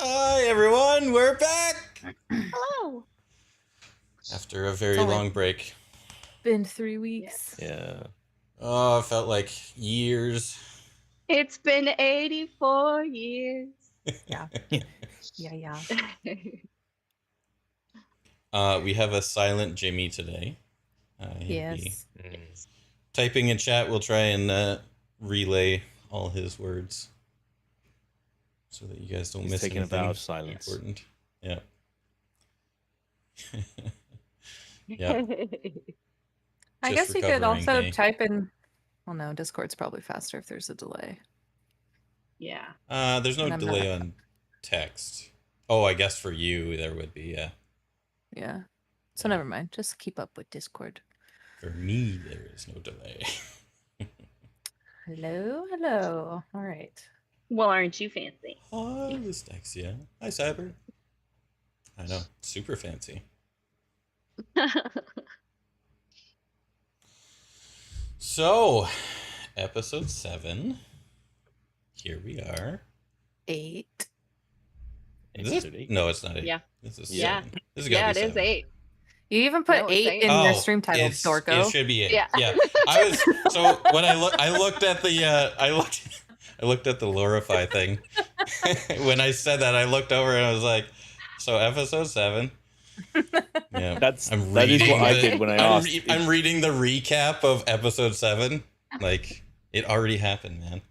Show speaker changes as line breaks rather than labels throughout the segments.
Hi everyone, we're back
Hello.
after a very
only-
long break.
Been 3 weeks.
Yeah.
Oh, it felt like years.
It's been 84 years.
Yeah. Yeah.
We have a silent Jimmy today. He'll be
Yes.
typing in chat. We'll try and relay all his words so that you guys don't miss
Taking a
anything
vow of silence.
important. Yeah. Yeah.
I
Just
guess you could
recovering,
also
hey?
type in. Well, no, Discord's probably faster if there's a delay.
Yeah.
There's no
And I'm
delay
not-
on text. Oh, I guess for you there would be, yeah.
Yeah. So never mind. Just keep up with Discord.
For me, there is no delay.
Hello. All right.
Well, aren't you fancy?
Hi, Lystexia. Hi, Cyber. I know, super fancy. So, episode 7. Here we are.
8.
Is this?
Episode 8?
No, it's not 8.
Yeah.
This is
Yeah.
7. This is gotta
Yeah,
be
it is
7.
8.
You even put
No, it's
8
8.
in
Oh,
your stream title, Dorko.
It should be 8.
Yeah.
I was so when I looked at the I looked at the Lorify thing. When I said that, I looked over and I was like, so episode 7. Yeah,
That is what I did when I asked.
I'm reading the recap of episode 7. Like, it already happened, man.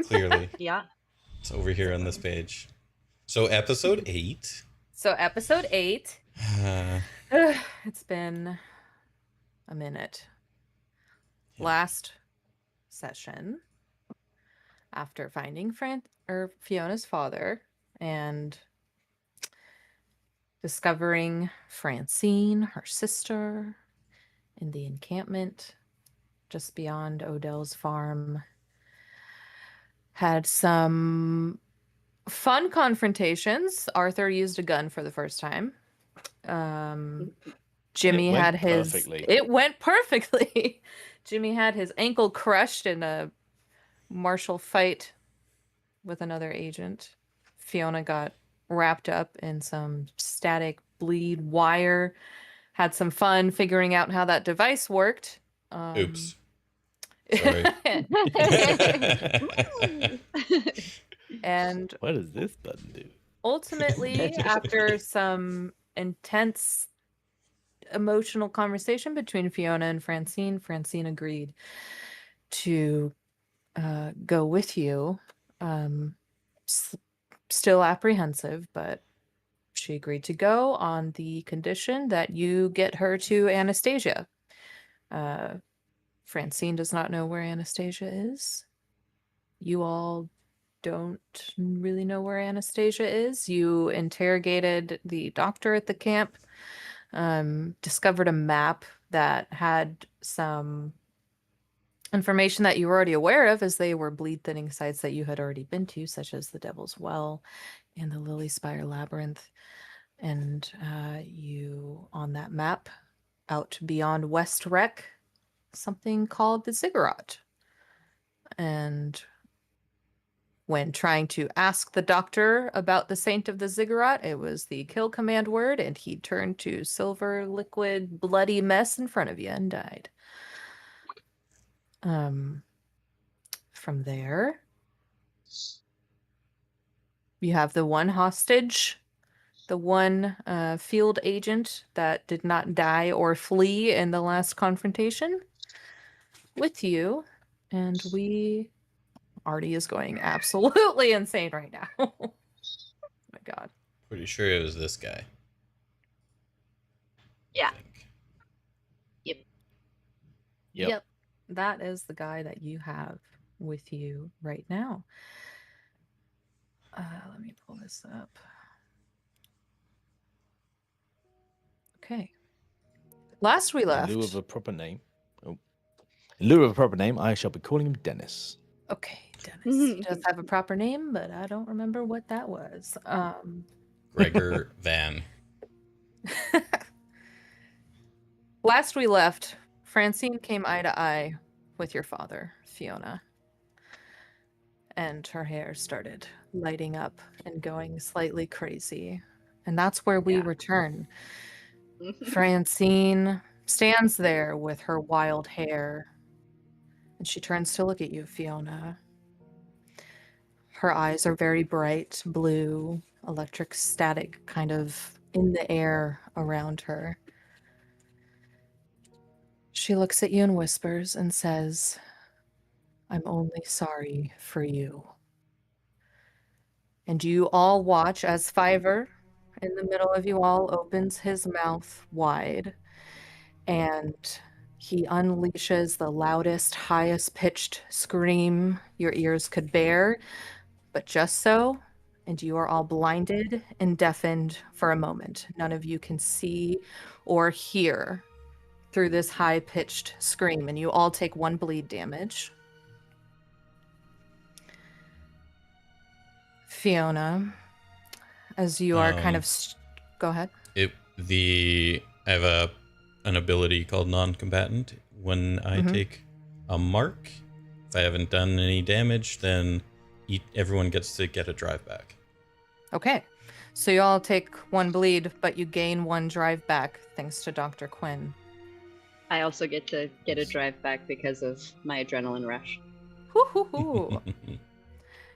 Clearly,
Yeah.
it's over here on this page. So episode 8.
So episode 8.
Uh,
It's been a minute.
Yeah.
Last session, after finding Fiona's father and discovering Francine, her sister, in the encampment just beyond Odell's farm, had some fun confrontations. Arthur used a gun for the first time. Jimmy
went
had his.
perfectly.
It went perfectly. Jimmy had his ankle crushed in a martial fight with another agent. Fiona got wrapped up in some static bleed wire. Had some fun figuring out how that device worked.
oops. Sorry.
And
What does this button do?
ultimately, after some intense emotional conversation between Fiona and Francine, Francine agreed to go with you. Still apprehensive, but she agreed to go on the condition that you get her to Anastasia. Francine does not know where Anastasia is. You all don't really know where Anastasia is. You interrogated the doctor at the camp, discovered a map that had some information that you were already aware of, as they were bleed thinning sites that you had already been to, such as the Devil's Well and the Lily Spire Labyrinth. And you, on that map, out beyond West Rec, something called the Ziggurat. And when trying to ask the doctor about the Saint of the Ziggurat, it was the kill command word, and he turned to silver, liquid, bloody mess in front of you and died. From there, you have the one hostage, the one field agent that did not die or flee in the last confrontation with you, and Artie is going absolutely insane right now. Oh my god.
Pretty sure it was this guy.
Yeah.
I think.
Yep.
That is the guy that you have with you right now. Let me pull this up. Okay. Last we left.
In lieu of a proper name. In lieu of a proper name, I shall be calling him Dennis.
Okay, Dennis. He does have a proper name, but I don't remember what that was.
Gregor Van.
Last we left, Francine came eye to eye with your father, Fiona. and her hair started lighting up and going slightly crazy. And that's where we
Yeah.
return. Francine stands there with her wild hair, and she turns to look at you, Fiona. Her eyes are very bright blue, electric static kind of in the air around her. She looks at you and whispers and says, "I'm only sorry for you." And you all watch as Fiverr, in the middle of you all, opens his mouth wide, and he unleashes the loudest, highest pitched scream your ears could bear, but just so, and you are all blinded and deafened for a moment. None of you can see or hear through this high-pitched scream, and you all take 1 bleed damage. Fiona, as you are kind of... Go ahead.
I have an ability called non-combatant. When I take a mark, if I haven't done any damage, then everyone gets to get a drive back.
Okay. So you all take 1 bleed, but you gain 1 drive back thanks to Dr. Quinn.
I also get to get a drive back because of my adrenaline rush.
Hoo-hoo-hoo.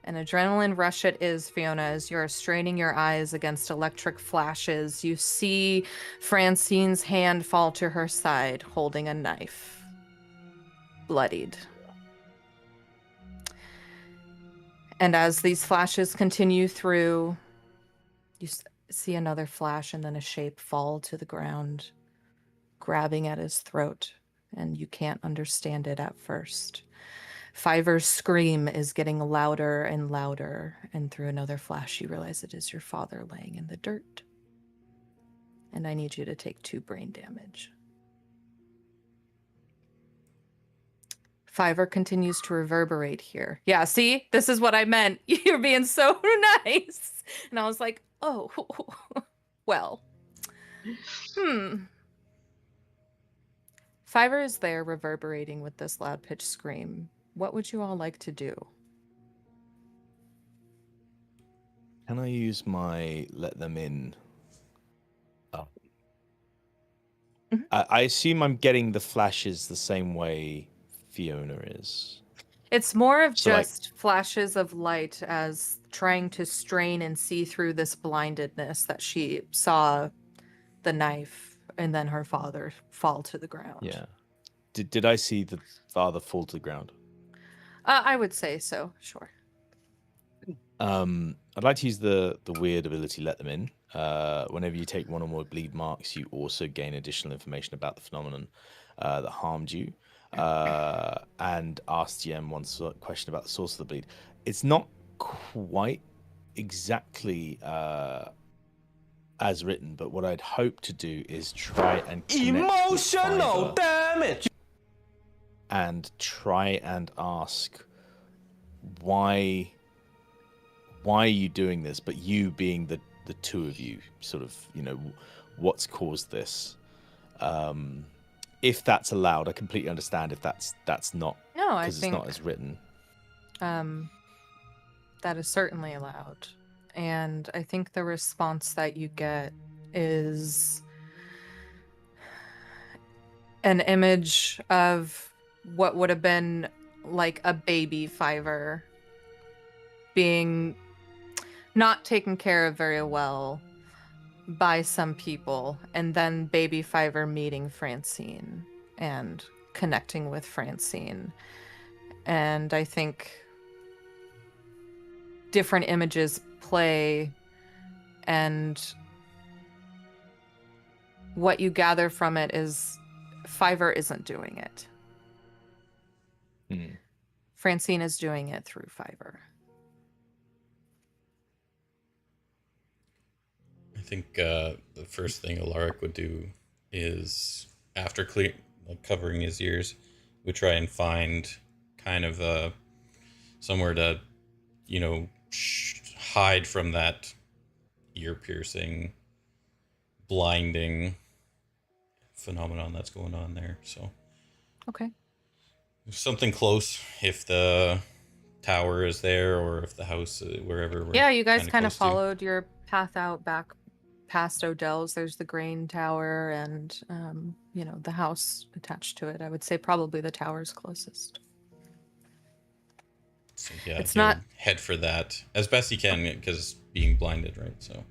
An adrenaline rush it is, Fiona, as you're straining your eyes against electric flashes. You see Francine's hand fall to her side, holding a knife. Bloodied. And as these flashes continue through, you see another flash and then a shape fall to the ground, grabbing at his throat, and you can't understand it at first. Fiverr's scream is getting louder and louder, and through another flash, you realize it is your father laying in the dirt. And I need you to take 2 brain damage. Fiverr continues to reverberate here. Yeah, see? This is what I meant. You're being so nice. And I was like, oh, well. Fiverr is there reverberating with this loud-pitched scream. What would you all like to do?
Can I use my let them in? Oh. I assume I'm getting the flashes the same way Fiona is.
It's more of
So,
just flashes of light as trying to strain and see through this blindedness that she saw the knife and then her father fall to the ground.
Yeah. Did I see the father fall to the ground?
I would say so, sure.
I'd like to use the weird ability let them in. Whenever you take 1 or more bleed marks, you also gain additional information about the phenomenon that harmed you. And ask GM 1 question about the source of the bleed. It's not quite exactly as written, but what I'd hope to do is try and
emotional damage,
and try and ask why are you doing this, but you being the 2 of you, sort of, what's caused this. If that's allowed, I completely understand if that's not,
No, I
because it's
think
not as written.
that is certainly allowed. And I think the response that you get is an image of what would have been like a baby Fiverr being not taken care of very well by some people, and then baby Fiverr meeting Francine and connecting with Francine. And I think different images play, and what you gather from it is Fiverr isn't doing it. Francine is doing it through Fiverr.
I think the first thing Alaric would do is, after covering his ears, would try and find kind of somewhere to, hide from that ear-piercing, blinding phenomenon that's going on there. So,
Okay.
something close. If the tower is there, or if the house, wherever we're
Yeah, you guys
kinda
kind of
close to.
followed your path out back past Odell's. There's the grain tower and, you know, the house attached to it. I would say probably the tower's closest.
So yeah,
It's
he'll
not.
head for that as best he can because being blinded, right? So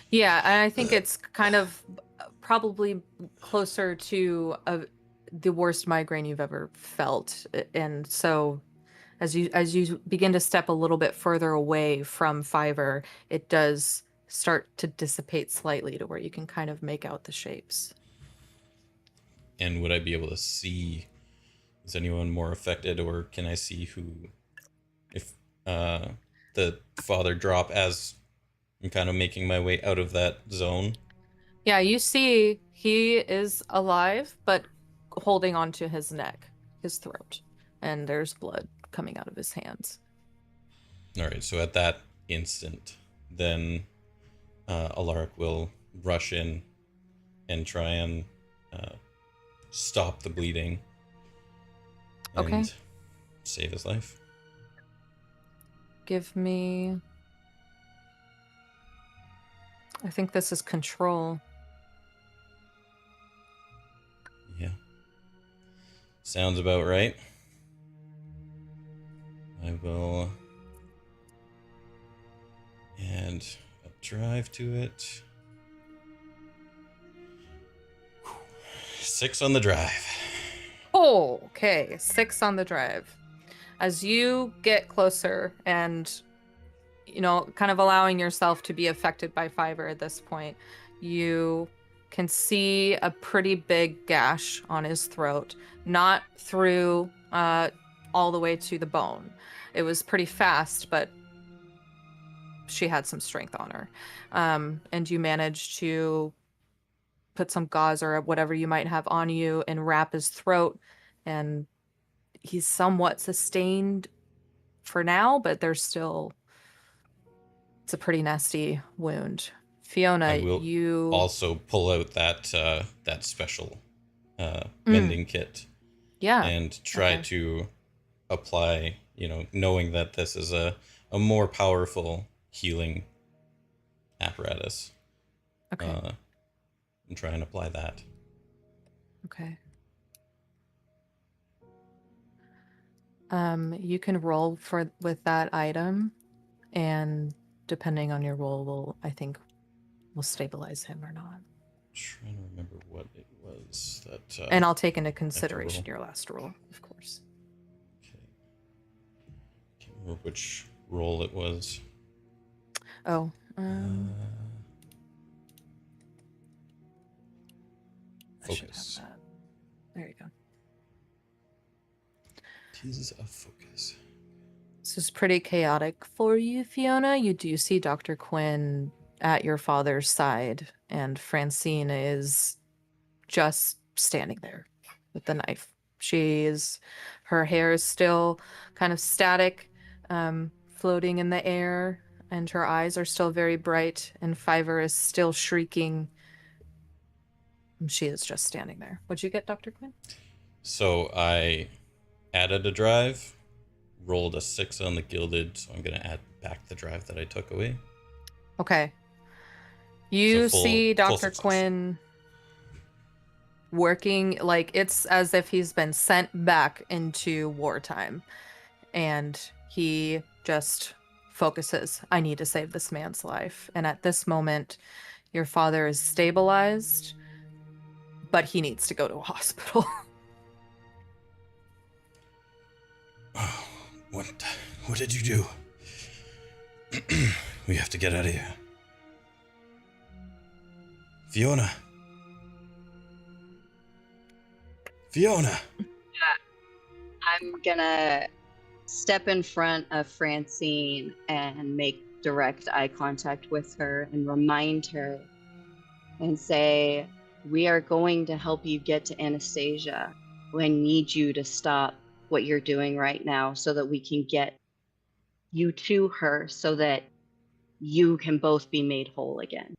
Yeah, and I think it's kind of probably closer to the worst migraine you've ever felt. And so as you begin to step a little bit further away from Fiverr, it does start to dissipate slightly to where you can kind of make out the shapes.
and would I be able to see? Is anyone more affected, or can I see who? If the father drop as I'm kind of making my way out of that zone.
Yeah, you see he is alive, but holding onto his neck, his throat, and there's blood coming out of his hands.
All right, so at that instant, then Alaric will rush in and try and stop the bleeding and
Okay.
save his life.
Give me... I think this is control.
Yeah. Sounds about right. I will add a drive to it. 6 on the drive.
Oh, okay. 6 on the drive. As you get closer and, you know, kind of allowing yourself to be affected by Fiverr at this point, you can see a pretty big gash on his throat, not through all the way to the bone. It was pretty fast, but she had some strength on her. And you managed to put some gauze or whatever you might have on you and wrap his throat, and he's somewhat sustained for now, but there's still, it's a pretty nasty wound. Fiona,
I will
you
also pull out that that special
Mm.
mending kit
yeah,
and try
okay.
to apply, you know, knowing that this is a more powerful healing apparatus.
Okay.
And try and apply that.
Okay. You can roll with that item, and depending on your roll, we'll stabilize him or not.
Trying to remember what it was that.
And I'll take into
roll.
consideration your last roll, of course.
Okay. Can't remember which roll it was.
Oh. I should have
Focus.
that. There you go.
Teases of focus.
This is pretty chaotic for you, Fiona. You do see Dr. Quinn at your father's side, and Francine is just standing there with the knife. Her hair is still kind of static, floating in the air, and her eyes are still very bright, and Fiverr is still shrieking. She is just standing there. What'd you get, Dr. Quinn?
So I added a drive, rolled a 6 on the gilded, so I'm going to add back the drive that I took away.
Okay. You
So
see
full
Dr.
success.
Quinn working like it's as if he's been sent back into wartime, and he just focuses. I need to save this man's life. And at this moment, your father is stabilized, but he needs to go to a hospital.
What did you do? We have to get out of here. Fiona.
I'm gonna step in front of Francine and make direct eye contact with her and remind her and say, we are going to help you get to Anastasia. I need you to stop what you're doing right now so that we can get you to her so that you can both be made whole again.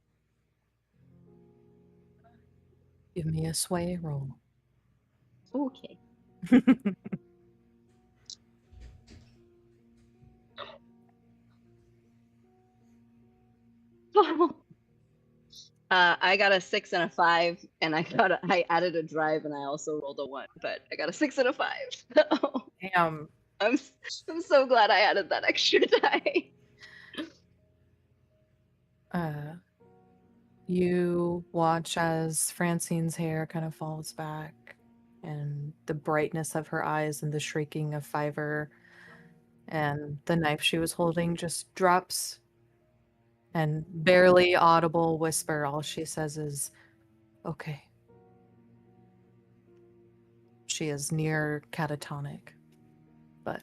Give me a sway roll.
Okay. I got a 6 and a 5, and I added a drive, and I also rolled a 1, but I got a 6 and a 5.
Damn.
I'm so glad I added that extra die.
You watch as Francine's hair kind of falls back, and the brightness of her eyes and the shrieking of Fiverr, and the knife she was holding just drops. And barely audible whisper, all she says is, "Okay." She is near catatonic, but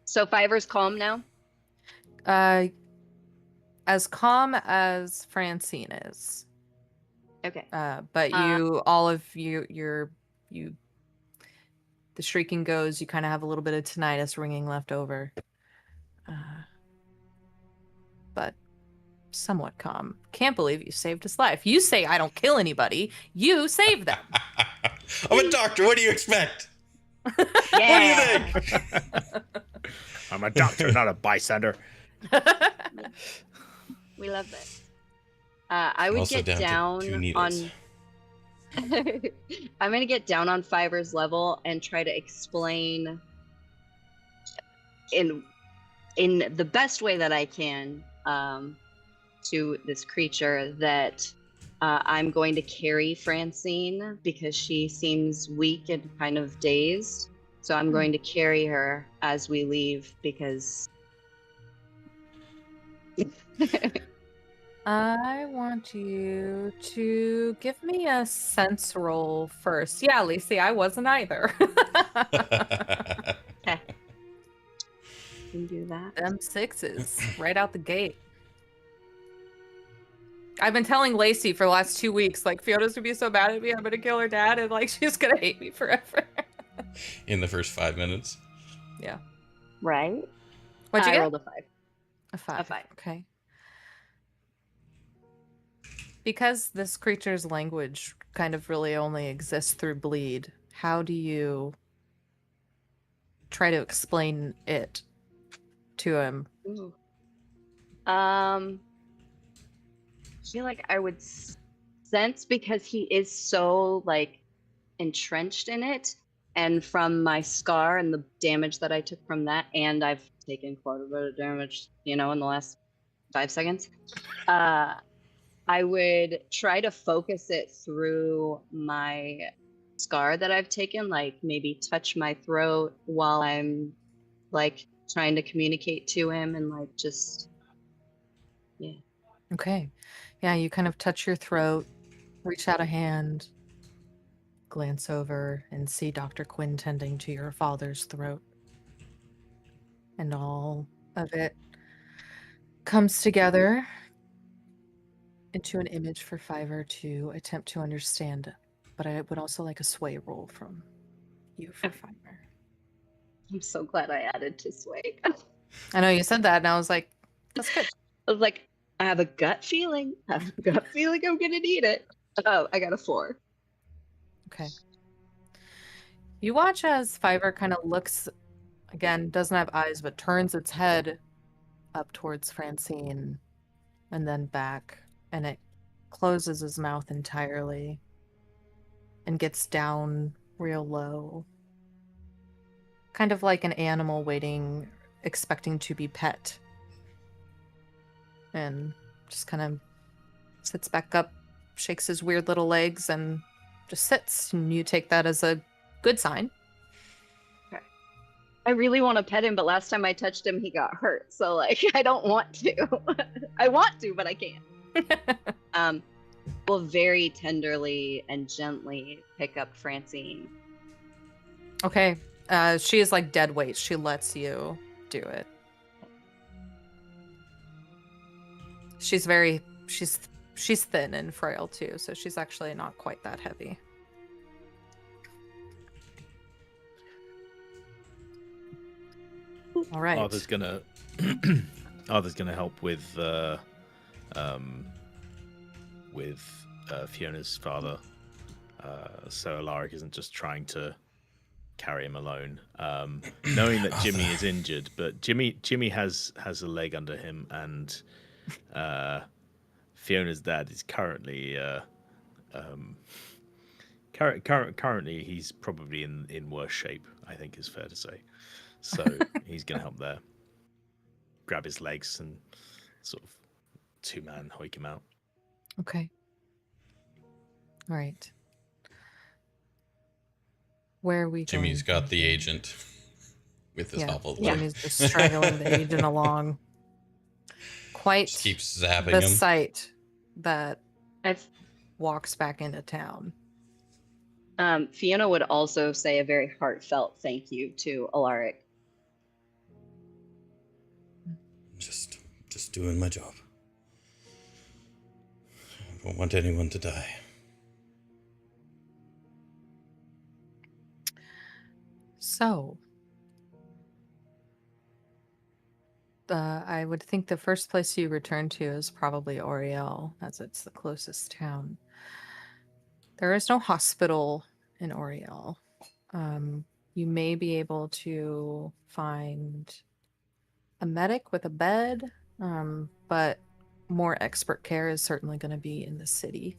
So Fiverr's calm now?
as calm as Francine is.
Okay.
But the shrieking goes, you kind of have a little bit of tinnitus ringing left over. But somewhat calm. Can't believe you saved his life. You say I don't kill anybody. You save them.
I'm a doctor. What do you expect?
Yeah.
What do you think?
I'm a doctor, not a bystander.
We love this. I would
Also
get
down to 2
down
needles.
on. I'm gonna get down on Fiverr's level and try to explain in the best way that I can to this creature that I'm going to carry Francine because she seems weak and kind of dazed. So I'm going to carry her as we leave because.
I want you to give me a sense roll first. Yeah, Lacey, I wasn't either.
Can do that.
Them 6s right out the gate. I've been telling Lacey for the last 2 weeks, like, Fiona's gonna be so mad at me, I'm gonna kill her dad, and like she's gonna hate me forever.
In the first 5 minutes.
Yeah.
Right?
What'd you
I
get?
rolled a 5.
A 5.
A 5.
Okay. Because this creature's language kind of really only exists through bleed, how do you try to explain it to him?
Ooh. I feel like I would sense, because he is so like entrenched in it, and from my scar and the damage that I took from that, and I've taken quite a bit of damage, in the last 5 seconds. I would try to focus it through my scar that I've taken, like maybe touch my throat while I'm like trying to communicate to him, and like just
Okay. Yeah, you kind of touch your throat, reach out a hand, glance over, and see Dr. Quinn tending to your father's throat. And all of it comes together into an image for Fiverr to attempt to understand. But I would also like a sway roll from you for Fiverr.
I'm so glad I added to sway.
I know you said that, and I was like, that's good.
I was like, I have a gut feeling. I'm gonna need it. Oh, I got a 4.
Okay. You watch as Fiverr kind of looks, again, doesn't have eyes, but turns its head up towards Francine and then back, and it closes his mouth entirely and gets down real low. Kind of like an animal waiting, expecting to be pet. And just kind of sits back up, shakes his weird little legs, and just sits. And you take that as a good sign.
Okay. I really want to pet him, but last time I touched him, he got hurt. So like, I don't want to. I want to, but I can't. Will very tenderly and gently pick up Francine.
Okay. She is like dead weight. She lets you do it. She's thin and frail too, so she's actually not quite that heavy. All right.
Arthur's gonna help with Fiona's father, so Alaric isn't just trying to carry him alone, knowing that Jimmy is injured. But Jimmy has a leg under him, and Fiona's dad is currently currently he's probably in worse shape, I think is fair to say. So he's going to help there. Grab his legs and sort of two-man hoik him out.
Okay. All right. Where are we going?
Jimmy's got the agent with his hobbled leg.
Jimmy's just straggling the agent along. Quite
Just keeps zapping
the
him.
sight that walks back into town.
Fiona would also say a very heartfelt thank you to Alaric.
Just doing my job. I don't want anyone to die.
So, I would think the first place you return to is probably Oriel, as it's the closest town. There is no hospital in Oriel. You may be able to find a medic with a bed, but more expert care is certainly going to be in the city.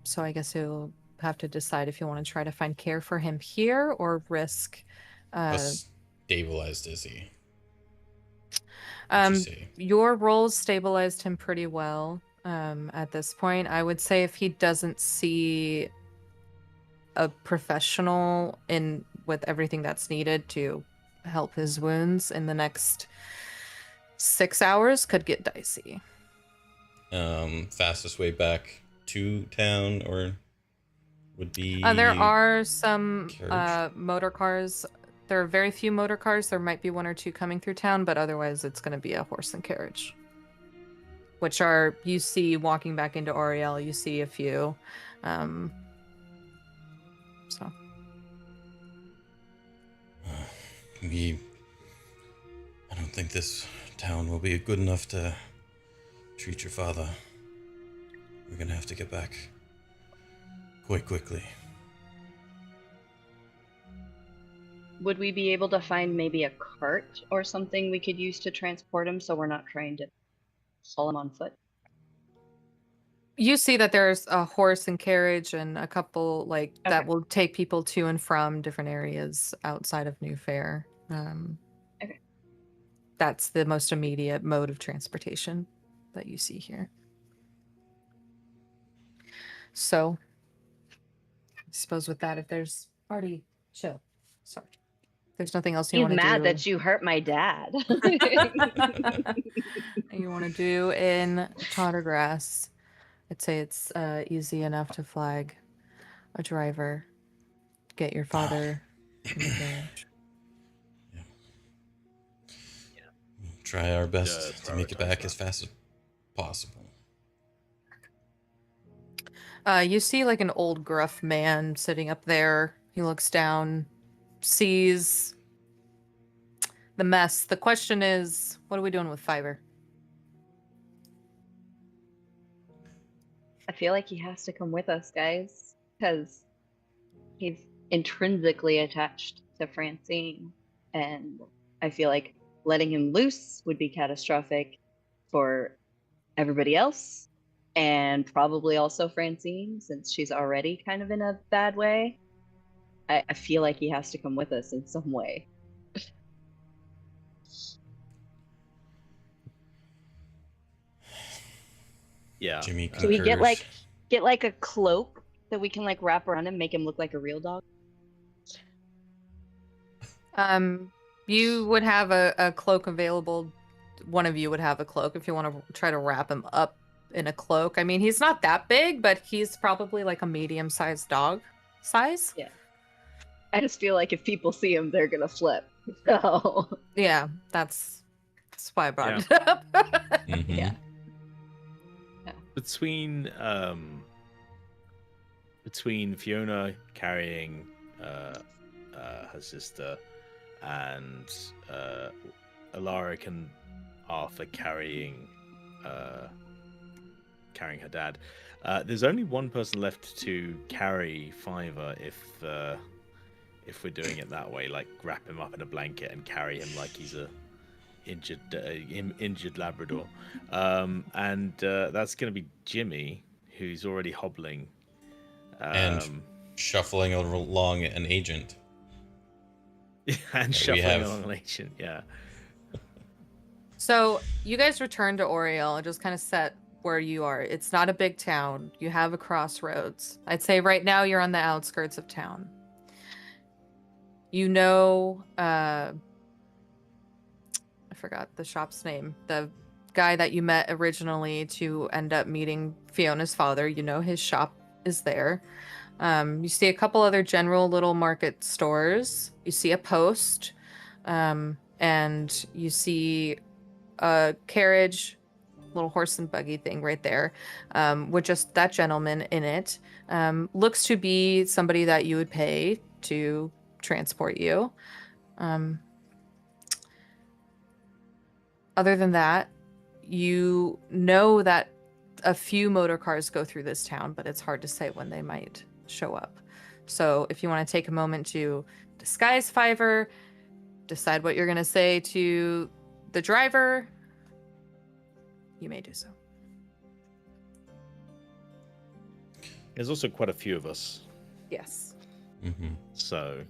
So I guess you'll have to decide if you want to try to find care for him here or risk.
How stabilized is he?
Your roles stabilized him pretty well at this point. I would say if he doesn't see a professional with everything that's needed to help his wounds in the next 6 hours, could get dicey.
Fastest way back to town or would be
there are some motor cars. There are very few motor cars. There might be one or two coming through town, but otherwise it's going to be a horse and carriage, which are, you see walking back into Oriel, you see a few. So
I don't think this town will be good enough to treat your father. We're gonna have to get back quite quickly.
Would we be able to find maybe a cart or something we could use to transport him so we're not trying to haul him on foot?
you see that there's a horse and carriage and a couple that
Okay.
will take people to and from different areas outside of New Fair.
Okay.
That's the most immediate mode of transportation that you see here. So, I suppose with that, if there's already chill. Sorry. There's nothing else you
He's
want to do.
mad that you hurt my dad.
You want to do in Tottergrass. I'd say it's easy enough to flag a driver, get your father in the carriage.
We'll try our best to make it back as fast as possible.
You see an old gruff man sitting up there. He looks down, sees the mess. The question is, what are we doing with Fiverr?
I feel like he has to come with us, guys, because he's intrinsically attached to Francine, and I feel like letting him loose would be catastrophic for everybody else, and probably also Francine, since she's already kind of in a bad way. I feel like he has to come with us in some way.
Yeah.
Jimmy
Can we get
concurs.
get a cloak that we can wrap around him, make him look like a real dog?
You would have a cloak available. One of you would have a cloak if you want to try to wrap him up in a cloak. I mean, he's not that big, but he's probably a medium-sized dog size.
Yeah. I just feel like if people see him, they're gonna flip. So
Yeah, that's why I brought it up.
Mhm.
yeah.
Between Fiona carrying her sister and Alaric and Arthur carrying carrying her dad. There's only one person left to carry Fiverr if we're doing it that way, like wrap him up in a blanket and carry him like he's a injured Labrador. And that's going to be Jimmy, who's already hobbling.
And shuffling along an agent.
And shuffling along an agent, yeah.
So you guys return to Oriel and just kind of set where you are. It's not a big town. You have a crossroads. I'd say right now you're on the outskirts of town. You know, I forgot the shop's name. The guy that you met originally to end up meeting Fiona's father, you know his shop is there. You see a couple other general little market stores. You see a post, and you see a carriage, little horse and buggy thing right there, with just that gentleman in it. Looks to be somebody that you would pay to transport you. Other than that, you know that a few motor cars go through this town, but it's hard to say when they might show up. So if you want to take a moment to disguise Fiverr, decide what you're going to say to the driver, you may do so.
There's also quite a few of us.
Yes.
Mm-hmm.
So,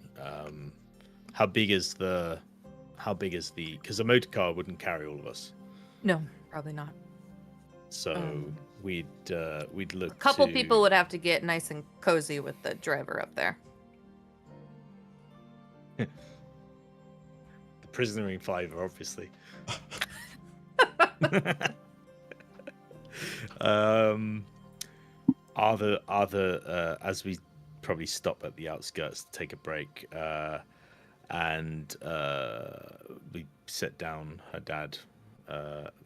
how big is the? Because a motor car wouldn't carry all of us.
No, probably not.
So we'd look.
A couple people would have to get nice and cozy with the driver up there.
The prisoner in Fiverr, obviously. As we probably stop at the outskirts to take a break, and we sit down her dad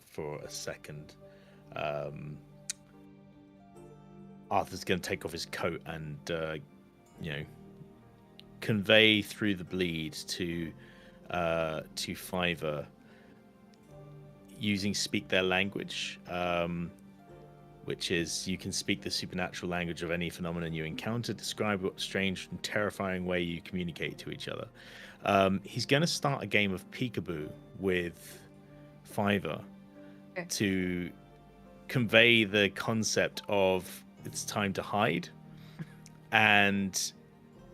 for a second. Arthur's going to take off his coat and convey through the bleed to Fiverr using speak their language, which is you can speak the supernatural language of any phenomenon you encounter, describe what strange and terrifying way you communicate to each other. He's going to start a game of peekaboo with Fiverr to convey the concept of it's time to hide, and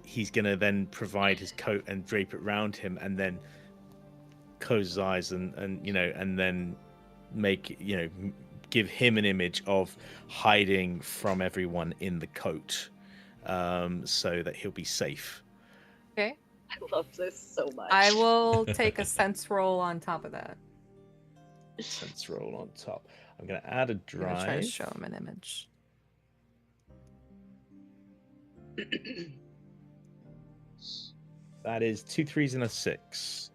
he's going to then provide his coat and drape it around him and then close his eyes and then make, give him an image of hiding from everyone in the coat, so that he'll be safe.
Okay.
I love this so much.
I will take a sense roll on top of that.
Sense roll on top. I'm going to add a
I'm gonna try
drive.
to show him an image.
That is 2 3s and a 6.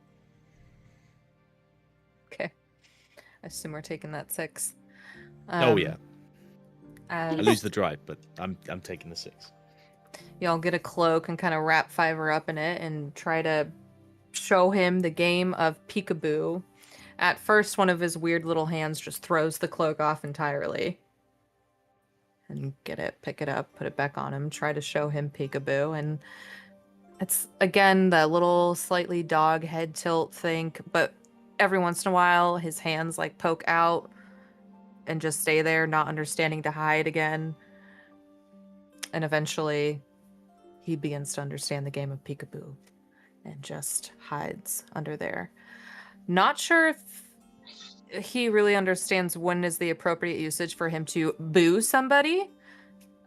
Okay. I assume we're taking that 6.
Oh yeah.
I
I lose the drive, but I'm taking the 6.
Y'all get a cloak and kind of wrap Fiverr up in it and try to show him the game of peekaboo. At first, one of his weird little hands just throws the cloak off entirely. And pick it up, put it back on him, try to show him peekaboo. And it's, again, the little slightly dog head tilt thing. But every once in a while, his hands like poke out and just stay there, not understanding to hide again. And eventually, he begins to understand the game of peekaboo and just hides under there. Not sure if he really understands when is the appropriate usage for him to boo somebody.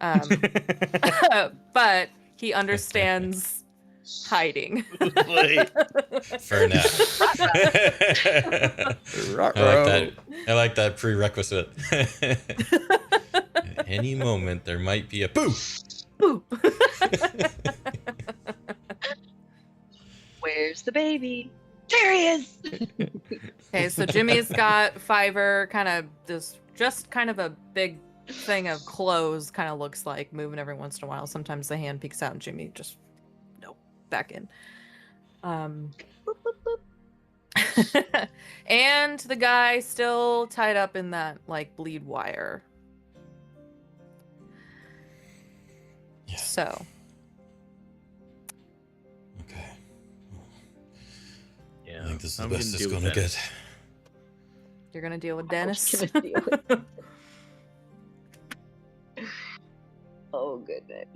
But he understands hiding.
Fair enough. I like that prerequisite. At any moment, there might be a boo.
Boo.
Where's the baby? There he is.
Okay, so Jimmy's got Fiverr, kind of a big thing of clothes, kind of looks like, moving every once in a while. Sometimes the hand peeks out and Jimmy just back in. And the guy still tied up in that like bleed wire
Yeah.
So,
Okay.
Yeah.
I think this is the
How are we
best
gonna
it's
deal with
gonna
Dennis?
get.
you're going to deal with
How are we
Dennis?
gonna deal with Oh goodness.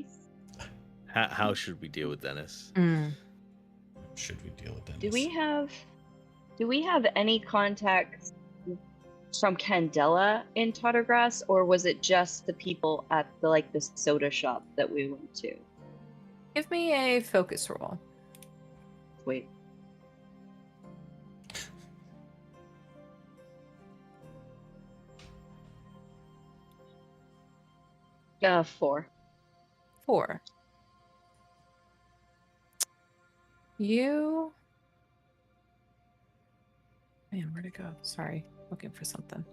How should we deal with Dennis?
Mm.
Should we deal with Dennis?
Do we have any contacts from Candela in Tottergrass, or was it just the people at the soda shop that we went to?
Give me a focus roll.
Wait. Four.
4. You... Man, where'd it go? Sorry, looking for something.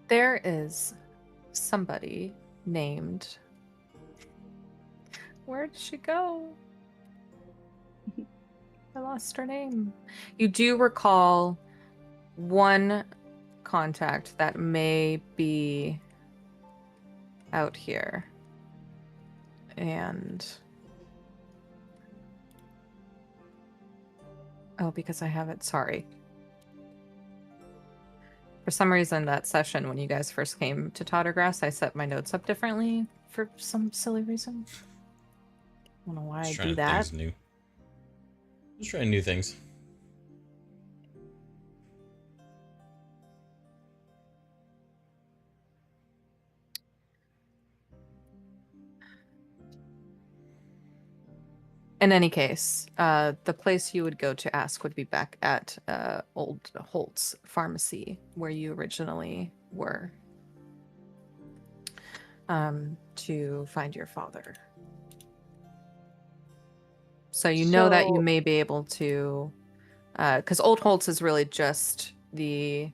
There is somebody named... Where did she go? I lost her name. You do recall one contact that may be out here. And... Oh, because I have it. Sorry. For some reason, that session when you guys first came to Tottergrass, I set my notes up differently for some silly reason. I don't know why I do that.
Things new. Just trying new things.
In any case, the place you would go to ask would be back at Old Holt's pharmacy, where you originally were, to find your father. So you know that you may be able to, because Old Holt's is really just the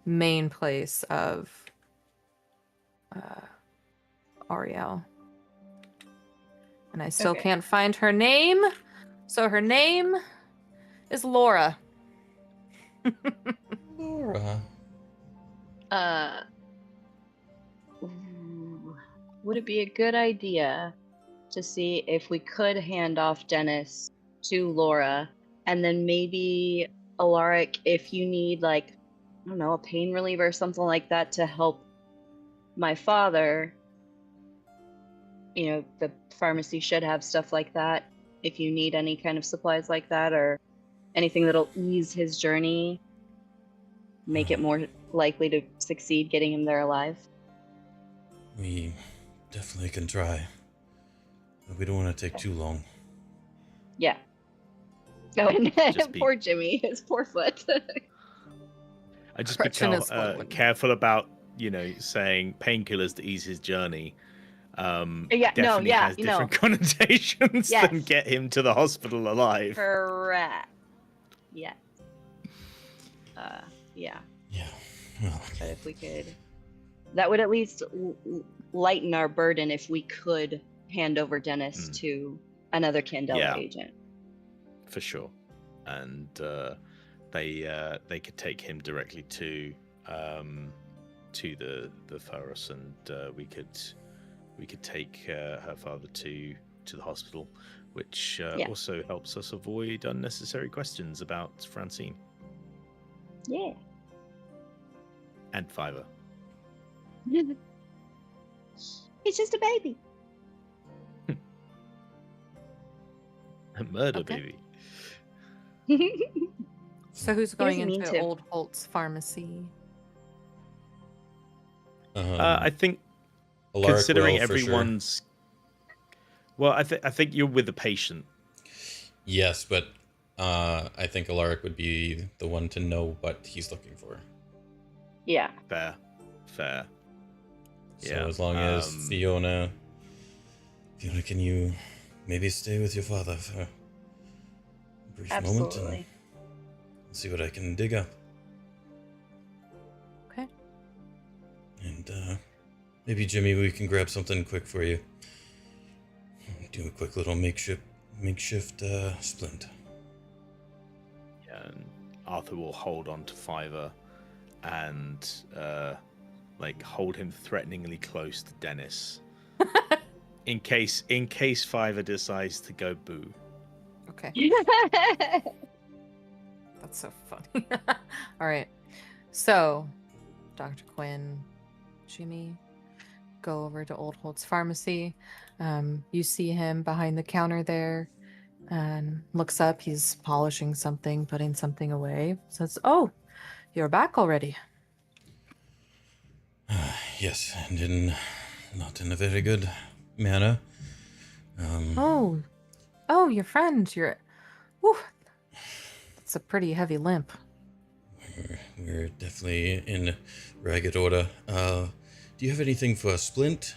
main place of Ariel. And I still can't find her name. So her name is Laura.
Laura.
Would it be a good idea to see if we could hand off Dennis to Laura, and then maybe Alaric, if you need I don't know, a pain reliever or something like that to help my father, the pharmacy should have stuff like that. If you need any kind of supplies like that or anything that'll ease his journey, make it more likely to succeed getting him there alive.
We definitely can try. But we don't want to take too long.
Yeah. Oh, and
Just be-
poor Jimmy, his poor foot.
I just
Correction
become
is what-
careful about, saying painkillers to ease his journey.
Yeah,
Definitely has different connotations
Yes.
than get him to the hospital alive.
Correct. Yes. Yeah.
Yeah. Well,
But if we could, that would at least lighten our burden if we could hand over Dennis to another Candela agent.
For sure. And they could take him directly to the Pharos, and we could take her father to the hospital, which also helps us avoid unnecessary questions about Francine.
Yeah.
And Fiverr.
He's just a baby.
A murder
Okay.
baby.
So who's going
doesn't mean
into
to.
Old Holt's pharmacy?
I think
Alaric
considering
will, for sure.
everyone's well, I think you're with the patient.
Yes, but I think Alaric would be the one to know what he's looking for.
Yeah.
Fair.
So
Yeah,
as long as Fiona, can you maybe stay with your father for a brief moment
Absolutely.
and see what I can dig up?
Okay.
And maybe Jimmy, we can grab something quick for you. do a quick little makeshift splint.
Yeah, and Arthur will hold on to Fiverr and hold him threateningly close to Dennis. in case Fiverr decides to go boo.
Okay. That's so funny. All right. So, Dr. Quinn, Jimmy, go over to Old Holt's pharmacy. You see him behind the counter there and looks up. He's polishing something, putting something away. Says, "Oh, you're back already."
Yes, and not in a very good manner.
Oh, your friend. Whew, that's a pretty heavy limp.
We're definitely in ragged order. Do you have anything for a splint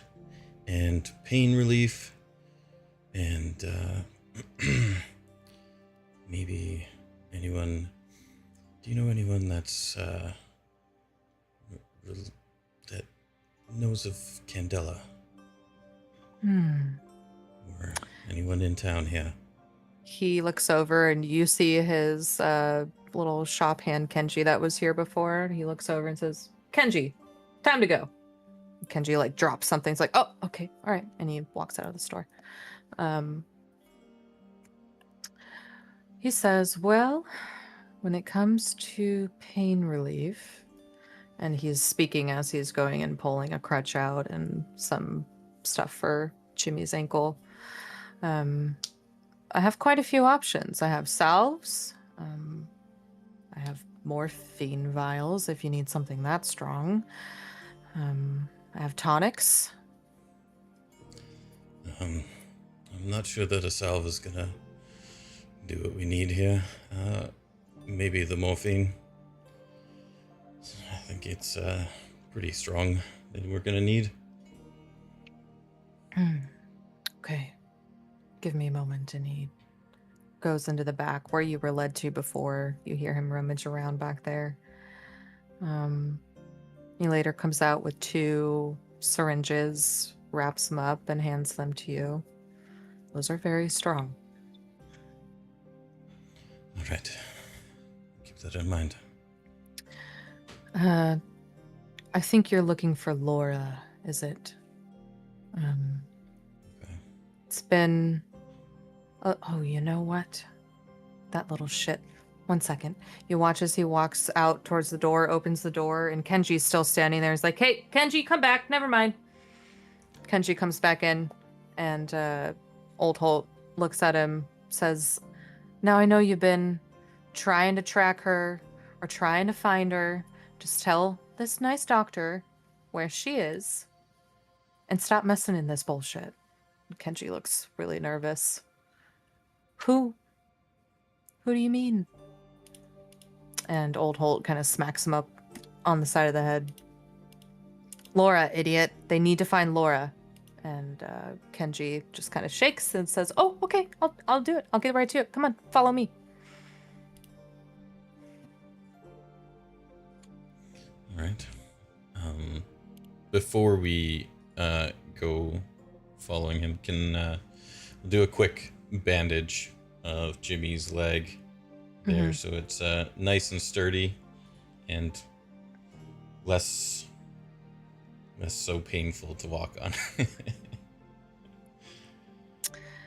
and pain relief and maybe anyone? Do you know anyone that's that knows of Candela? Or anyone in town here?
He looks over and you see his little shop hand Kenji that was here before. He looks over and says, "Kenji, time to go." Kenji drops something. He's like, "Oh, okay, all right," and he walks out of the store. He says, "Well, when it comes to pain relief," and he's speaking as he's going and pulling a crutch out and some stuff for Jimmy's ankle. I have quite a few options. I have salves. I have morphine vials if you need something that strong. I have tonics.
I'm not sure that a salve is gonna do what we need here. Maybe the morphine. I think it's pretty strong that we're gonna need.
Okay. Give me a moment, and he goes into the back where you were led to before. You hear him rummage around back there. He later comes out with 2 syringes, wraps them up, and hands them to you. Those are very strong.
All right. Keep that in mind.
I think you're looking for Laura, is it?
Okay.
It's been... oh, you know what? That little shit. 1 second. You watch as he walks out towards the door, opens the door, and Kenji's still standing there. He's like, "Hey, Kenji, come back. Never mind." Kenji comes back in, and Old Holt looks at him, says, "Now I know you've been trying to track her or trying to find her. Just tell this nice doctor where she is and stop messing in this bullshit." Kenji looks really nervous. Who do you mean?" And Old Holt kind of smacks him up on the side of the head. "Laura, idiot. They need to find Laura." And Kenji just kind of shakes and says, "Oh, okay. I'll do it. I'll get right to it. Come on, follow me."
All right. Before we go following him, can do a quick bandage of Jimmy's leg there, so it's nice and sturdy and less so painful to walk on.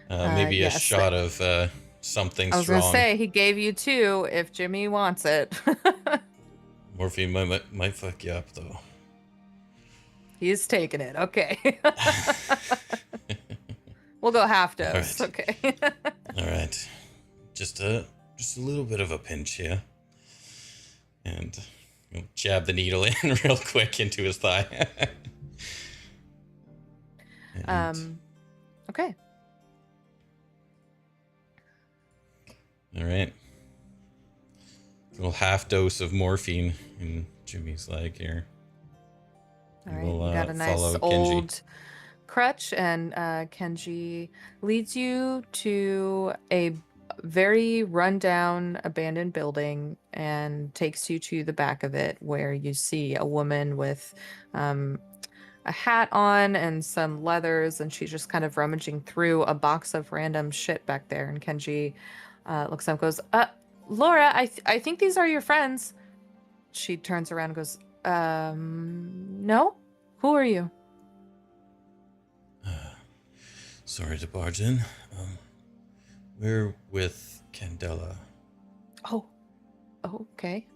Maybe
yes.
a shot of something
I was
strong.
going to say, he gave you 2 if Jimmy wants it.
Morphine might fuck you up, though.
He's taking it. Okay. We'll go half dose.
All right.
Okay.
All right. Just a little bit of a pinch here. And you'll jab the needle in real quick into his thigh.
Okay.
All right. A little half dose of morphine in Jimmy's leg here.
All right.
We'll,
You got a nice
follow Kenji.
old crutch, and Kenji leads you to a very rundown, abandoned building and takes you to the back of it, where you see a woman with a hat on and some leathers, and she's just kind of rummaging through a box of random shit back there. And Kenji looks up and goes, Laura, I think these are your friends. She turns around and goes, no? Who are you?
Sorry to barge in. We're with Candela.
Oh, okay.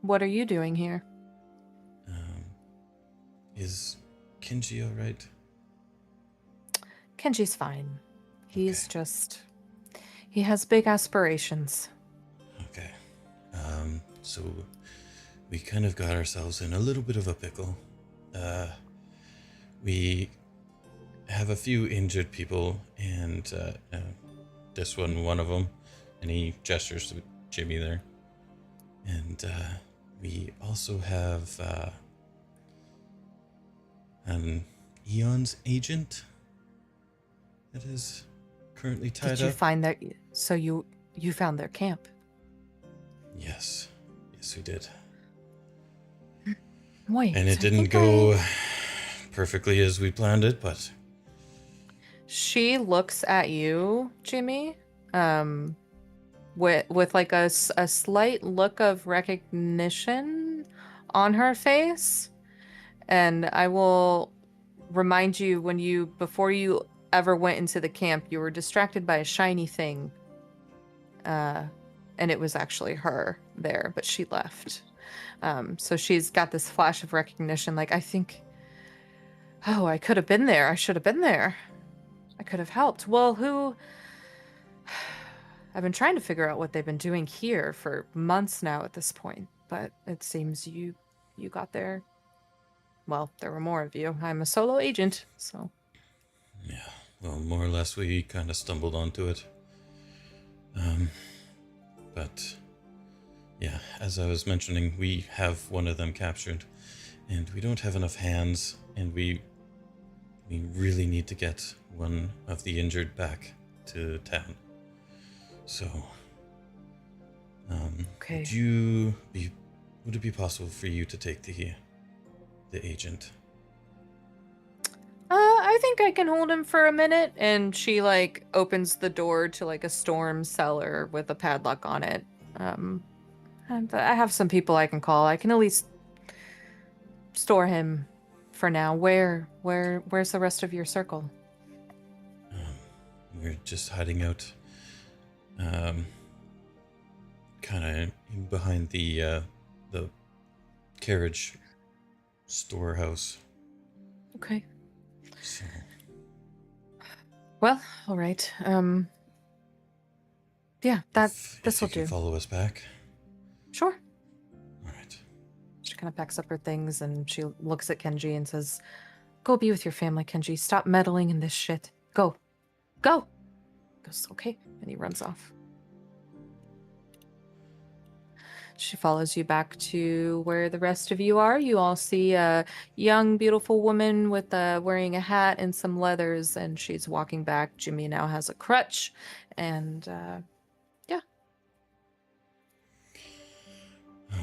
What are you doing here?
Is Kenji all right?
Kenji's fine. He's just... He has big aspirations.
Okay. So we kind of got ourselves in a little bit of a pickle. We have a few injured people, and this one of them, and he gestures to Jimmy there. And we also have an Eon's agent that is currently tied up.
Did you find that? So you found their camp?
Yes, we did.
Wait,
and it didn't go perfectly as we planned it, but
she looks at you, Jimmy, with like a slight look of recognition on her face. And I will remind you, before you ever went into the camp, you were distracted by a shiny thing. And it was actually her there, but she left. So she's got this flash of recognition, like, I think, I could have been there. I should have been there. I could have helped. Well, I've been trying to figure out what they've been doing here for months now at this point, but it seems you got there. Well, there were more of you. I'm a solo agent, so.
Yeah, well, more or less we kind of stumbled onto it. But yeah, as I was mentioning, we have one of them captured, and we don't have enough hands, and we really need to get one of the injured back to town. So,
Okay.
would it be possible for you to take the agent?
I think I can hold him for a minute. And she like opens the door to like a storm cellar with a padlock on it. And I have some people I can call. I can at least store him for now. Where's the rest of your circle?
We're just hiding out, kind of behind the carriage storehouse.
Okay.
So.
Well, all right. Yeah, this will
If you
do.
can follow us back.
Sure.
All right.
She kind of packs up her things and she looks at Kenji and says, "Go be with your family, Kenji. Stop meddling in this shit. Go. Go." Goes, "Okay," and he runs off. She follows you back to where the rest of you are. You all see a young, beautiful woman with wearing a hat and some leathers, and she's walking back. Jimmy now has a crutch, and yeah.
All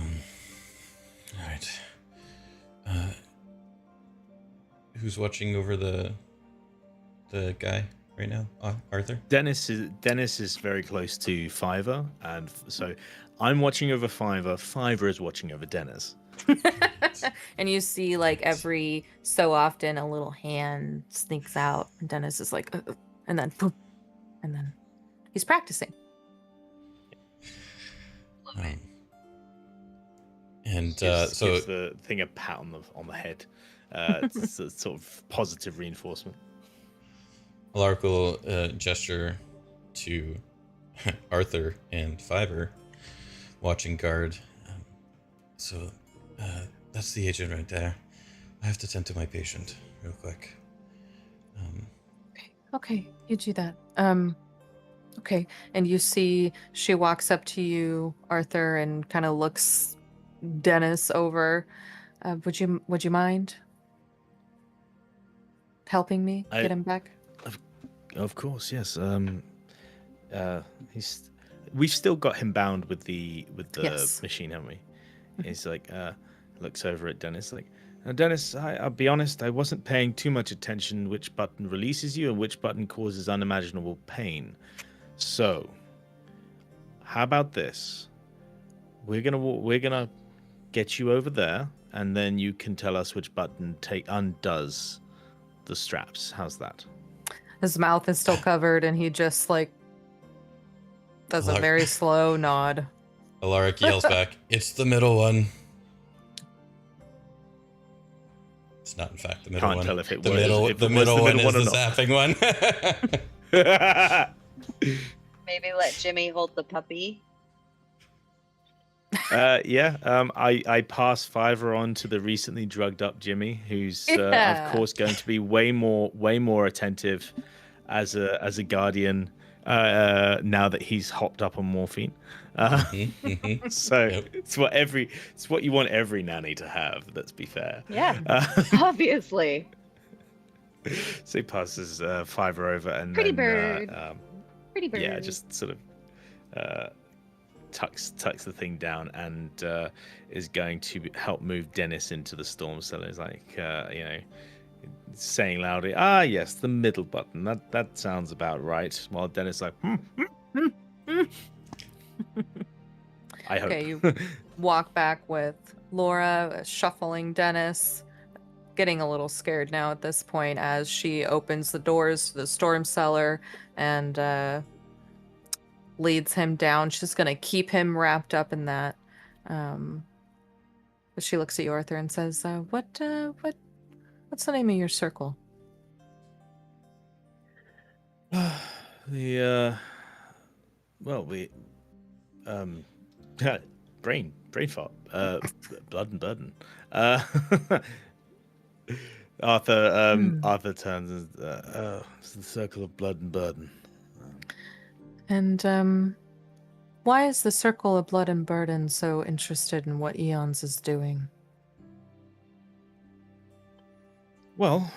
right. Who's watching over the guy right now? Arthur?
Dennis is very close to Fiverr, and so I'm watching over Fiverr. Fiverr is watching over Dennis.
And you see, like, every so often a little hand sneaks out, and Dennis is like, and then boom, and then he's practicing.
And
gives
so
the thing a pat on the head. It's a sort of positive reinforcement.
Alaric will gesture to Arthur and Fiverr, watching guard. So that's the agent right there. I have to tend to my patient real quick.
Okay, you do that. Okay, and you see she walks up to you, Arthur, and kind of looks Dennis over. Would you mind helping me get him back?
Of course, yes. We've still got him bound with the
Yes.
machine, haven't we? He's like, looks over at Dennis like, now, Dennis, I'll be honest, I wasn't paying too much attention which button releases you and which button causes unimaginable pain. So, how about this? We're gonna get you over there, and then you can tell us which button undoes the straps. How's that?
His mouth is still covered, and he just like does a
Alaric-
very slow nod.
Alaric yells back, "It's the middle one." It's not, in fact, the middle
Can't
one.
tell if it
the
was
middle,
if
the
it was
middle
the
one
middle
is
one or
the
not.
sapping one.
Maybe let Jimmy hold the puppy.
Yeah. I pass Fiverr on to the recently drugged up Jimmy, who's
Yeah.
of course going to be way more attentive as a guardian now that he's hopped up on morphine. So
Yep.
it's what you want every nanny to have. Let's be fair.
Yeah, obviously.
So he passes Fiverr over and
Pretty
then,
bird. Pretty bird.
yeah, just sort of tucks the thing down and is going to help move Dennis into the storm cellar. He's like, saying loudly, "Ah, yes, the middle button. That sounds about right." While Dennis is like, I hope.
Okay, you walk back with Laura, shuffling Dennis, getting a little scared now at this point as she opens the doors to the storm cellar and leads him down. She's gonna keep him wrapped up in that. But she looks at you, Arthur, and says, what's the name of your circle?"
Brain fart, blood and burden. Arthur turns and it's the circle of blood and burden.
And why is the Circle of Blood and Burden so interested in what Eons is doing?
Well,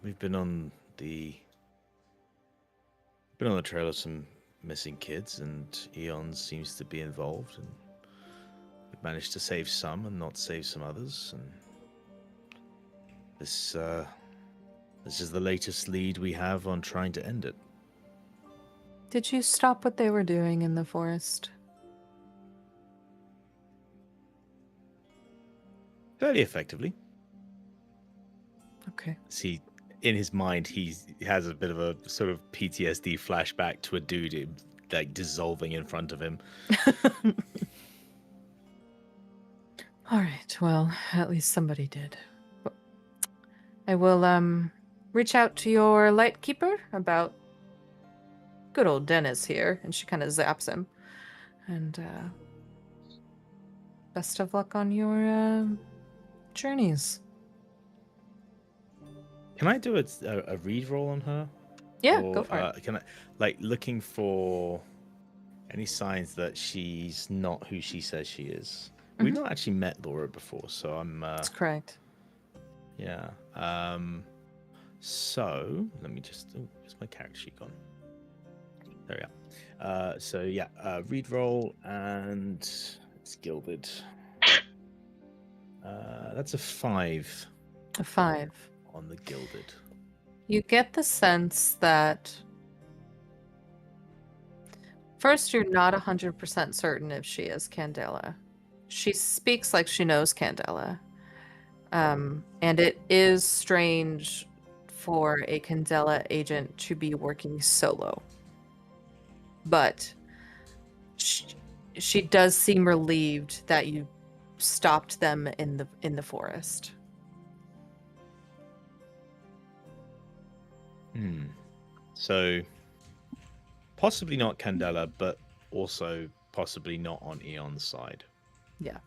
we've been on the trail of some missing kids, and Eons seems to be involved, and we've managed to save some and not save some others, and this is the latest lead we have on trying to end it.
Did you stop what they were doing in the forest?
Fairly effectively.
Okay.
See, in his mind, he has a bit of a sort of PTSD flashback to a dude like dissolving in front of him.
All right, well, at least somebody did. I will reach out to your Lightkeeper about good old Dennis here, and she kind of zaps him. And best of luck on your journeys.
Can I do a read roll on her?
Yeah,
Or,
go for it.
Can I looking for any signs that she's not who she says she is? We've not actually met Laura before, so I'm.
That's correct.
Yeah. So let me just. Oh, where's my character sheet gone? There we are. So yeah, read roll and it's gilded. That's a 5
A 5.
on the gilded.
You get the sense that first, you're not 100% certain if she is Candela. She speaks like she knows Candela. And it is strange for a Candela agent to be working solo. But she does seem relieved that you stopped them in the forest.
So possibly not Candela, but also possibly not on Eon's side.
Yeah.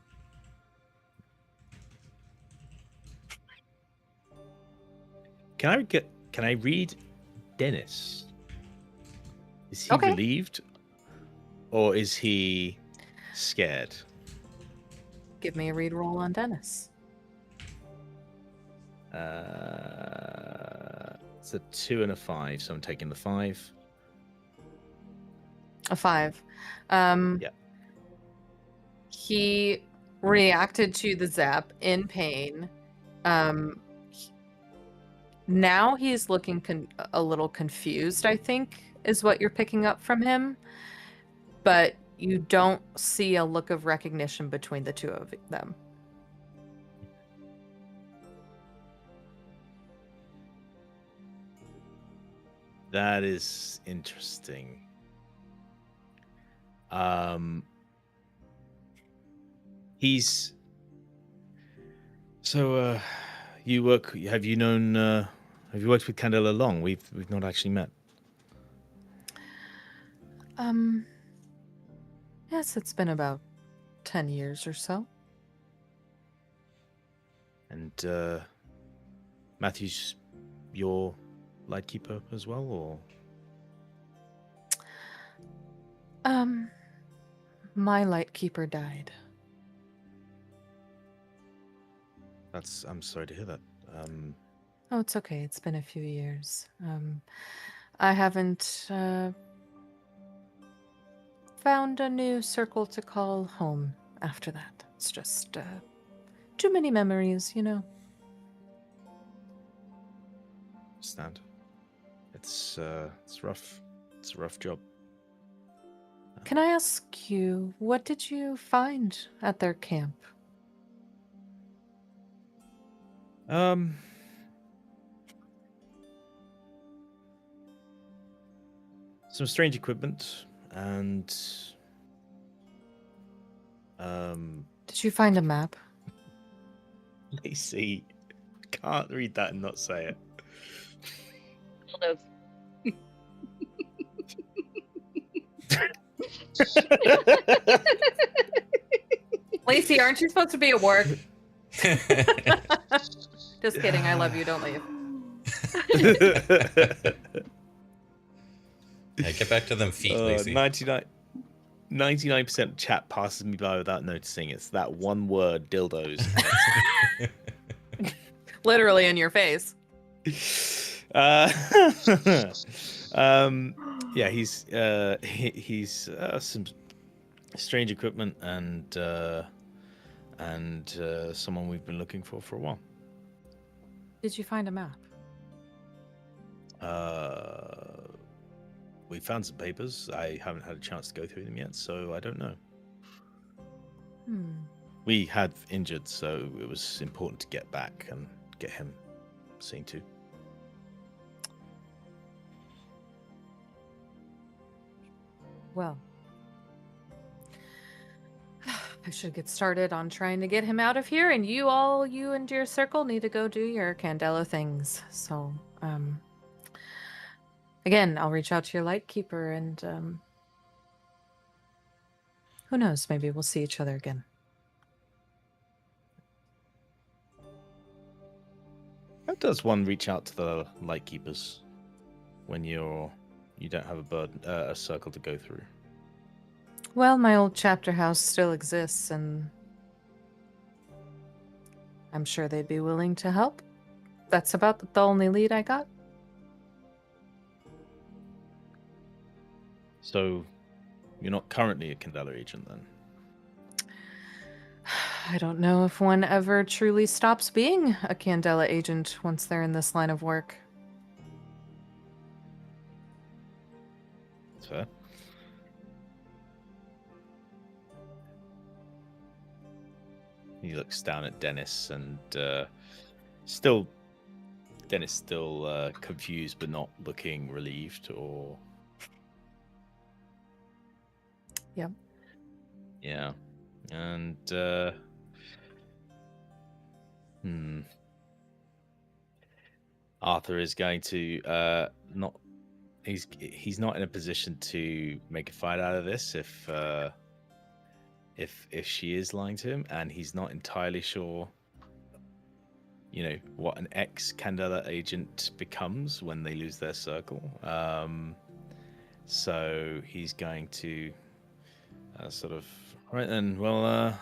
Can I read Dennis? Is he
Okay.
relieved or is he scared?
Give me a read roll on Dennis.
It's a 2 and a 5, so I'm taking the 5.
A 5.
Yeah.
He reacted to the zap in pain. Now he's looking a little confused, I think, is what you're picking up from him. But you don't see a look of recognition between the two of them.
That is interesting. He's so you work. Have you known? Have you worked with Candela long? We've not actually met.
Yes, it's been about 10 years or so.
And Matthew's your Lightkeeper as well, or?
My Lightkeeper died.
I'm sorry to hear that.
Oh, it's okay. It's been a few years. I haven't found a new circle to call home after that. It's just too many memories, you know.
Understand. It's rough. It's a rough job.
Can I ask you, what did you find at their camp?
Some strange equipment and
Did you find a map?
Lacey, can't read that and not say it.
Lacey, aren't you supposed to be at work? Just kidding. I love you. Don't leave.
Yeah, get back to them feet, Lacey.
99% chat passes me by without noticing. It's that one word, dildos.
Literally in your face.
Yeah, he's some strange equipment and someone we've been looking for a while.
Did you find a map?
We found some papers. I haven't had a chance to go through them yet, so I don't know. We had injured, so it was important to get back and get him seen to.
Well, I should get started on trying to get him out of here, and you and your circle need to go do your Candela things. So, again, I'll reach out to your Lightkeeper, and who knows, maybe we'll see each other again.
How does one reach out to the Lightkeepers when you don't have a circle to go through?
Well, my old chapter house still exists, and I'm sure they'd be willing to help. That's about the only lead I got.
So, you're not currently a Candela agent, then?
I don't know if one ever truly stops being a Candela agent once they're in this line of work.
That's fair. He looks down at Dennis and Dennis still confused but not looking relieved or...
Yep.
Yeah. And Arthur is going to not... He's not in a position to make a fight out of this if she is lying to him, and he's not entirely sure, what an ex-Candela agent becomes when they lose their circle. So he's going to right then, well,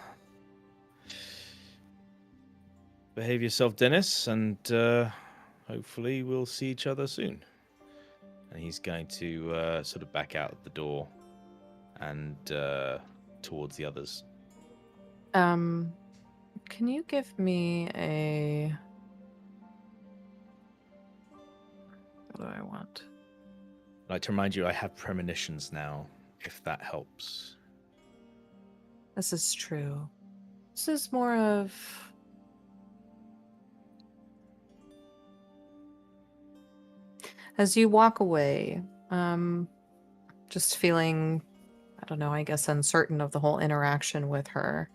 behave yourself, Dennis, and hopefully we'll see each other soon. And he's going to sort of back out the door and towards the others.
Can you give me a... What do I want?
I'd like to remind you, I have premonitions now, if that helps.
This is true. This is more of... As you walk away, just feeling, I don't know, I guess uncertain of the whole interaction with her.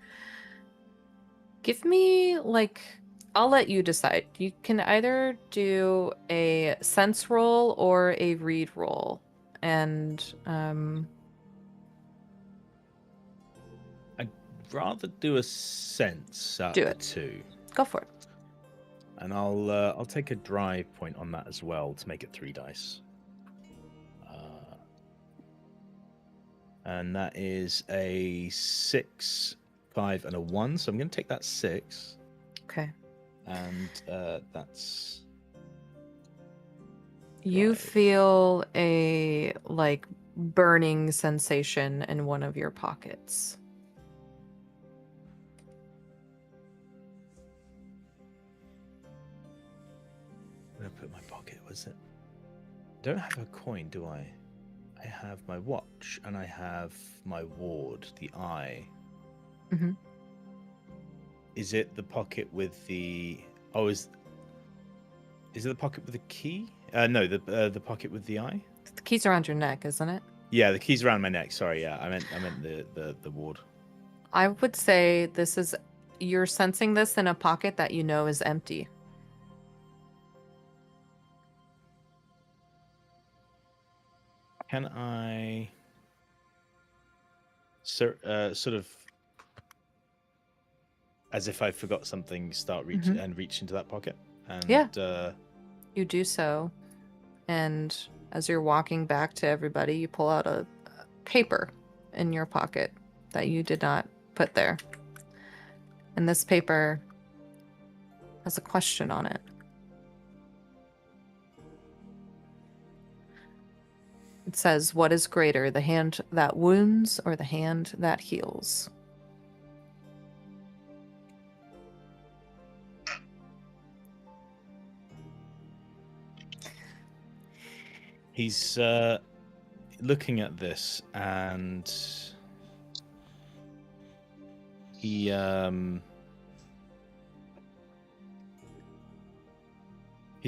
Give me, like, I'll let you decide. You can either do a sense roll or a read roll. And,
I'd rather do a sense out
Do
of
it.
the two.
go for it.
And I'll take a drive point on that as well to make it 3 dice. And that is a 6, 5, and a 1. So I'm going to take that 6.
Okay.
And that's...
You
Drive.
feel a, like, burning sensation in one of your pockets.
I'm going to put in my pocket, was it? I don't have a coin, do I? I have my watch, and I have my ward, the eye.
Mm-hmm.
Is it the pocket with the... Oh, is it the pocket with the key? No, the pocket with the eye?
The key's around your neck, isn't it?
Yeah, the key's around my neck. Sorry, yeah, I meant the ward.
I would say this is... You're sensing this in a pocket that you know is empty.
Can I sort of, as if I forgot something, start reach into that pocket? And,
Yeah. You do so, and as you're walking back to everybody, you pull out a paper in your pocket that you did not put there. And this paper has a question on it. It says, "What is greater, the hand that wounds or the hand that heals?"
He's looking at this, and he's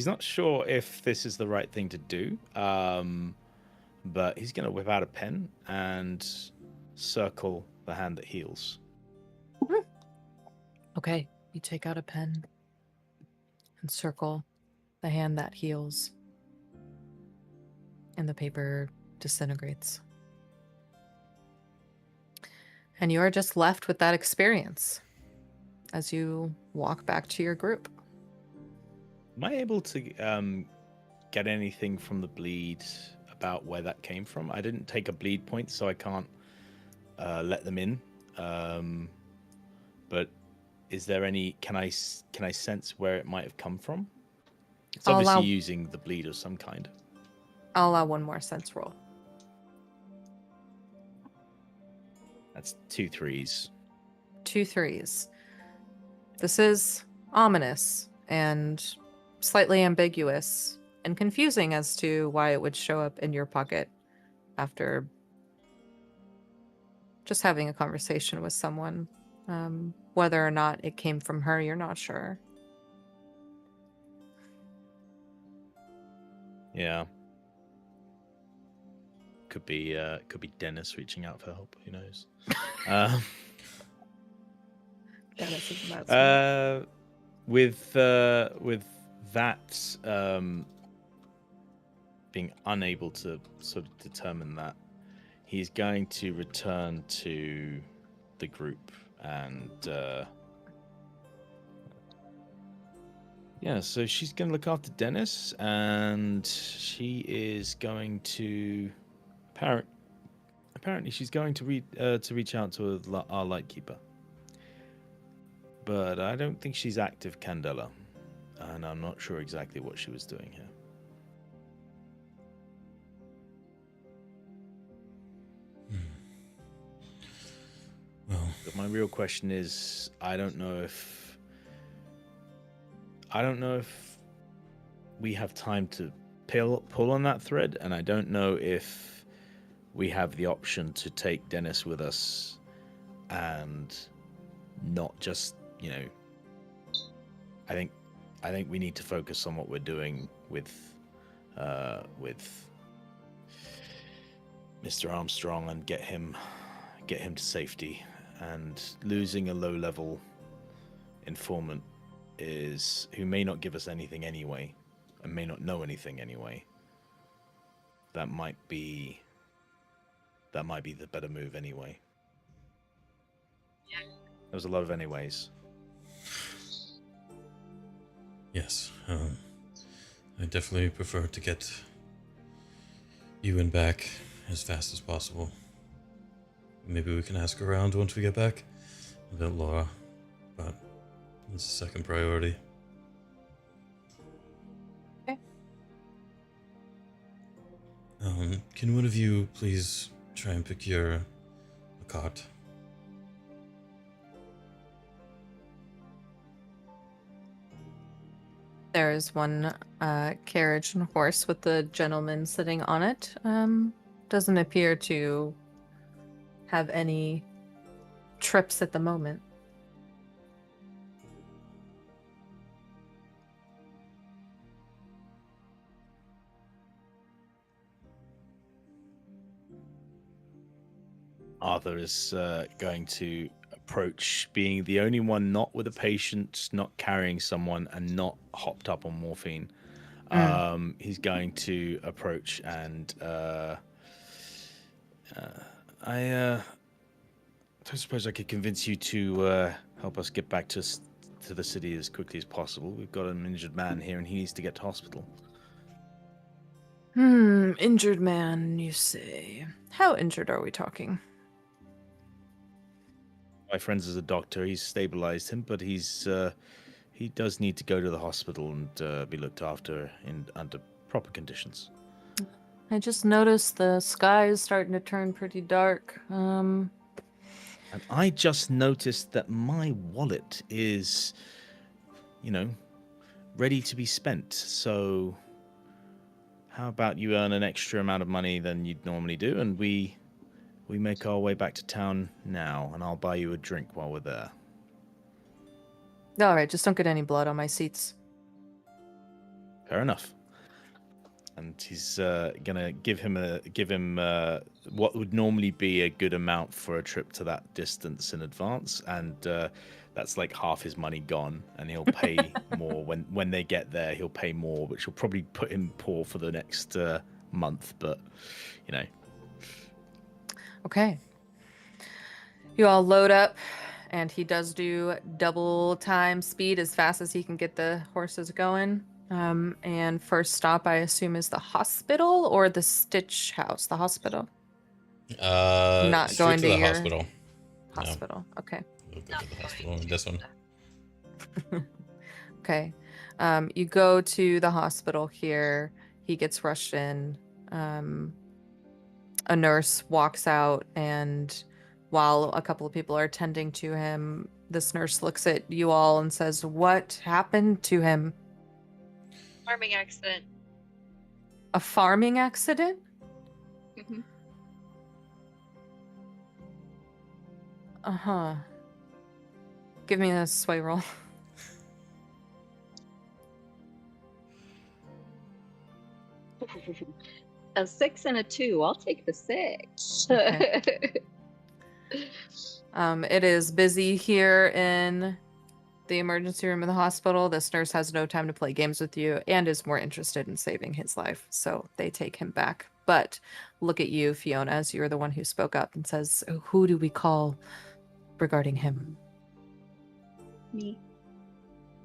not sure if this is the right thing to do, but he's going to whip out a pen and circle the hand that heals.
Okay, you take out a pen and circle the hand that heals, and the paper disintegrates. And you are just left with that experience as you walk back to your group.
Am I able to get anything from the bleed about where that came from? I didn't take a bleed point, so I can't let them in. But is there any? Can I sense where it might have come from? It's
I'll
obviously
allow-
using the bleed of some kind.
I'll allow one more sense roll.
That's 2 3s.
2 3s. This is ominous and slightly ambiguous and confusing as to why it would show up in your pocket after just having a conversation with someone. Whether or not it came from her, you're not sure.
Yeah. Could be Dennis reaching out for help. Who knows?
Dennis is nuts.
With that being unable to sort of determine that, he's going to return to the group and yeah, so she's going to look after Dennis, and she is going to apparently she's going to reach out to our Lightkeeper. But I don't think she's active, Candela, and I'm not sure exactly what she was doing here.
Well,
But my real question is, I don't know if we have time to pull on that thread, and I don't know if we have the option to take Dennis with us and not just, I think we need to focus on what we're doing with Mr. Armstrong and get him to safety. And losing a low-level informant who may not give us anything anyway, and may not know anything anyway. That might be the better move anyway.
Yeah.
There was a lot of anyways.
Yes, I definitely prefer to get Ewan back as fast as possible. Maybe we can ask around once we get back about Laura, but it's a second priority.
Okay.
Can one of you please try and procure a cart?
There is one carriage and horse with the gentleman sitting on it. Doesn't appear to have any trips at the moment.
Arthur is going to approach, being the only one not with a patient, not carrying someone, and not hopped up on morphine. He's going to approach and I suppose I could convince you to help us get back to the city as quickly as possible. We've got an injured man here, and he needs to get to hospital.
Injured man, you say? How injured are we talking?
My friend is a doctor. He's stabilized him, but he does need to go to the hospital and be looked after under proper conditions.
I just noticed the sky is starting to turn pretty dark.
And I just noticed that my wallet is, ready to be spent. So how about you earn an extra amount of money than you'd normally do, and we make our way back to town now, and I'll buy you a drink while we're there.
All right, just don't get any blood on my seats.
Fair enough. And he's gonna give him what would normally be a good amount for a trip to that distance in advance, and that's like half his money gone, and he'll pay more when they get there. He'll pay more, which will probably put him poor for the next month. But
Okay. You all load up, and he does do double time speed as fast as he can get the horses going. And first stop, I assume, is the hospital or the Stitch House? The hospital. Not
straight
going
to
to
the
your
hospital.
Hospital. Okay.
We'll go to the hospital in this one.
Okay. You go to the hospital here. He gets rushed in. A nurse walks out, and while a couple of people are attending to him, this nurse looks at you all and says, "What happened to him?"
Farming accident.
A farming accident?
Mhm.
Uh-huh. Give me a sway roll.
A 6 and a 2. I'll take the 6.
Okay. It is busy here in the emergency room of the hospital. This nurse has no time to play games with you and is more interested in saving his life, so they take him back. But look at you, Fiona, as you're the one who spoke up and says, "Who do we call regarding him?"
Me.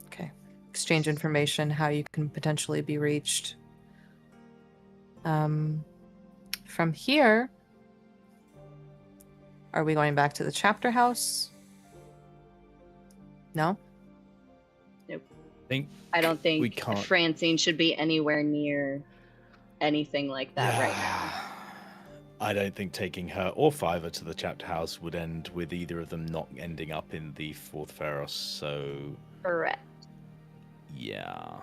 Okay. Exchange information, how you can potentially be reached. From here, are we going back to the chapter house? No?
I don't think
We can't.
Francine should be anywhere near anything like that right now.
I don't think taking her or Fiverr to the chapter house would end with either of them not ending up in the fourth Pharos. So
Correct.
yeah.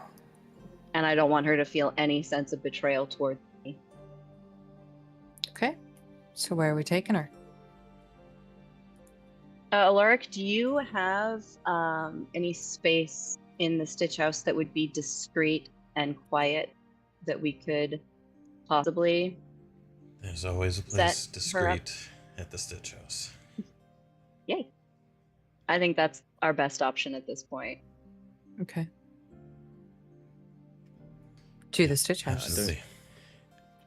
And I don't want her to feel any sense of betrayal toward me.
Okay. So where are we taking her?
Alaric, do you have any space in the Stitch House that would be discreet and quiet that we could possibly...
There's always a place discreet at the Stitch House.
Yay. I think that's our best option at this point.
Okay. To the Stitch House.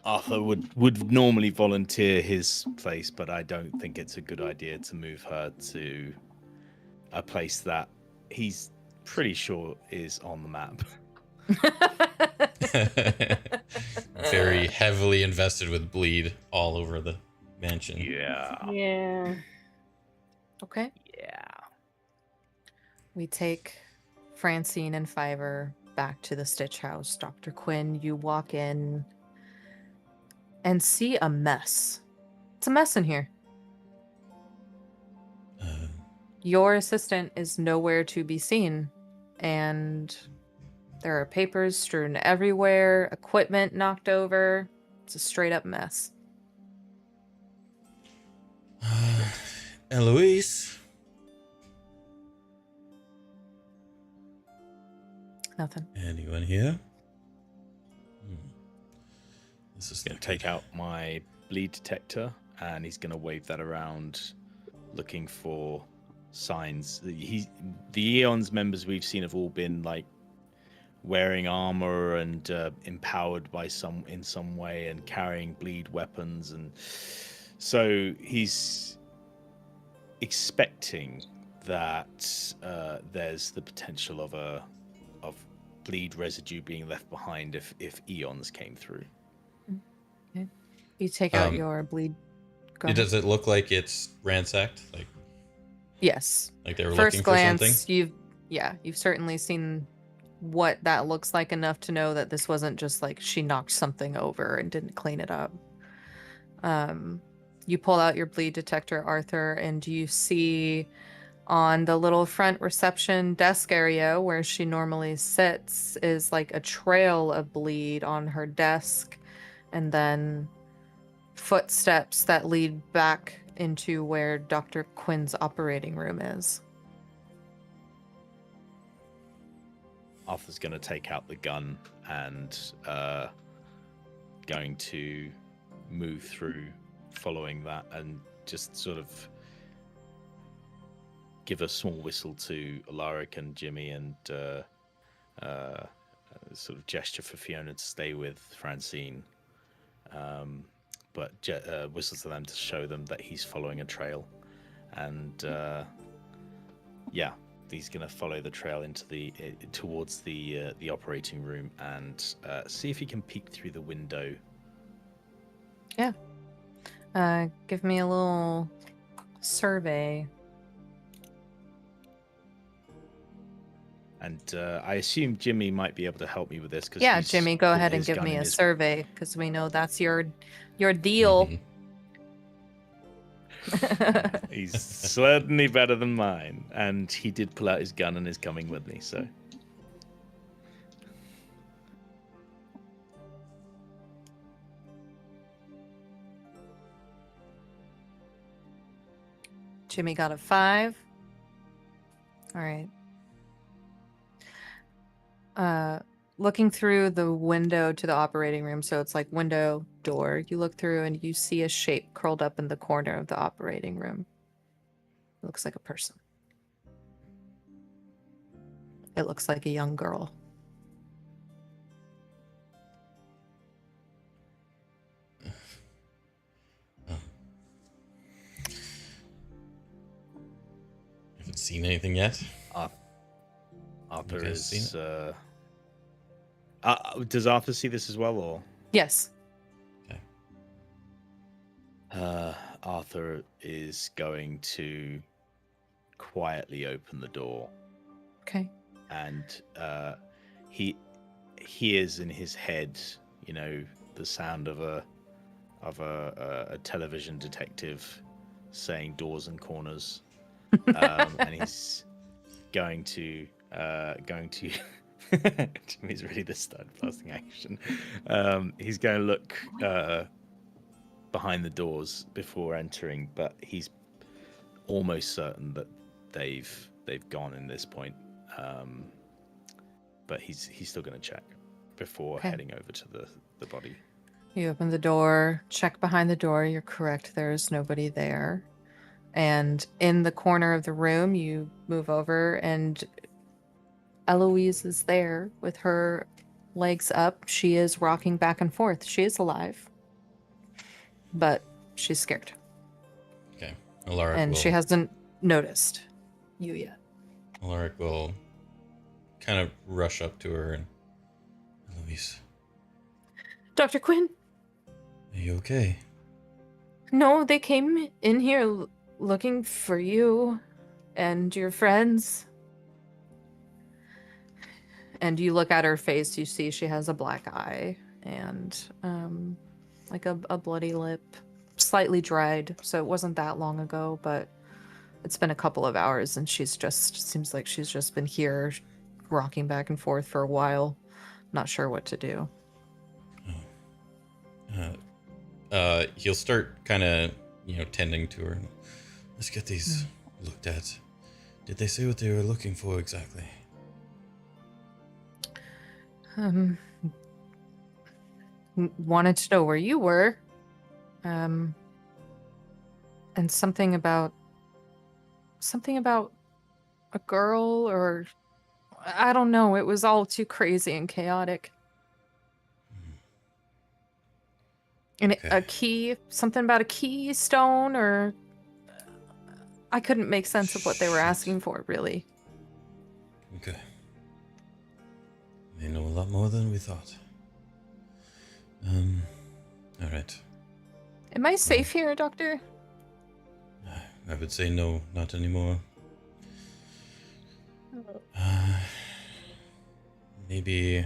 Arthur would normally volunteer his place, but I don't think it's a good idea to move her to a place that he's pretty sure is on the map.
Very heavily invested with bleed all over the mansion.
Yeah.
Okay.
Yeah.
We take Francine and Fiverr back to the Stitch House. Dr. Quinn, you walk in and see a mess. It's a mess in here. Your assistant is nowhere to be seen, and there are papers strewn everywhere, equipment knocked over. It's a straight up mess.
Eloise?
Nothing.
Anyone here? This is
Going to take out my bleed detector, and he's going to wave that around, looking for signs. The Eons members we've seen have all been like wearing armor and empowered by in some way, and carrying bleed weapons, and so he's expecting that there's the potential of bleed residue being left behind if Eons came through.
Okay. You take out your bleed. Go ahead.
Does it look like it's ransacked? Like,
yes.
like they were
First
looking
glance,
for something?
you've certainly seen what that looks like enough to know that this wasn't just like she knocked something over and didn't clean it up. You pull out your bleed detector, Arthur, and you see on the little front reception desk area where she normally sits is like a trail of bleed on her desk, and then footsteps that lead back into where Dr. Quinn's operating room is.
Arthur's going to take out the gun and going to move through following that, and just sort of give a small whistle to Alaric and Jimmy, and sort of gesture for Fiona to stay with Francine, but whistle to them to show them that he's following a trail, and he's going to follow the trail into towards the operating room, and see if he can peek through the window.
Yeah. Give me a little survey.
And I assume Jimmy might be able to help me with this.
Yeah, Jimmy, go ahead and give me a survey, because we know that's your deal.
He's certainly better than mine, and he did pull out his gun and is coming with me. So
Jimmy got a 5. All right. Looking through the window to the operating room, so it's like window, door. You look through and you see a shape curled up in the corner of the operating room. It looks like a person. It looks like a young girl.
Haven't seen anything yet.
Arthur is. Does Arthur see this as well, or?
Yes.
Okay. Arthur is going to quietly open the door.
Okay.
And he hears in his head, the sound of a of a television detective saying doors and corners, and he's going to Jimmy's really the stud passing action. He's going to look behind the doors before entering, but he's almost certain that they've gone in this point. But he's still going to check before heading over to the body.
You open the door, check behind the door. You're correct. There is nobody there. And in the corner of the room, you move over, and Eloise is there with her legs up. She is rocking back and forth. She is alive, but she's scared.
Okay. Alaric
and she hasn't noticed you yet.
Alaric will kind of rush up to her and, Eloise,
Dr. Quinn?
are you okay?
No, they came in here looking for you and your friends. And you look at her face, you see she has a black eye and like a bloody lip, slightly dried, so it wasn't that long ago, but it's been a couple of hours, and seems like she's just been here rocking back and forth for a while, not sure what to do.
He'll start kind of, tending to her. Let's get these looked at. Did they say what they were looking for exactly?
Wanted to know where you were. And something about a girl, or I don't know. It was all too crazy and chaotic. And
Okay.
a key, something about a keystone, or I couldn't make sense of what they were asking for, really.
Okay. They know a lot more than we thought. All right.
Am I safe here, Doctor?
I would say no, not anymore. Maybe.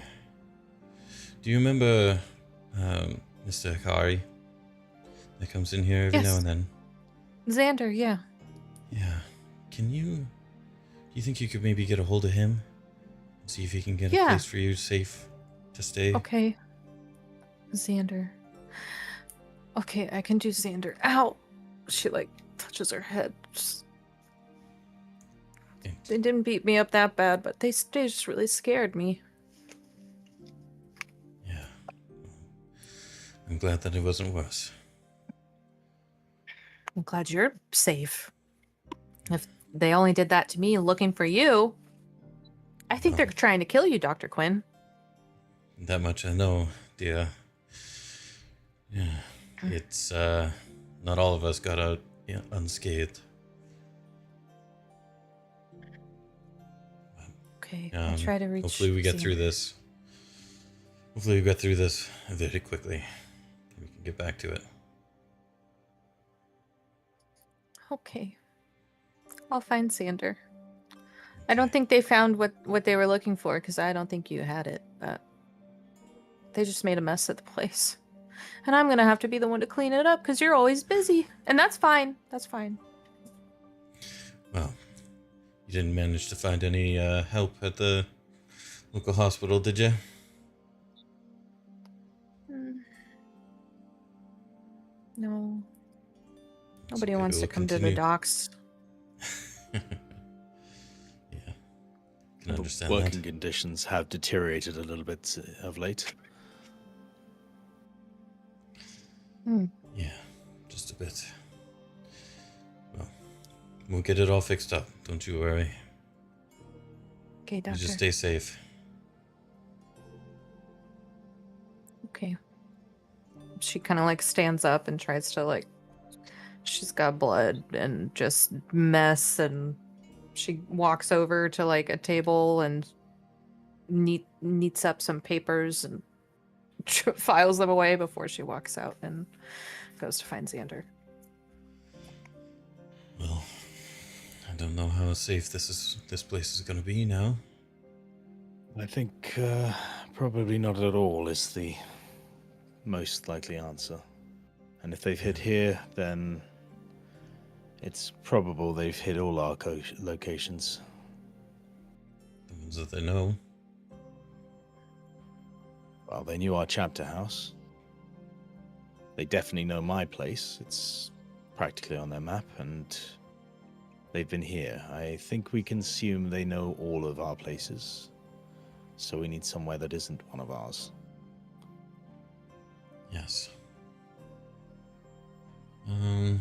Do you remember Mr. Akari that comes in here every
Yes.
now and then?
Xander, yeah.
Yeah. Do you think you could maybe get a hold of him? And see if he can get a
Yeah.
place for you safe to stay?
Okay. Xander. Okay, I can do Xander. Ow! She, touches her head. They didn't beat me up that bad, but they just really scared me.
Yeah. I'm glad that it wasn't worse.
I'm glad you're safe. If they only did that to me looking for you, I think they're trying to kill you, Dr. Quinn.
That much I know, dear. Yeah. It's, not all of us got out unscathed.
Okay, I'll try to reach.
Hopefully we get
Xander.
through this. Hopefully we get through this very quickly. We can get back to it.
Okay. I'll find Xander. I don't think they found what they were looking for, because I don't think you had it, but they just made a mess of the place. And I'm going to have to be the one to clean it up, because you're always busy. And that's fine. That's fine.
Well, you didn't manage to find any help at the local hospital, did you?
No.
It's
Nobody
okay,
wants to
we'll
come to the
continue.
docks.
Yeah. Can understand
Working
that.
conditions have deteriorated a little bit of late.
Yeah, just a bit. Well, we'll get it all fixed up. Don't you worry.
Okay,
You
doctor.
just stay safe.
Okay. She kind of stands up and tries to she's got blood and just mess, and she walks over to a table and neats up some papers and files them away before she walks out and goes to find Xander.
Well, I don't know how safe this place is gonna be now.
I think probably not at all is the most likely answer. And if they've hit here, then it's probable they've hit all our locations.
The ones that they know.
Well, they knew our chapter house. They definitely know my place. It's practically on their map, and they've been here. I think we can assume they know all of our places. So we need somewhere that isn't one of ours.
Yes. I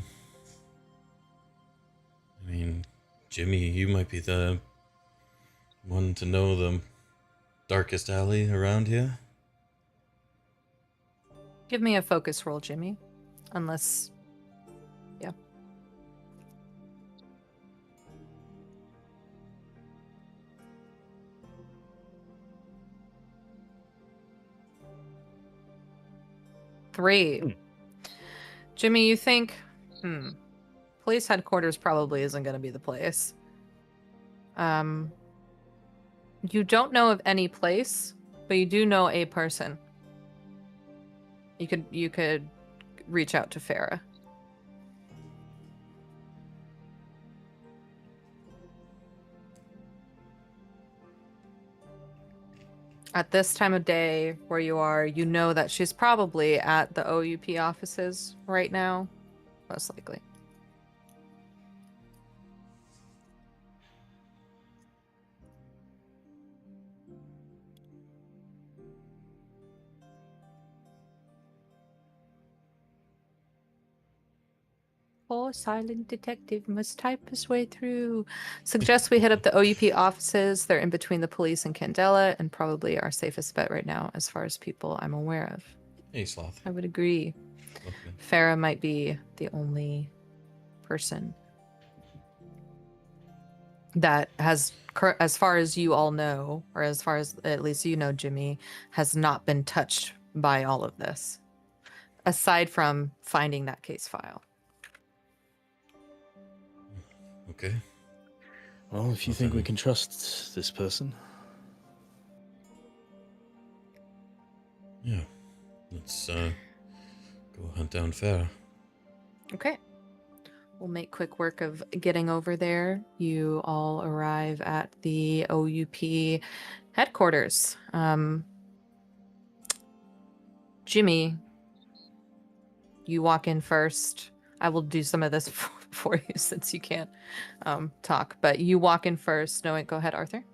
mean, Jimmy, you might be the one to know the darkest alley around here.
Give me a focus roll, Jimmy. Unless... Yeah. Three. Jimmy, you think... Police headquarters probably isn't going to be the place. You don't know of any place, but you do know a person. You could reach out to Farah. At this time of day where you are, you know that she's probably at the OUP offices right now, most likely. Poor silent detective must type his way through. Suggest we hit up the OUP offices. They're in between the police and Candela, and probably our safest bet right now, as far as people I'm aware of.
Hey, Sloth.
I would agree.
Lovely.
Farah might be the only person that has, as far as you all know, or as far as at least you know, Jimmy, has not been touched by all of this, aside from finding that case file.
Okay.
Well, if you think we can trust this person.
Yeah. Let's go hunt down Farah.
Okay. We'll make quick work of getting over there. You all arrive at the OUP headquarters. Jimmy, you walk in first. I will do some of this for you since you can't talk, but you walk in first. No, go ahead, Arthur.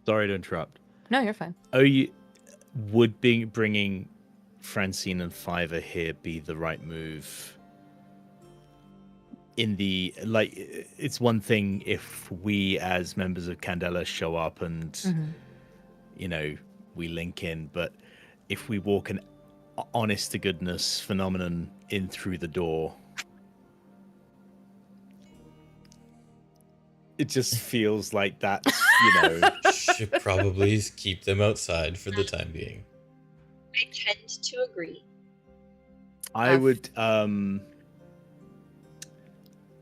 Sorry to interrupt.
No, you're fine.
Would bringing Francine and Fiverr here be the right move? It's one thing if we as members of Candela show up and, we link in, but if we walk an honest to goodness phenomenon in through the door, it just feels like that's,
Should probably keep them outside for the time being.
I tend to agree.
I would,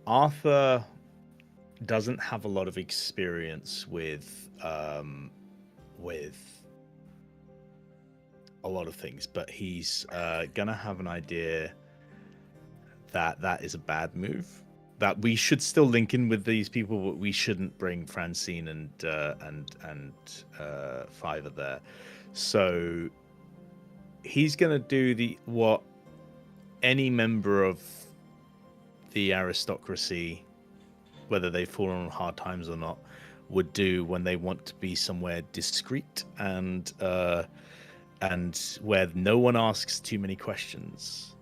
Arthur doesn't have a lot of experience with a lot of things, but he's gonna have an idea that is a bad move. That we should still link in with these people, but we shouldn't bring Francine and Fiverr there. So he's gonna do what any member of the aristocracy, whether they've fallen on hard times or not, would do when they want to be somewhere discreet and where no one asks too many questions.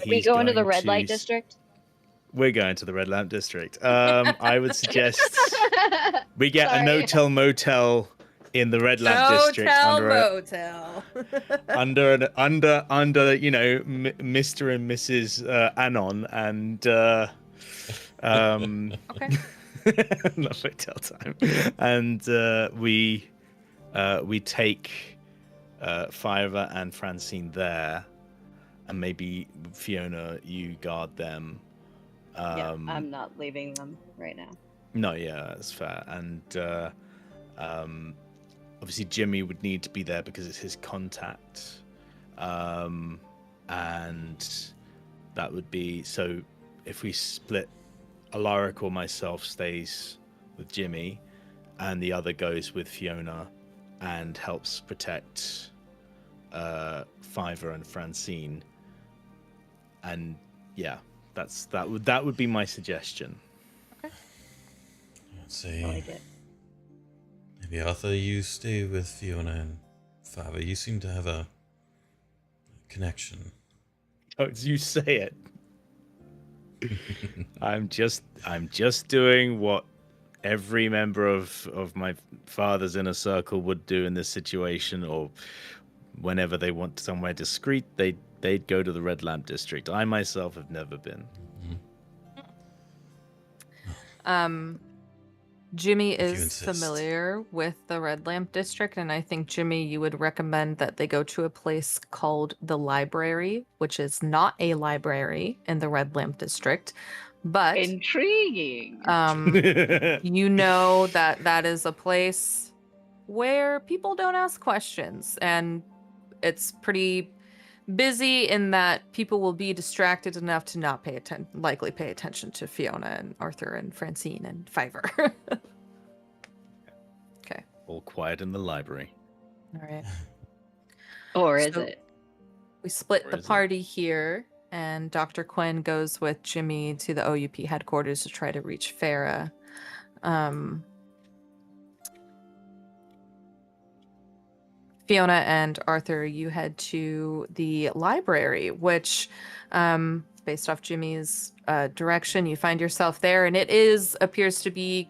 We go into the red light district.
We're going to the red lamp district. I would suggest we get a no-tell motel in the red lamp district under Mr. and Mrs. Anon and
Okay.
not hotel time, and we take Fiverr and Francine there, and maybe Fiona, you guard them.
Yeah, I'm not leaving them right now.
No, yeah, that's fair. And obviously Jimmy would need to be there because it's his contact. and that would be, so if we split, Alaric or myself stays with Jimmy, and the other goes with Fiona and helps protect Fiver and Francine. And yeah, that would be my suggestion.
Let's see.
I like it.
Maybe Arthur, you stay with Fiona and Faber. You seem to have a connection.
Oh, you say it. I'm just doing what every member of my father's inner circle would do in this situation, or whenever they want somewhere discreet, they'd go to the Red Lamp District. I myself have never been.
Jimmy
If you
is
insist.
familiar with the Red Lamp District, and I think, Jimmy, you would recommend that they go to a place called the Library, which is not a library in the Red Lamp District, but
Intriguing.
you know that is a place where people don't ask questions, and it's pretty busy in that people will be distracted enough to not likely pay attention to Fiona and Arthur and Francine and Fiver. Okay.
All quiet in the library.
All right.
Or is
So
it?
we split
Or
the
is it?
party here, and Dr. Quinn goes with Jimmy to the OUP headquarters to try to reach Farah. Fiona and Arthur, you head to the library, which, based off Jimmy's direction, you find yourself there, and it appears to be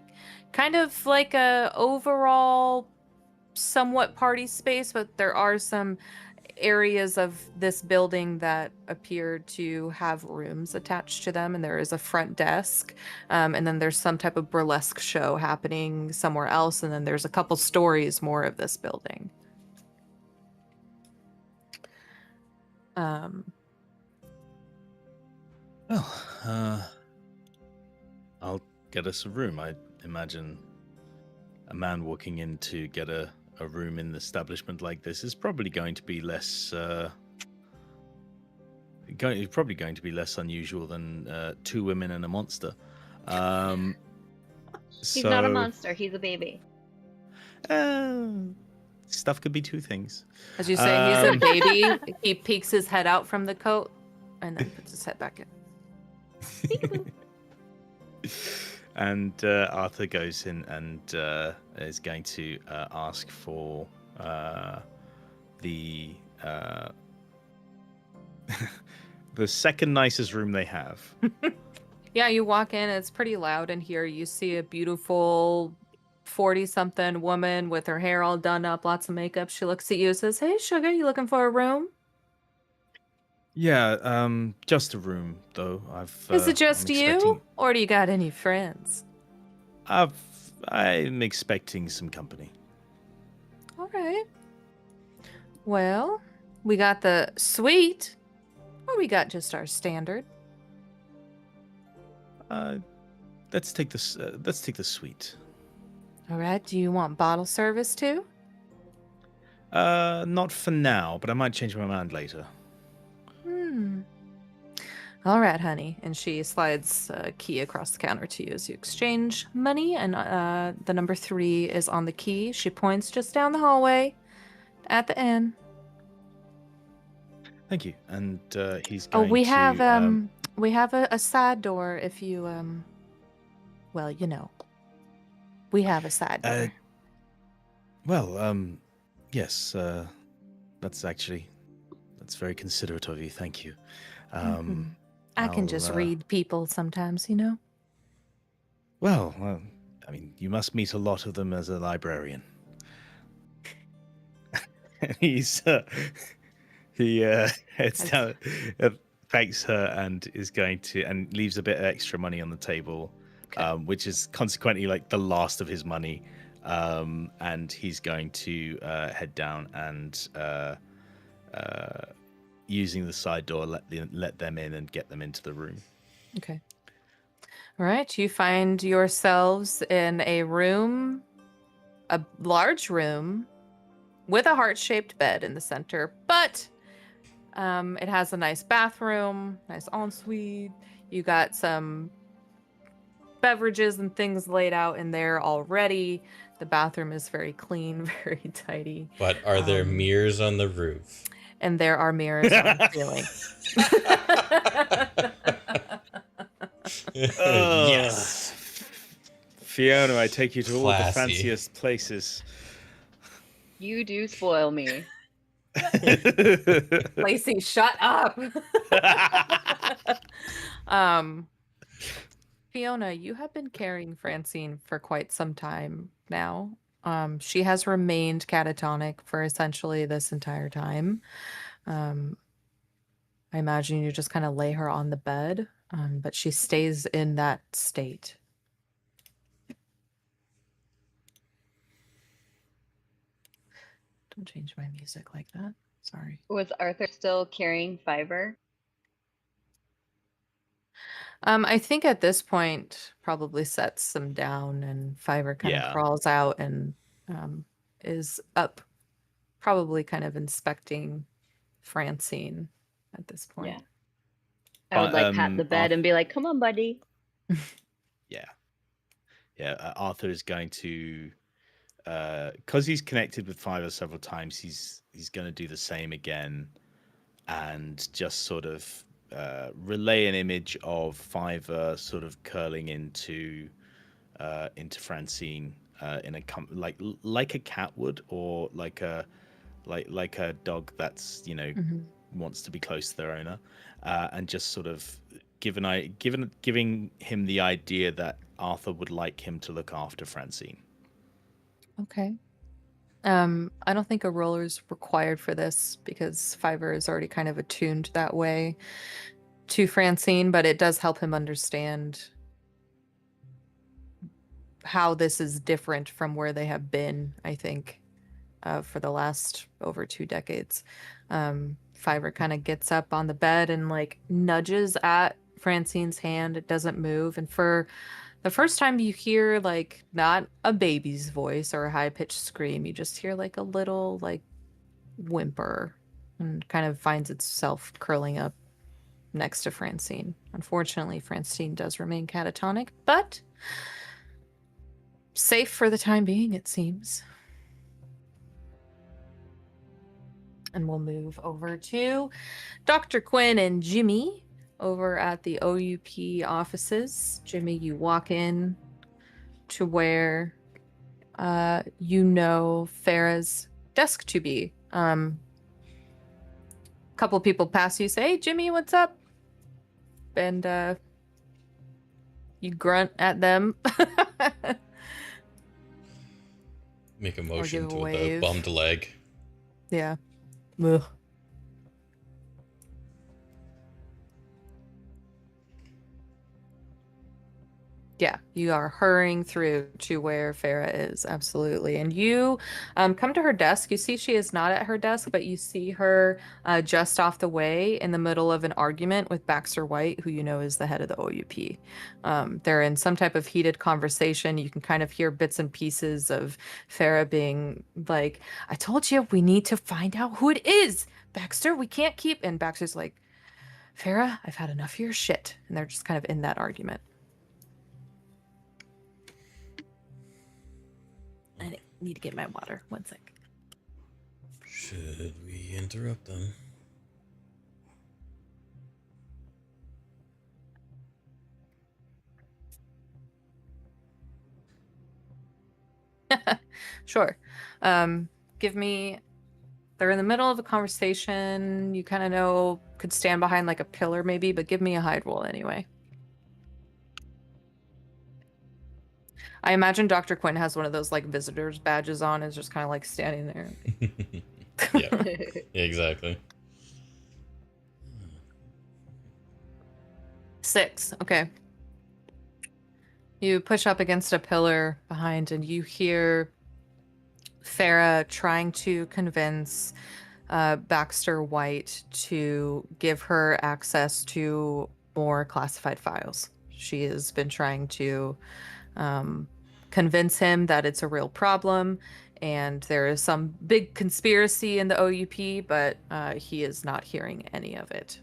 kind of like a overall somewhat party space, but there are some areas of this building that appear to have rooms attached to them, and there is a front desk, and then there's some type of burlesque show happening somewhere else, and then there's a couple stories more of this building.
I'll get us a room. I imagine a man walking in to get a room in an establishment like this is probably going to be less probably going to be less unusual than two women and a monster.
He's not a monster. He's a baby.
Stuff could be two things.
As you say, he's a baby. He peeks his head out from the coat and then puts his head back in.
And Arthur goes in and is going to ask for the the second nicest room they have.
Yeah, you walk in, it's pretty loud in here. You see a beautiful 40-something woman with her hair all done up, lots of makeup. She looks at you and says, "Hey, sugar, you looking for a room?"
Yeah, just a room though.
Is it just
I'm
you,
expecting-
or do you got any friends?
I'm expecting some company.
All right. Well, we got the suite, or we got just our standard.
Let's take this. Let's take the suite.
All right. Do you want bottle service too?
Not for now, but I might change my mind later.
All right, honey. And she slides a key across the counter to you as you exchange money. And the number 3 is on the key. She points just down the hallway at the inn.
Thank you. And he's going
We
to,
have a side door if you well, you know. We have a side door.
Yes. That's very considerate of you. Thank you.
I can just read people sometimes, you know.
Well, I mean, you must meet a lot of them as a librarian. He's he heads down, thanks her, and is going to, and leaves a bit of extra money on the table, which is consequently like the last of his money, and he's going to head down and using the side door, let them in and get them into the room.
Okay. All right. You find yourselves in a room, a large room with a heart-shaped bed in the center, but It has a nice bathroom, nice ensuite. You got some beverages and things laid out in there already. The bathroom is very clean, very tidy.
But are there mirrors on the roof?
And there are mirrors on the ceiling.
Yes.
Fiona, I take you to all the
Classy.
fanciest places.
You do spoil me.
Lacey, shut up. Fiona, you have been carrying Francine for quite some time now. She has remained catatonic for essentially this entire time. I imagine you just kind of lay her on the bed, but she stays in that state. Don't change my music like that. Sorry.
Was Arthur still carrying Fiverr?
I think at this point probably sets them down and Fiverr kind of crawls out and is up, probably kind of inspecting Francine at this point.
Yeah. I would like pat the bed and be like, "Come on, buddy."
Yeah. Arthur is going to, because he's connected with Fiverr several times. He's going to do the same again, and just sort of relay an image of Fiverr sort of curling into Francine in a like a cat would, or like a dog that's wants to be close to their owner, and just sort of giving him the idea that Arthur would like him to look after Francine.
Okay. I don't think a roller is required for this because Fiverr is already kind of attuned that way to Francine, but it does help him understand how this is different from where they have been, I think, for the last over 2 decades. Fiverr kind of gets up on the bed and like nudges at Francine's hand. It doesn't move. And for the first time you hear like not a baby's voice or a high-pitched scream, you just hear like a little like whimper and kind of finds itself curling up next to Francine. Unfortunately, Francine does remain catatonic, but safe for the time being, it seems. And we'll move over to Dr. Quinn and Jimmy over at the OUP offices. Jimmy, you walk in to where you know Farah's desk to be. A couple people pass you, say, "Hey, Jimmy, what's up?" And you grunt at them.
Make a
give
motion
a
to the
wave.
bummed leg.
Yeah. Ugh. Yeah, you are hurrying through to where Farah is, absolutely. And you come to her desk. You see she is not at her desk, but you see her just off the way in the middle of an argument with Baxter White, who you know is the head of the OUP. They're in some type of heated conversation. You can kind of hear bits and pieces of Farah being like, "I told you, we need to find out who it is. Baxter, we can't keep..." And Baxter's like, "Farah, I've had enough of your shit." And they're just kind of in that argument. I need to get my water. 1 sec.
Should we interrupt them?
Sure. Give me... They're in the middle of a conversation. You kind of know could stand behind like a pillar maybe, but give me a hide roll anyway. I imagine Dr. Quinn has one of those like visitors badges on, is just kind of like standing there.
Yeah, exactly.
6. Okay. You push up against a pillar behind and you hear Farah trying to convince Baxter White to give her access to more classified files. She has been trying to convince him that it's a real problem and there is some big conspiracy in the OUP, but he is not hearing any of it.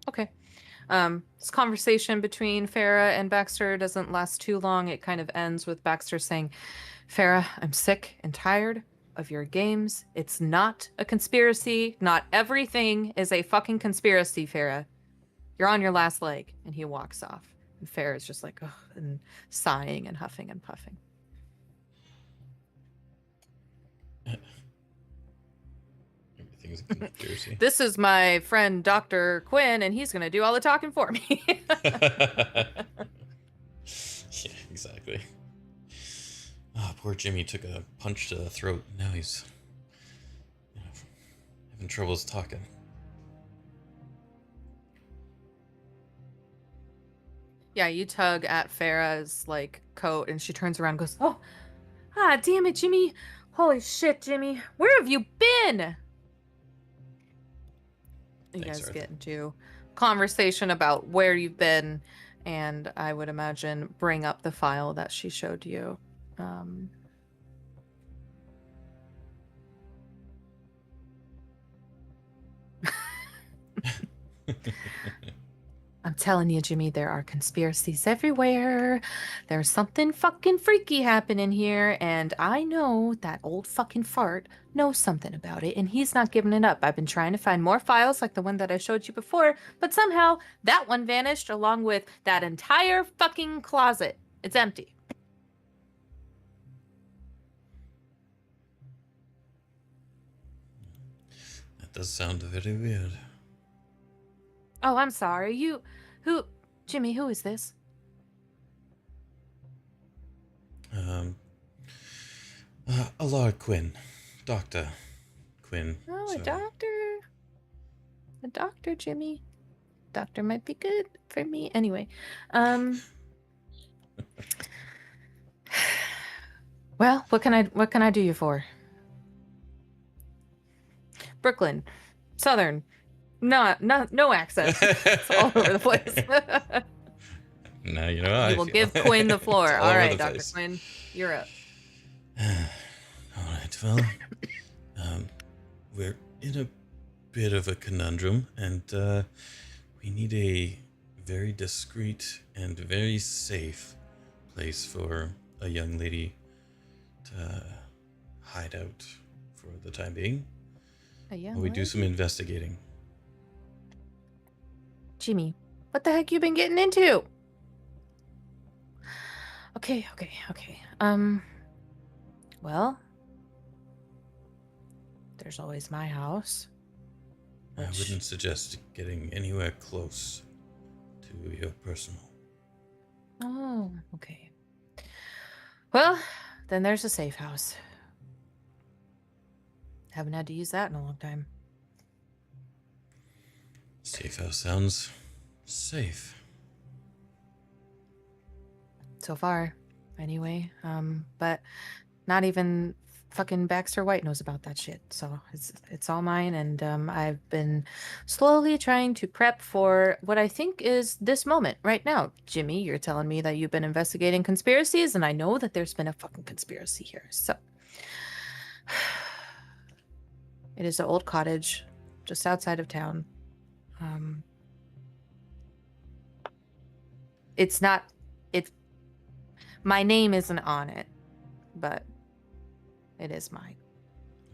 Okay. This conversation between Farah and Baxter doesn't last too long. It kind of ends with Baxter saying, Farah, I'm sick and tired of your games. It's not a conspiracy. Not everything is a fucking conspiracy, Farah. You're on your last leg. And he walks off. And Farah's just like, ugh, and sighing and huffing and puffing.
Everything's a conspiracy.
This is my friend Dr. Quinn, and he's going to do all the talking for me.
Yeah, exactly. Oh, poor Jimmy took a punch to the throat. Now he's having troubles talking.
Yeah, you tug at Farah's like coat, and she turns around and goes, "Oh, damn it, Jimmy! Holy shit, Jimmy! Where have you been?" You
Thanks,
guys
Arthur.
get into conversation about where you've been, and I would imagine bring up the file that she showed you. I'm telling you, Jimmy, there are conspiracies everywhere. There's something fucking freaky happening here, and I know that old fucking fart knows something about it, and he's not giving it up. I've been trying to find more files like the one that I showed you before, but somehow that one vanished along with that entire fucking closet. It's empty.
That does sound very weird.
Oh, I'm sorry. Jimmy, who is this?
Alaric Quinn. Dr. Quinn.
Oh,
So,
a doctor. A doctor, Jimmy. Doctor might be good for me. Anyway, well, what can I do you for? Brooklyn, Southern, no accent. It's all over the place.
Now you know how
You
I
will
feel.
give Quinn the floor.
It's all
All
over
right,
the
Dr.
place.
Quinn, you're up.
All right, well, we're in a bit of a conundrum, and we need a very discreet and very safe place for a young lady to hide out for the time being.
Yeah,
We do some investigating.
Jimmy, what the heck you been getting into? Okay. Well, there's always my house.
I wouldn't suggest getting anywhere close to your personal.
Oh, okay. Well, then there's a safe house. Haven't had to use that in a long time.
Safe house sounds safe.
So far, anyway. But not even fucking Baxter White knows about that shit. So it's all mine, and I've been slowly trying to prep for what I think is this moment right now. Jimmy, you're telling me that you've been investigating conspiracies, and I know that there's been a fucking conspiracy here. So it is an old cottage just outside of town. My name isn't on it, but it is mine.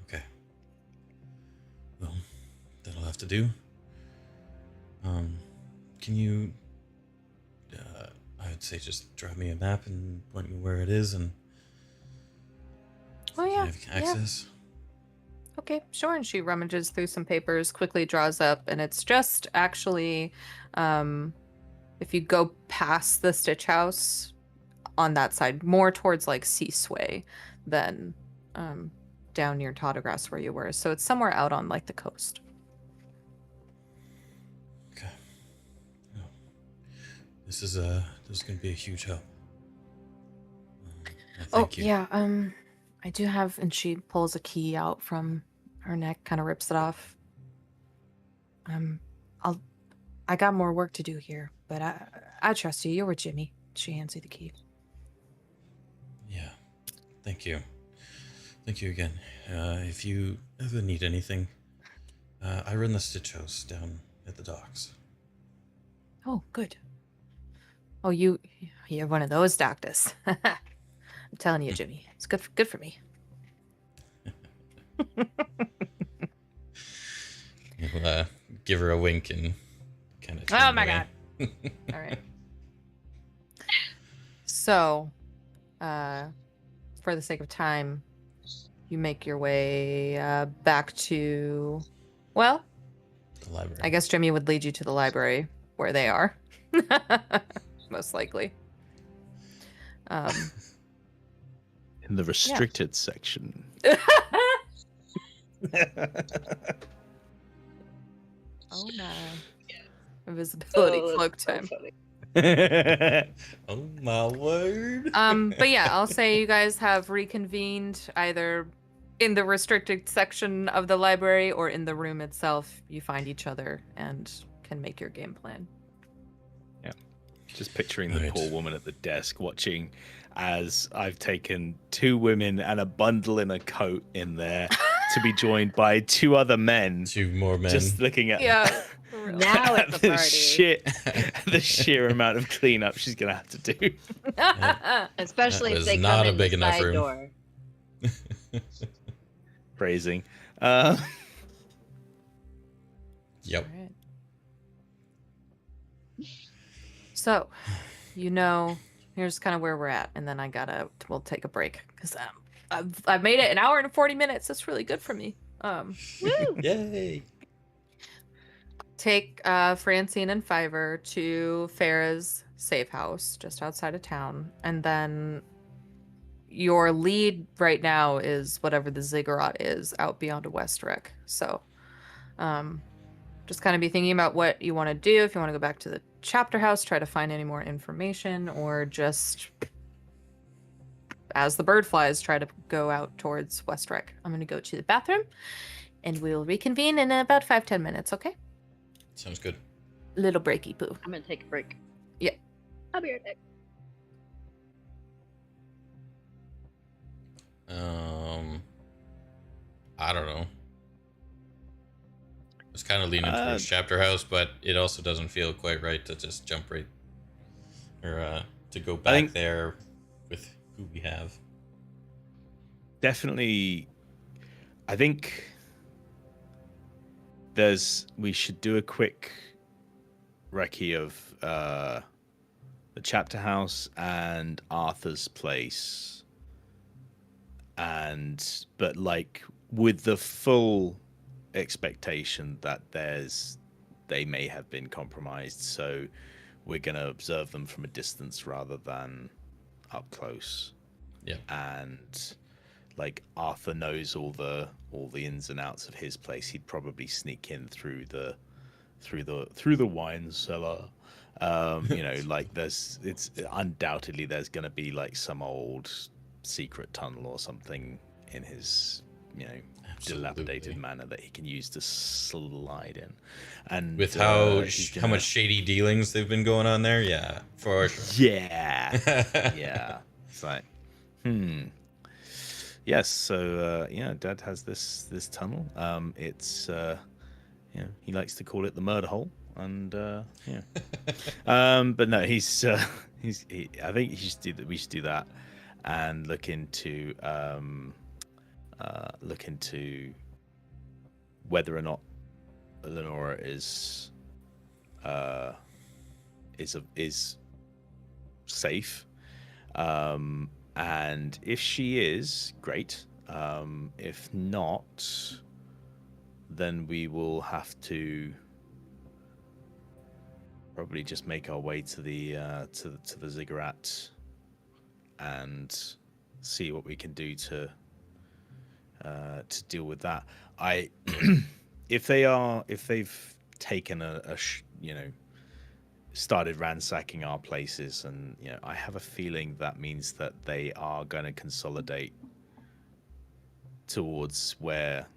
Okay. Well, that'll have to do. Can you, I would say just drop me a map and point me where it is, and
Oh, yeah.
have access.
Okay, sure. And she rummages through some papers, quickly draws up, and it's just actually, if you go past the Stitch House on that side, more towards like Seasway than down near Toddergrass where you were. So it's somewhere out on like the coast.
Okay. Well, this is going to be a huge help. Thank you.
Yeah. I do have, and she pulls a key out from Her neck kind of rips it off. I got more work to do here, but I trust you. You're with Jimmy. She hands you the key.
Yeah. Thank you. Thank you again. If you ever need anything, I run the Stitch House down at the docks.
Oh, good. Oh, you're one of those doctors. I'm telling you, Jimmy, it's good for me.
You'll give her a wink and kind of.
Oh my god! All right. So, for the sake of time, you make your way back to, well,
The library.
I guess Jimmy would lead you to the library where they are, most likely.
In the restricted section.
Oh no. Invisibility cloak time.
Oh my word.
But yeah, I'll say you guys have reconvened either in the restricted section of the library or in the room itself. You find each other and can make your game plan.
Yeah. Just picturing the poor woman at the desk watching as I've taken 2 women and a bundle in a coat in there to be joined by 2 other men.
2 more men.
Just looking at
Now it's a party.
The sheer amount of cleanup she's gonna have to do.
Especially
That
if
was
they
not
come
a
in
big
the
enough
side
room.
door.
Phrasing.
Yep.
All right. So, here's kind of where we're at, and then we'll take a break because I've made it an hour and 40 minutes. That's really good for me.
Woo!
Yay.
Take Francine and Fiverr to Farah's safe house just outside of town, and then your lead right now is whatever the ziggurat is out beyond Westrick. So, just kind of be thinking about what you want to do. If you want to go back to the chapter house, try to find any more information, or just as the bird flies, try to go out towards Westrick. I'm going to go to the bathroom, and we'll reconvene in about 5-10 minutes. Okay?
Sounds good.
Little breaky poo.
I'm gonna take a break.
Yeah.
I'll be right back.
I don't know. I was kind of leaning towards chapter house, but it also doesn't feel quite right to just jump right or to go back there with who we have.
Definitely, I think we should do a quick recce of the chapter house and Arthur's place, but like with the full expectation that they may have been compromised, so we're gonna observe them from a distance rather than up close.
Yeah.
And like Arthur knows all the ins and outs of his place. He'd probably sneak in through the wine cellar. Like it's undoubtedly there's gonna be like some old secret tunnel or something in his dilapidated manor that he can use to slide in. And
with how much shady dealings they've been going on there, yeah, for sure.
Yeah. Yeah. It's like, yes, so Dad has this tunnel. It's he likes to call it the murder hole, and but no, I think we should do that and look into whether or not Lenora is safe. And if she is, great. If not, then we will have to probably just make our way to the ziggurat and see what we can do to deal with that. If they've taken started ransacking our places, and I have a feeling that means that they are going to consolidate towards where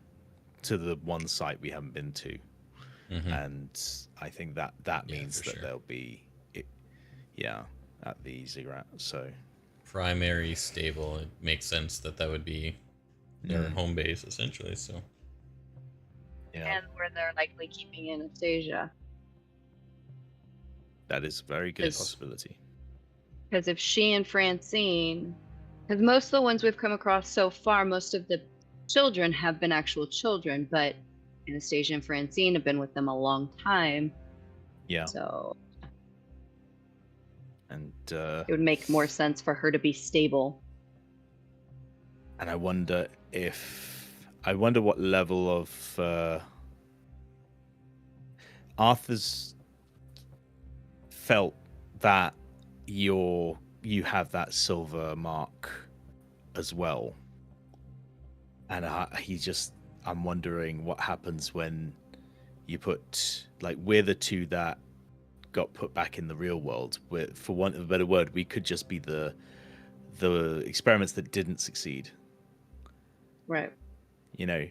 to the one site we haven't been to,
Mhm.
and I think that
Yeah,
means
for
that
sure.
there'll be, at the ziggurat. So
Primary stable. It makes sense that would be their home base essentially. So
yeah,
And where they're likely keeping Anastasia.
that is a very good
Is-
possibility.
Because if she and Francine, because most of the ones we've come across so far, most of the children have been actual children, but Anastasia and Francine have been with them a long time.
Yeah,
So
and
it would make more sense for her to be stable.
and I wonder what level of Arthur's felt that you have that silver mark as well, and I'm wondering what happens when you put, like, we're the two that got put back in the real world. For want of a better word, we could just be the experiments that didn't succeed.
Right.
You know,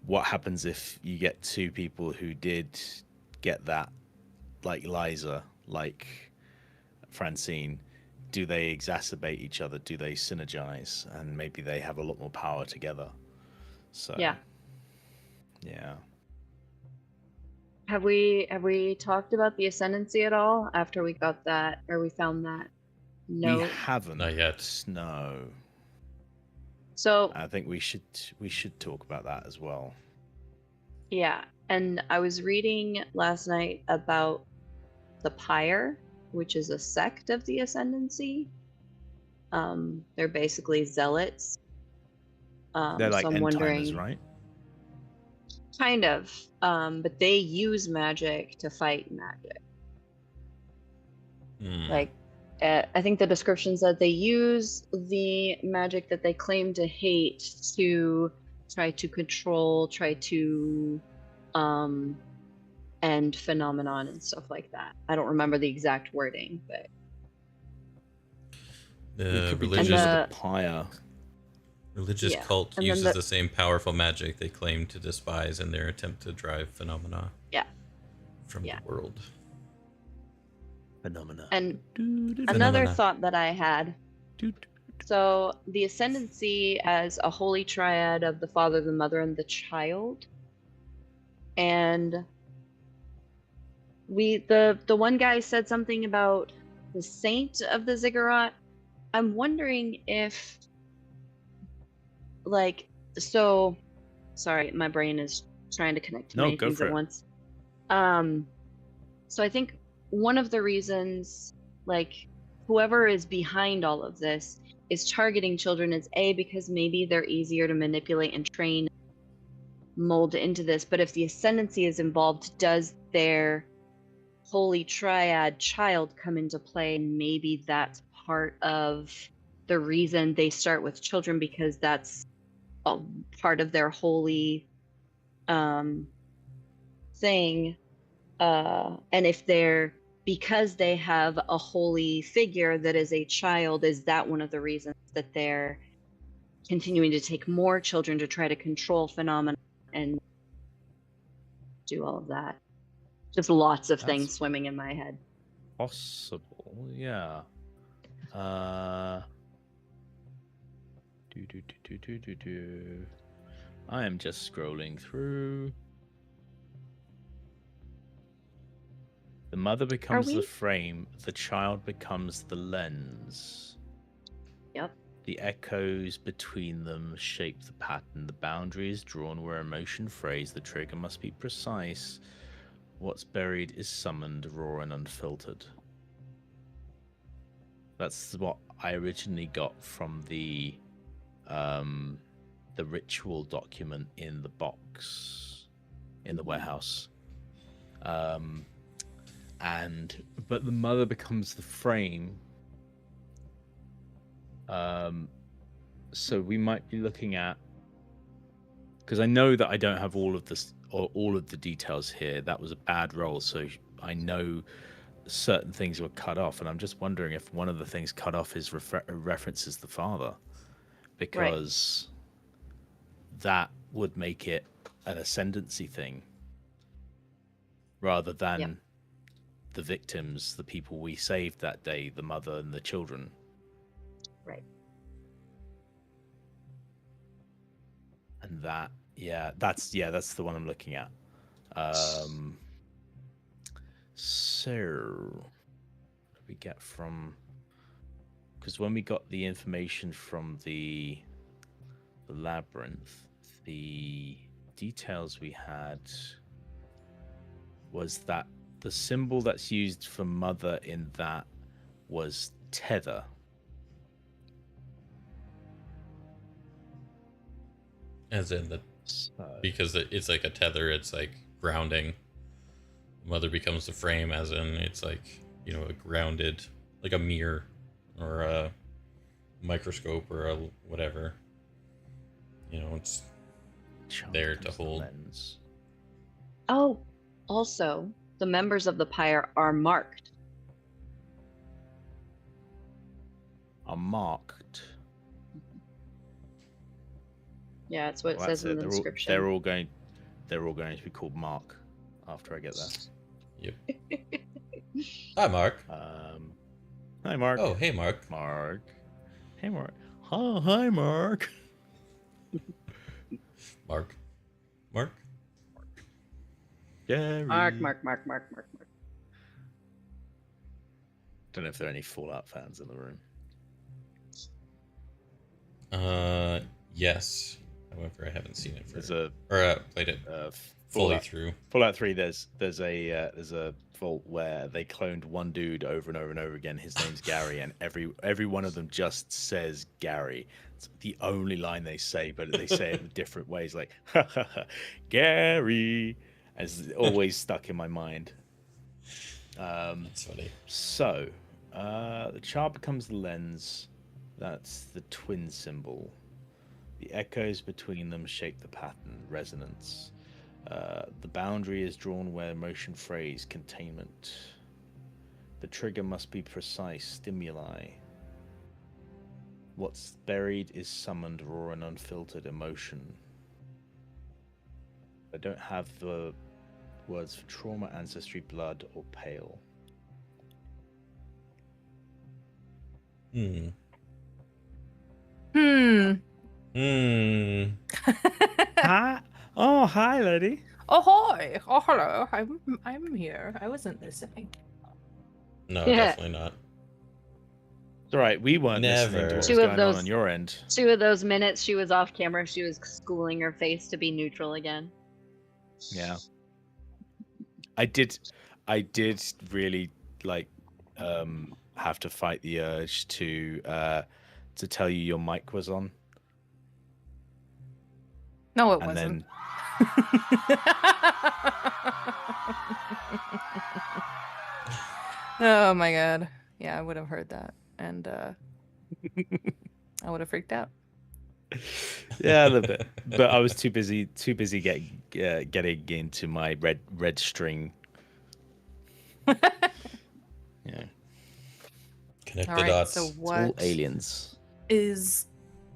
what happens if you get two people who did get that, like Liza, like Francine? Do they exacerbate each other? Do they synergize? And maybe they have a lot more power together. So
Yeah.
yeah.
Have we talked about the ascendancy at all after we got that, or we found that note?
We haven't.
Not yet.
No.
So
I think we should talk about that as well.
yeah, and I was reading last night about the Pyre, which is a sect of the ascendancy. They're basically zealots.
They're like
so I'm
end
wondering,
timers, right?
kind of, but they use magic to fight magic. Like, I think the description said they use the magic that they claim to hate to try to control, try to end phenomenon and stuff like that. I don't remember the exact wording, but
We
the
could be
And
religious
the-
religious
yeah,
cult
and then
uses the
the-
same powerful magic they claim to despise in their attempt to drive phenomena
Yeah.
from
Yeah.
the world.
Phenomena.
and
Phenomena.
another thought that I had. So the ascendancy as a holy triad of the Father, the Mother, and the Child. And the one guy said something about the saint of the ziggurat. I'm wondering if, like, so sorry, my brain is trying to connect to
No,
many
go
things
for
at
it.
once. So I think one of the reasons, like, whoever is behind all of this is targeting children is because maybe they're easier to manipulate and train, mold into this. But if the ascendancy is involved, does their holy triad child come into play? And maybe that's part of the reason they start with children, because that's a part of their holy thing. And if because they have a holy figure that is a child, is that one of the reasons that they're continuing to take more children to try to control phenomena and do all of that? Just lots of things
That's-
swimming in my head.
Possible, yeah. I am just scrolling through. The mother becomes the
we?
frame, the child becomes the lens.
Yep.
The echoes between them shape the pattern. The boundary is drawn where emotion frays. The trigger must be precise. What's buried is summoned, raw and unfiltered. That's what I originally got from the ritual document in the box in the warehouse. But the mother becomes the frame. So we might be looking at, because I know that I don't have all of this or all of the details here. That was a bad roll, so I know certain things were cut off, and I'm just wondering if one of the things cut off is references the father, because that would make it an ascendancy thing, rather than the victims, the people we saved that day, the mother and the children.
Right.
And that's the one I'm looking at. So what do we get from? Because when we got the information from the labyrinth, the details we had was that the symbol that's used for mother in that was tether.
As in the because it's like a tether, it's like grounding. Mother becomes the frame, as in it's like, you know, a grounded, like a mirror or a microscope or a whatever. You know, it's there to hold.
Lens.
Oh, also, the members of the pyre are marked.
Are marked.
Yeah, that's what it
Well,
says
that's
in the
it.
description.
They're all going to be called Mark after I get there.
Yep. Hi, Mark.
Hi, Mark.
Oh, hey, Mark.
Mark. Hey, Mark. Oh, hi, Mark.
Mark. Mark.
Gary.
Mark.
Don't know if there are any Fallout fans in the room.
Yes. However, I haven't seen it played it fully
Fallout,
through.
Fallout 3. There's a vault where they cloned one dude over and over and over again. His name's Gary, and every one of them just says Gary. It's the only line they say, but they say it in different ways, like Gary. And it's always stuck in my mind.
That's funny.
So, the chart becomes the lens. That's the twin symbol. The echoes between them shape the pattern, resonance. The boundary is drawn where motion frays, containment. The trigger must be precise, stimuli. What's buried is summoned, raw and unfiltered emotion. I don't have the words for trauma, ancestry, blood, or pale. Hi. Oh, hi, lady.
Oh, hi. Oh, hello. I'm here. I wasn't listening.
No,
Yeah.
definitely not.
It's all right. We weren't listening to
Never.
what was
Two of
going on
those-
your end.
2 of those minutes she was off camera, she was schooling her face to be neutral again.
Yeah. I did really have to fight the urge to tell you your mic was on.
No, it
And
wasn't. Oh my god. Yeah, I would have heard that. And I would have freaked out.
Yeah, a little bit. But I was too busy getting into my red string. Yeah.
Connect
All
the
right,
dots.
so
It's all
what
aliens.
is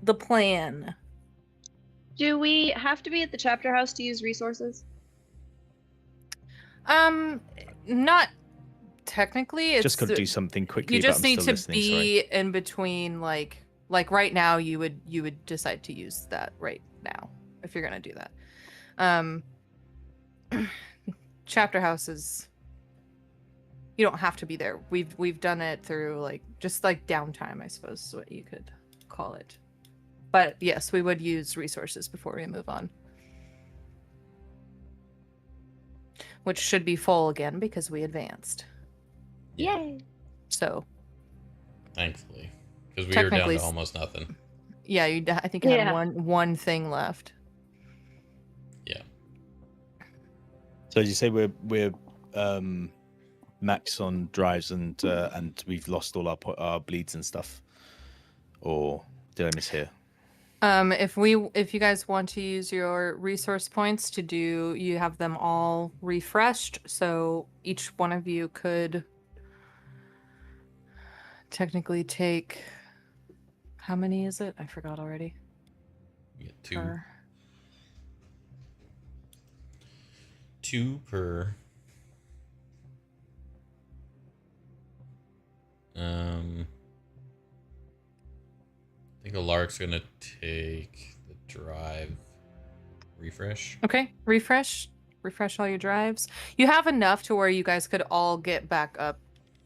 the plan?
Do we have to be at the chapter house to use resources?
Not technically. It's
Just got to do something quickly.
you just
but I'm
need
still
to
listening,
be
sorry.
in between, like right now you would decide to use that right now if you're gonna do that. Chapter house is, you don't have to be there. We've done it through just downtime, I suppose is what you could call it. But yes, we would use resources before we move on, which should be full again because we advanced.
Yay!
So
Thankfully, because we were down
Technically
to almost nothing.
yeah, I think you had
Yeah.
one thing left.
Yeah.
So did you say we're max on drives and we've lost all our bleeds and stuff, or did I mishear?
If you guys want to use your resource points to do, you have them all refreshed, so each one of you could technically take, how many is it? I forgot already.
You get 2.
Per-
2 per. I think Alaric's gonna take the drive. Refresh.
Okay, refresh all your drives. You have enough to where you guys could all get back up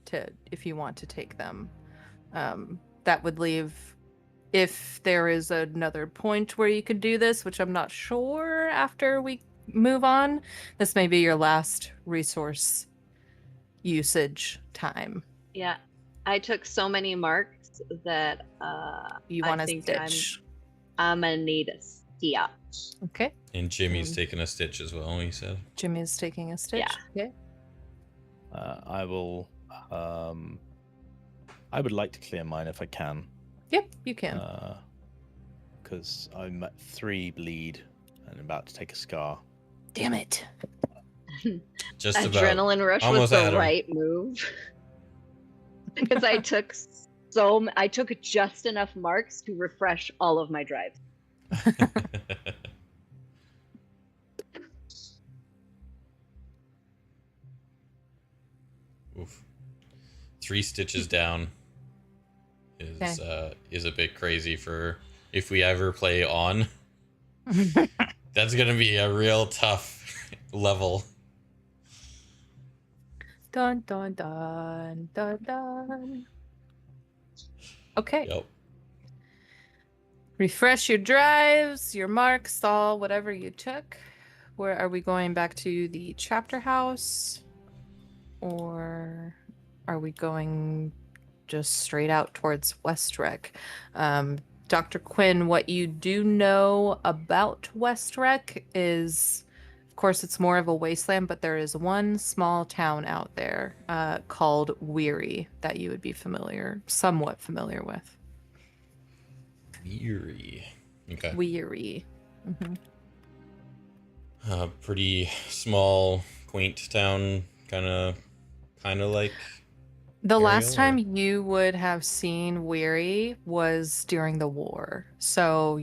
to if you want to take them. That would leave, if there is another point where you could do this, which I'm not sure after we move on, this may be your last resource usage time.
Yeah, I took so many marks that
You
I
want to
think
stitch.
I'm gonna need a stitch.
Okay.
And Jimmy's taking a stitch as well, he said.
Jimmy is taking a stitch.
Yeah.
Okay.
I will. I would like to clear mine if I can.
Yep, you can.
Because I'm at 3 bleed and about to take a scar.
Damn it.
Just about.
Adrenaline rush was
Almost had
the
him.
right move. Because I took just enough marks to refresh all of my drives.
Oof. 3 stitches down is a bit crazy for if we ever play on. That's gonna be a real tough level.
Dun dun dun dun dun. Okay.
Yep.
Refresh your drives, your marks, all whatever you took. Where are we going back to the chapter house? Or are we going just straight out towards Westrek? Dr. Quinn, what you do know about Westrek is, of course, it's more of a wasteland, but there is one small town out there called Weary that you would be somewhat familiar with.
Weary. Okay.
Weary. Mm-hmm.
Pretty small, quaint town, kind of like.
The last
Ariel,
time
or-
you would have seen Weary was during the war. So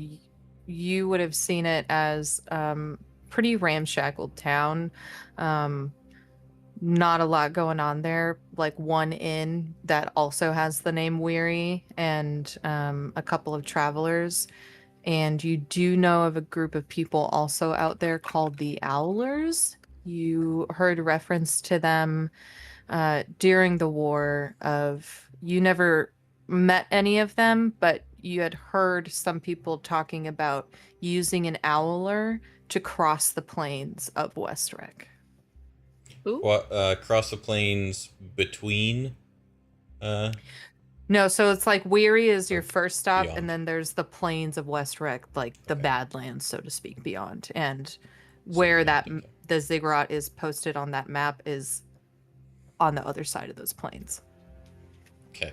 you would have seen it as pretty ramshackled town. Not a lot going on there. Like one inn that also has the name Weary and a couple of travelers. And you do know of a group of people also out there called the Owlers. You heard reference to them during the war you never met any of them, but you had heard some people talking about using an owler to cross the plains of Westrek.
Ooh.
Cross the plains between.
No, so it's like Weary is your first stop,
beyond.
and then there's the plains of Westrek, like the
Okay.
Badlands, so to speak, beyond. And where
okay.
the ziggurat is posted on that map is on the other side of those plains.
Okay.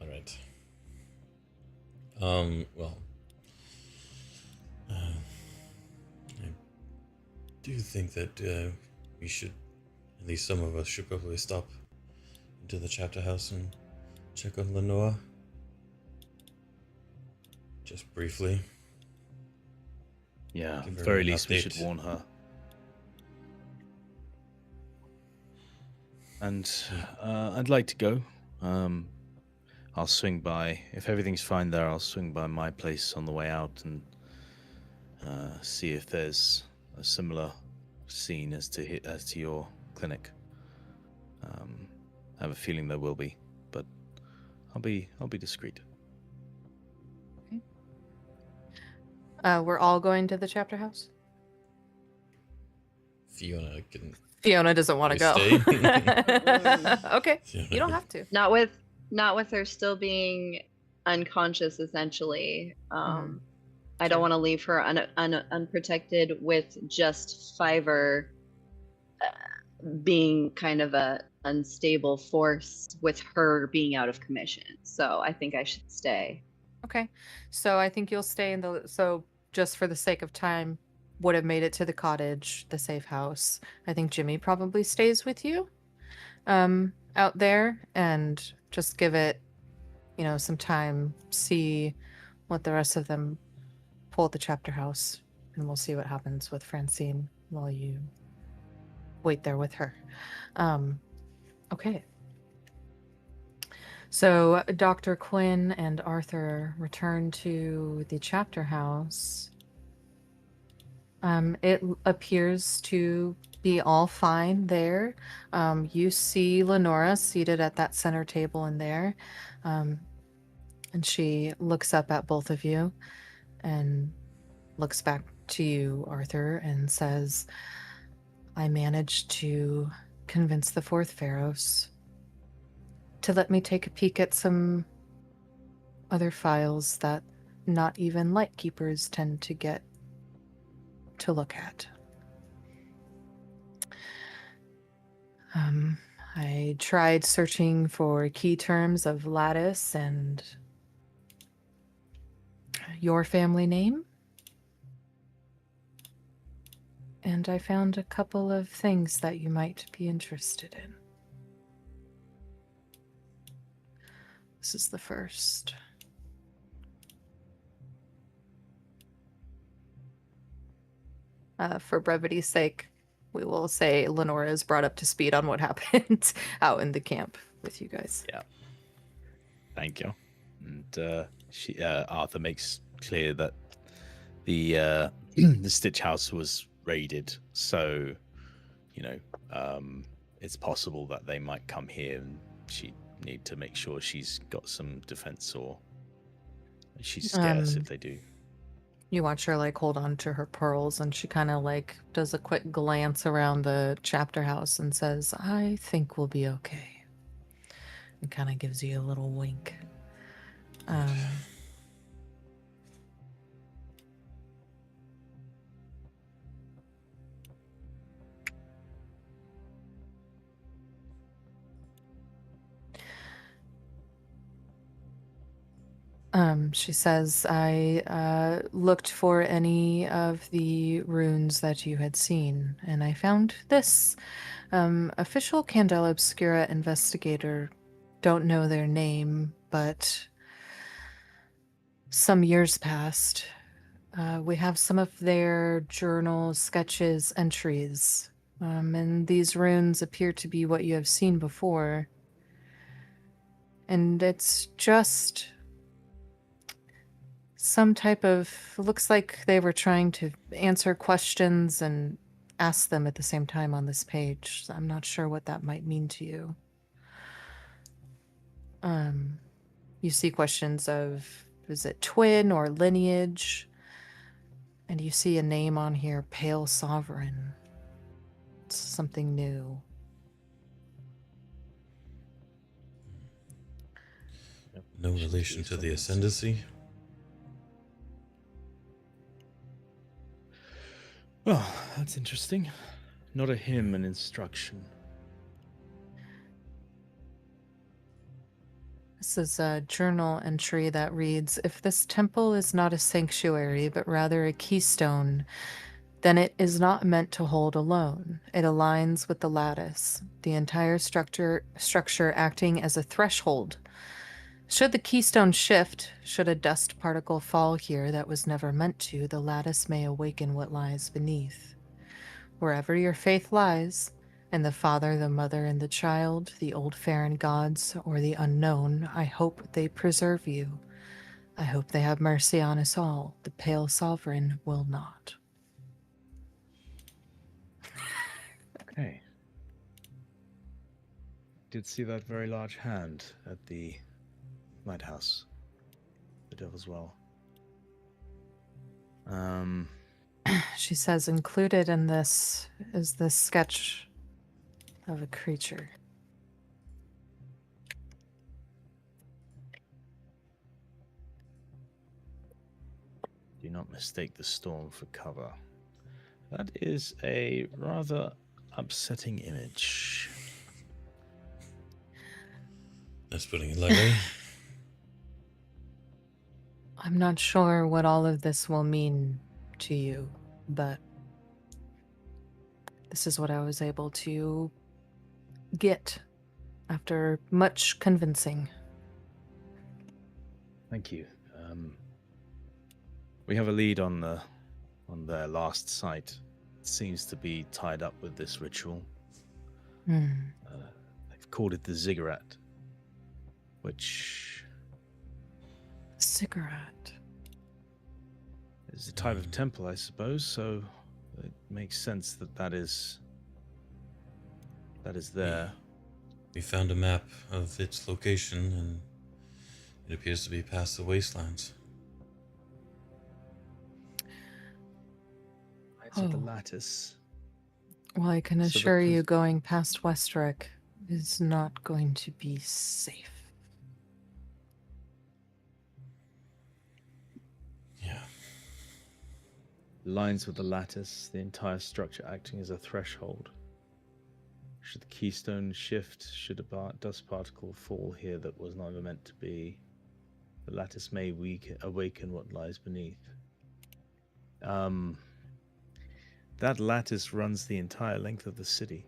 All right. Well, I do think that we should, at least some of us, should probably stop into the chapter house and check on Lenore. Just briefly.
Yeah,
Give
at
her
the very
an
least we should
update.
warn her. And I'd like to go. I'll swing by. If everything's fine there, I'll swing by my place on the way out and see if there's a similar scene as to your clinic. I have a feeling there will be, but I'll be discreet.
We're all going to the chapter house?
Fiona can.
Fiona doesn't want to go.
stay.
Okay,
Fiona
you don't
can-
have to.
Not with her still being unconscious, essentially. I don't want to leave her unprotected with just Fiverr being kind of a unstable force with her being out of commission. So I think I should stay.
Okay, so I think you'll stay so just for the sake of time, would have made it to the cottage, the safe house. I think Jimmy probably stays with you out there and just give it, some time, see what the rest of them pull at the chapter house. and we'll see what happens with Francine while you wait there with her. Okay. So Dr. Quinn and Arthur return to the chapter house. It appears to be all fine there. You see Lenora seated at that center table in there. And she looks up at both of you and looks back to you, Arthur, and says, I managed to convince the fourth Pharaohs to let me take a peek at some other files that not even Lightkeepers tend to get to look at. I tried searching for key terms of lattice and your family name, and I found a couple of things that you might be interested in. This is the first. For brevity's sake, we will say Lenora is brought up to speed on what happened out in the camp with you guys.
Yeah. Thank you. And Arthur makes clear that the the Stitch House was raided, so it's possible that they might come here, and she need to make sure she's got some defense, or she's scarce if they do.
You watch her hold on to her pearls, and she kind of does a quick glance around the chapter house and says, I think we'll be okay. And kind of gives you a little wink. She says, I looked for any of the runes that you had seen, and I found this. Official Candela Obscura investigator, don't know their name, but some years past, we have some of their journal sketches, entries, and these runes appear to be what you have seen before. And it's just some type of, looks like they were trying to answer questions and ask them at the same time on this page. So I'm not sure what that might mean to you. You see questions of, is it twin or lineage? And you see a name on here, Pale Sovereign. It's something new.
No relation to the ascendancy?
Oh, that's interesting. Not a hymn, an instruction.
This is a journal entry that reads, if this temple is not a sanctuary, but rather a keystone, then it is not meant to hold alone. It aligns with the lattice, the entire structure acting as a threshold. Should the keystone shift, should a dust particle fall here that was never meant to, the lattice may awaken what lies beneath. Wherever your faith lies, and the father, the mother, and the child, the old Farron gods, or the unknown, I hope they preserve you. I hope they have mercy on us all. The Pale Sovereign will not.
Okay. Did see that very large hand at the lighthouse. The Devil's Well.
She says, included in this is this sketch of a creature.
Do not mistake the storm for cover. That is a rather upsetting image.
That's putting it lightly.
I'm not sure what all of this will mean to you, but this is what I was able to get after much convincing.
Thank you. We have a lead on on their last sight seems to be tied up with this ritual. They've called it the ziggurat, which
Cigarette.
is a type of temple, I suppose, so it makes sense that that is there.
We found a map of its location, and it appears to be past the wastelands.
Right at the lattice.
Well, I can
So the
assure you going past Westrick is not going to be safe.
Yeah.
Lines with the lattice, the entire structure acting as a threshold. Should the keystone shift, should a dust particle fall here that was never meant to be, the lattice may awaken what lies beneath. That lattice runs the entire length of the city.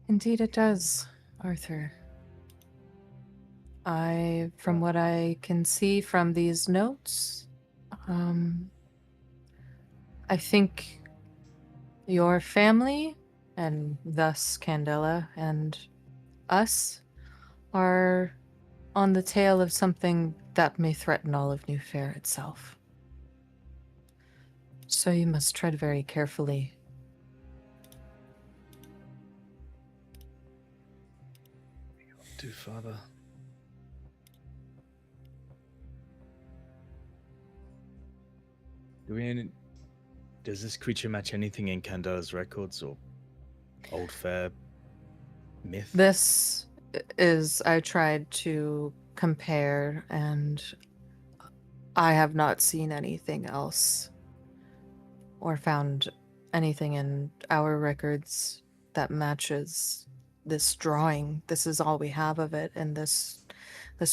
Indeed it does, Arthur. From what I can see from these notes, I think your family, and thus Candela, and us, are on the tail of something that may threaten all of New Fair itself. So you must tread very carefully.
Do, Father. Does this creature match anything in Candela's records or Old Fair myth?
This is, I tried to compare, and I have not seen anything else or found anything in our records that matches this drawing. This is all we have of it, and this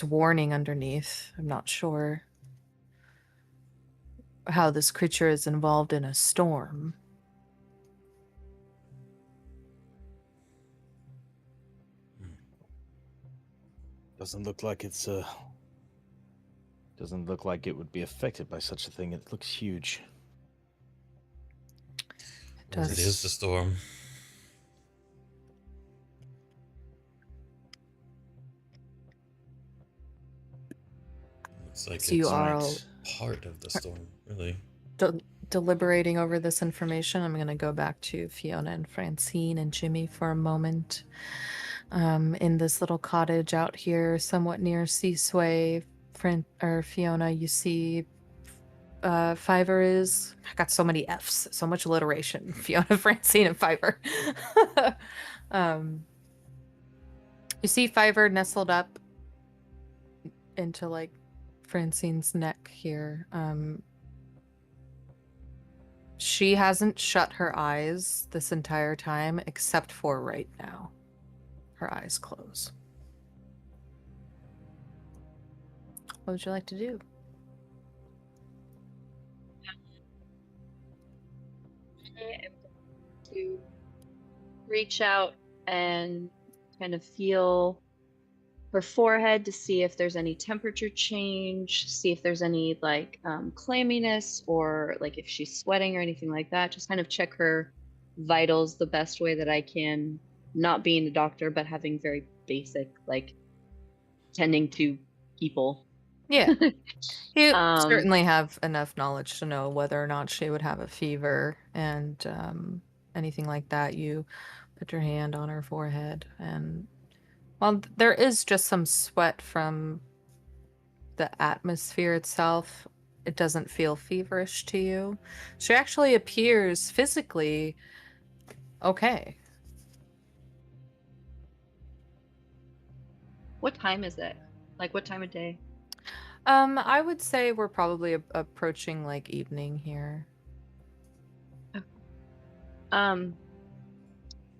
warning underneath. I'm not sure how this creature is involved in a storm.
Doesn't look like it's doesn't look like it would be affected by such a thing. It looks huge.
It does.
It is the storm. Looks like
So you
it's
are all
part of the storm, really.
deliberating over this information. I'm going to go back to Fiona and Francine and Jimmy for a moment. In this little cottage out here, somewhat near Seasway, Fiona, you see Fiver is... I got so many Fs, so much alliteration. Fiona, Francine, and Fiver. You see Fiver nestled up into, like, Francine's neck here. She hasn't shut her eyes this entire time, except for right now. Her eyes close. What would you like to do?
I am going to reach out and kind of feel her forehead to see if there's any temperature change, see if there's any like clamminess or like if she's sweating or anything like that. Just kind of check her vitals the best way that I can, not being a doctor, but having very basic, like tending to people.
Yeah. You certainly have enough knowledge to know whether or not she would have a fever and anything like that. You put your hand on her forehead, and well, there is just some sweat from the atmosphere itself. It doesn't feel feverish to you. She actually appears physically okay.
What time is it? Like what time of day?
I would say we're probably approaching like evening here.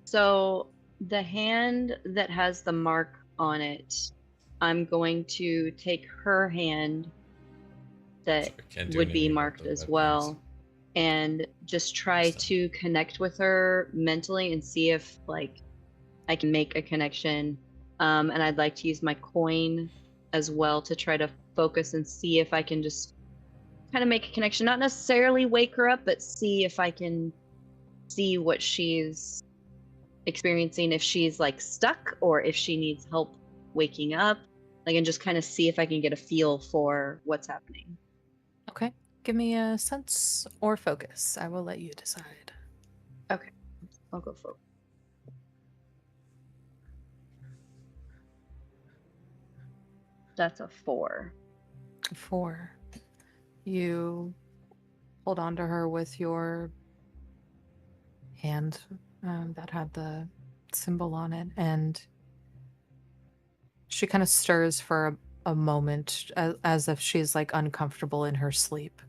So the hand that has the mark on it, I'm going to take her hand that would be marked as well and just try to connect with her mentally and see if like I can make a connection. And I'd like to use my coin as well to try to focus and see if I can just kind of make a connection. Not necessarily wake her up, but see if I can see what she's experiencing, if she's like stuck or if she needs help waking up. Like, and just kind of see if I can get a feel for what's happening.
Okay. Give me a sense or focus. I will let you decide.
Okay. I'll go for it. That's a 4.
4. You hold on to her with your hand that had the symbol on it, and she kind of stirs for a moment as if she's like uncomfortable in her sleep.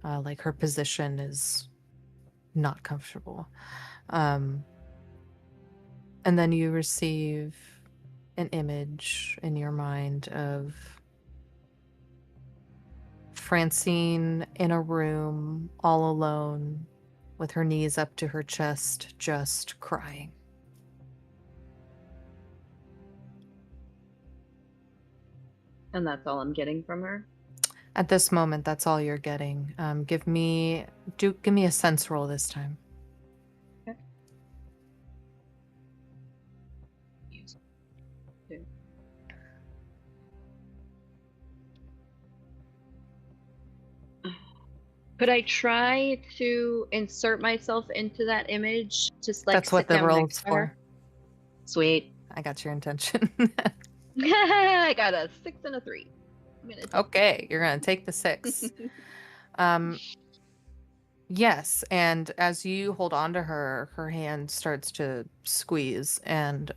Like her position is not comfortable. And then you receive an image in your mind of Francine in a room all alone with her knees up to her chest, just crying.
And that's all I'm getting from her?
At this moment, that's all you're getting. Give me a sense roll this time.
Okay. Could I try to insert myself into that image? Just like
That's what
sit
the
down
roll's
next to her?
for.
Sweet.
I got your intention.
I got a 6 and a 3.
Okay, you're gonna take the 6. Yes, and as you hold on to her, her hand starts to squeeze, and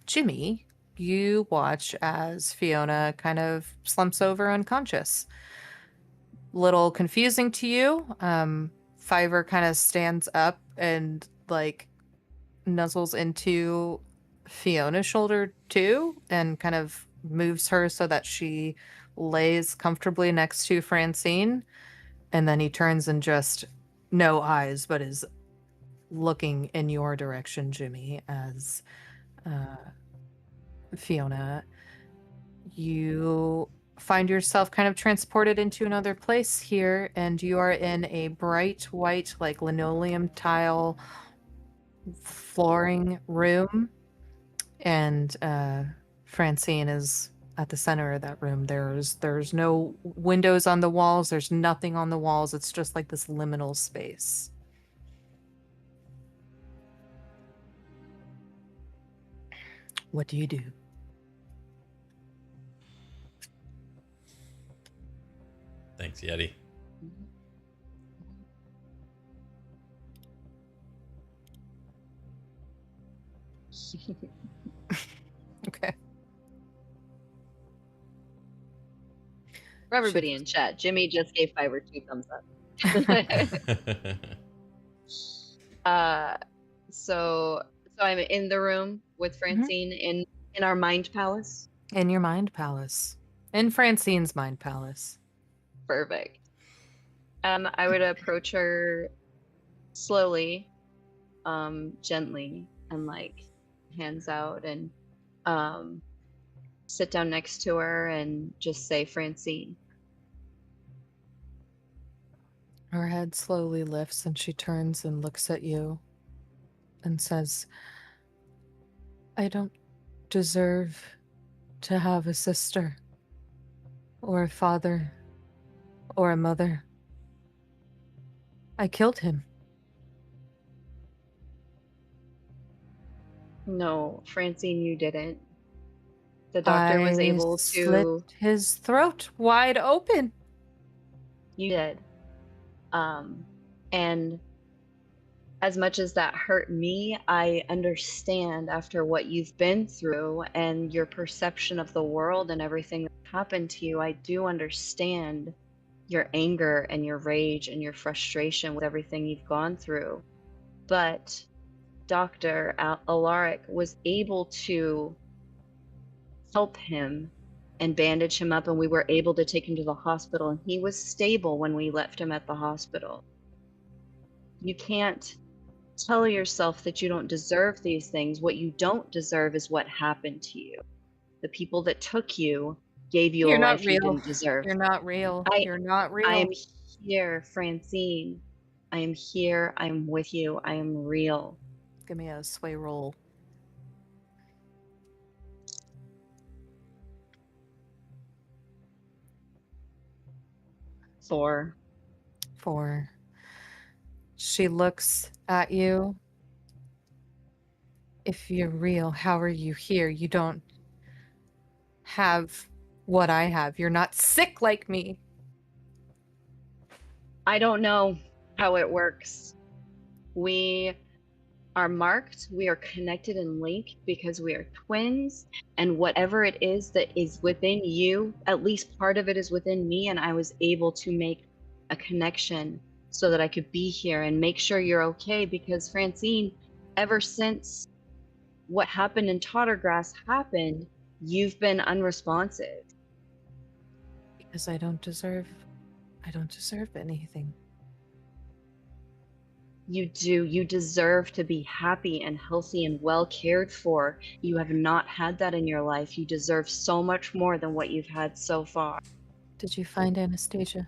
Jimmy, you watch as Fiona kind of slumps over unconscious. Little confusing to you. Fiverr kind of stands up and like nuzzles into Fiona's shoulder too, and kind of moves her so that she lays comfortably next to Francine, and then he turns and just no eyes, but is looking in your direction, Jimmy, as Fiona, you find yourself kind of transported into another place here, and you are in a bright white, like linoleum tile flooring room, and Francine is at the center of that room. There's no windows on the walls. There's nothing on the walls. It's just like this liminal space. What do you do?
Thanks, Yeti.
Okay.
For everybody in chat, Jimmy just gave Fiverr 2 thumbs up. So I'm in the room with Francine in our mind palace.
In your mind palace. In Francine's mind palace.
Perfect. I would approach her slowly, gently, and like hands out, and sit down next to her and just say, Francine.
Her head slowly lifts and she turns and looks at you and says, I don't deserve to have a sister or a father or a mother. I killed him.
No, Francine, you didn't. The doctor was able to
slit his throat wide open.
You did. And as much as that hurt me, I understand after what you've been through and your perception of the world and everything that happened to you. I do understand your anger and your rage and your frustration with everything you've gone through. But Dr. Alaric was able to help him and bandage him up, and we were able to take him to the hospital, and he was stable when we left him at the hospital. You can't tell yourself that you don't deserve these things. What you don't deserve is what happened to you. The people that took you gave you
You're
a
not
life you
real.
didn't deserve.
You're not real.
I-
You're not real.
I am here, Francine. I am here. I am with you. I am real.
Give me a sway roll.
Four.
4. She looks at you. If you're real, how are you here? You don't have what I have. You're not sick like me.
I don't know how it works. We are marked, we are connected and linked because we are twins, and whatever it is that is within you, at least part of it is within me, and I was able to make a connection so that I could be here and make sure you're okay, because Francine, ever since what happened in Tottergrass happened, you've been unresponsive.
Because I don't deserve anything.
You do. You deserve to be happy and healthy and well cared for. You have not had that in your life. You deserve so much more than what you've had so far.
Did you find Anastasia?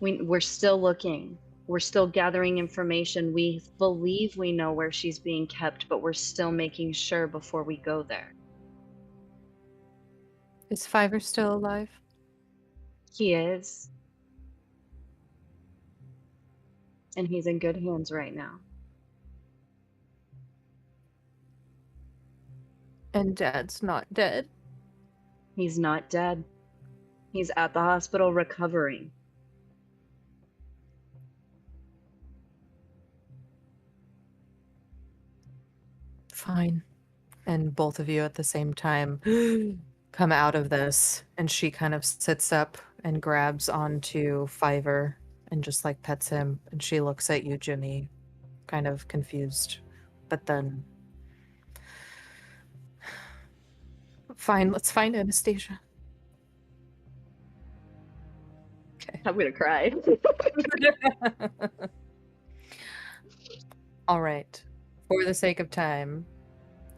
We're still looking. We're still gathering information. We believe we know where she's being kept, but we're still making sure before we go there.
Is Fiverr still alive?
He is. And he's in good hands right now.
And Dad's not dead?
He's not dead. He's at the hospital recovering.
Fine. And both of you at the same time come out of this, and she kind of sits up and grabs onto Fiverr and just like pets him, and she looks at you, Jimmy, kind of confused. But then, fine, let's find Anastasia. Okay.
I'm gonna cry.
All right. For the sake of time,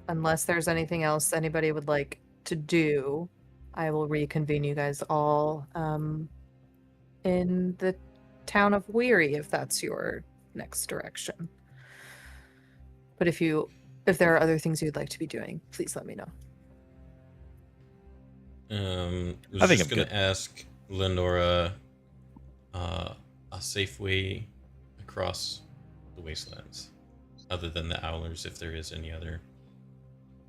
unless there's anything else anybody would like to do, I will reconvene you guys all in the town of Weary, if that's your next direction. But if there are other things you'd like to be doing, please let me know.
I
I think
just
I'm
gonna
good.
ask Lenora a safe way across the wastelands, other than the Owlers, if there is any other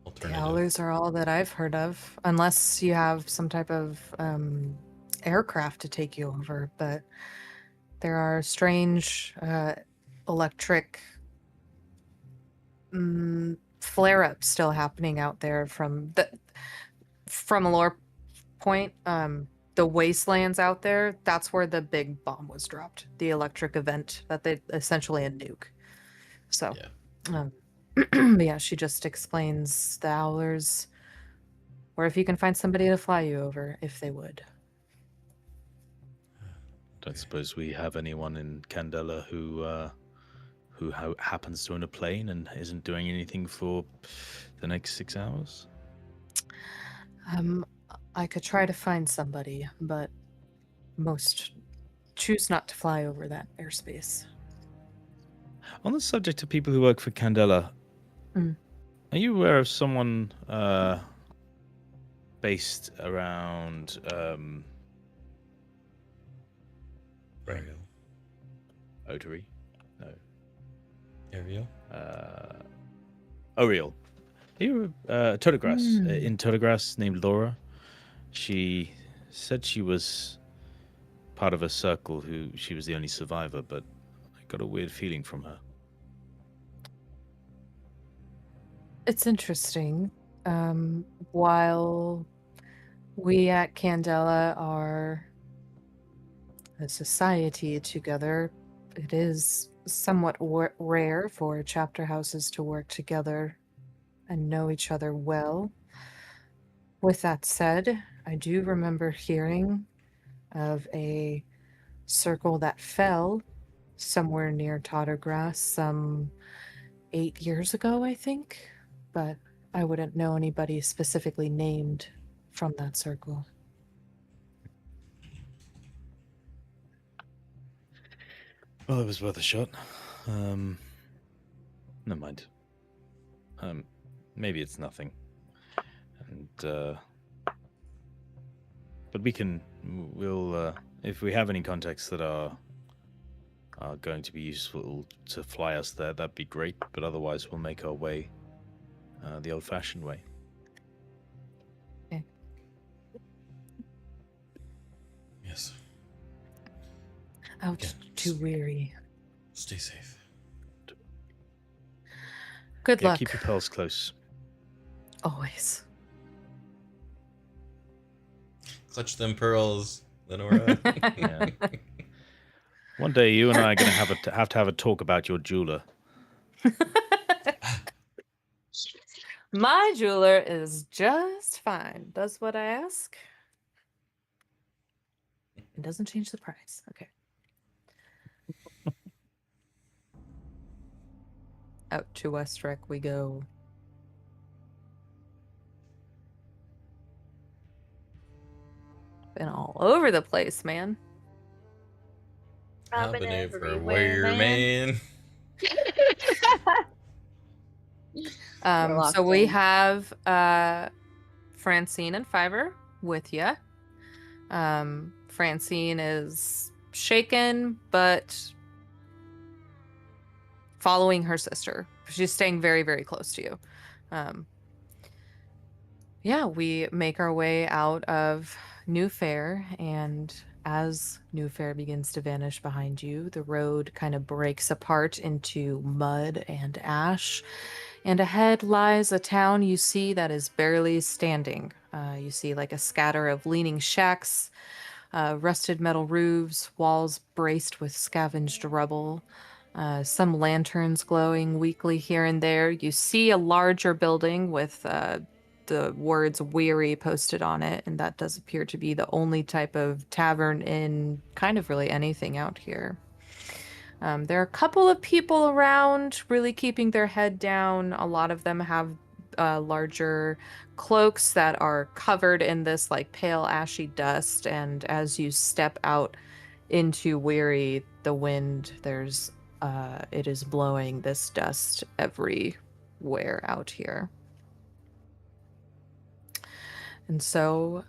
The
alternative.
Owlers are all that I've heard of, unless you have some type of aircraft to take you over. But there are strange electric flare-ups still happening out there from a lore point. The wastelands out there, that's where the big bomb was dropped. The electric event that they essentially a nuke. So,
Yeah.
but yeah, she just explains the Owlers, or if you can find somebody to fly you over, if they would.
Don't suppose we have anyone in Candela who happens to own a plane and isn't doing anything for the next 6 hours?
I could try to find somebody, but most choose not to fly over that airspace.
On the subject of people who work for Candela, are you aware of someone based around
Ariel.
Otary? No.
Ariel?
Oriel. You Tottergrass. In Tottergrass, named Laura. She said she was part of a circle she was the only survivor, but I got a weird feeling from her.
It's interesting. While we at Candela are a society together, it is somewhat rare for chapter houses to work together and know each other well. With that said, I do remember hearing of a circle that fell somewhere near Tottergrass some 8 years ago, I think, but I wouldn't know anybody specifically named from that circle.
Well, it was worth a shot. Never mind. Maybe it's nothing. And but we'll if we have any contacts that are going to be useful to fly us there, that'd be great. But otherwise, we'll make our way the old-fashioned way.
Okay.
Yes.
Out
Yeah.
to Weary.
Stay safe.
Good
Yeah,
luck.
keep your pearls close.
Always.
Clutch them pearls, Lenora.
Yeah. One day, you and I are going to have to have a talk about your jeweler.
My jeweler is just fine. Does what I ask. It doesn't change the price. Okay. Out to Westrek we go. Been all over the place, man.
I've been
everywhere, man.
We're
So
locked
we
in.
have Francine and Fiverr with you. Francine is shaken, but following her sister. She's staying very, very close to you. Yeah, we make our way out of New Fair, and as New Fair begins to vanish behind you, the road kind of breaks apart into mud and ash, and ahead lies a town you see that is barely standing. You see like a scatter of leaning shacks, rusted metal roofs, walls braced with scavenged rubble, some lanterns glowing weakly here and there. You see a larger building with the words "Weary" posted on it, and that does appear to be the only type of tavern in kind of really anything out here. There are a couple of people around really keeping their head down. A lot of them have larger cloaks that are covered in this like pale ashy dust, and as you step out into Weary, the wind, it is blowing this dust everywhere out here. And so,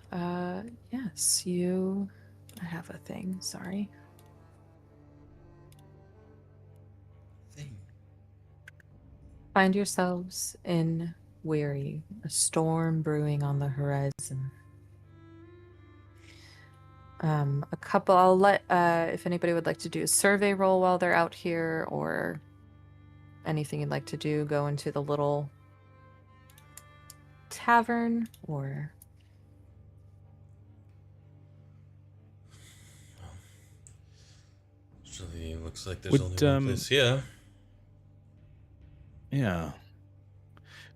yes, I have a thing, sorry. Find yourselves in Weary, a storm brewing on the horizon. I'll let, if anybody would like to do a survey roll while they're out here, or anything you'd like to do, go into the little tavern, or...
Actually, looks like there's only one place. Yeah.
Yeah.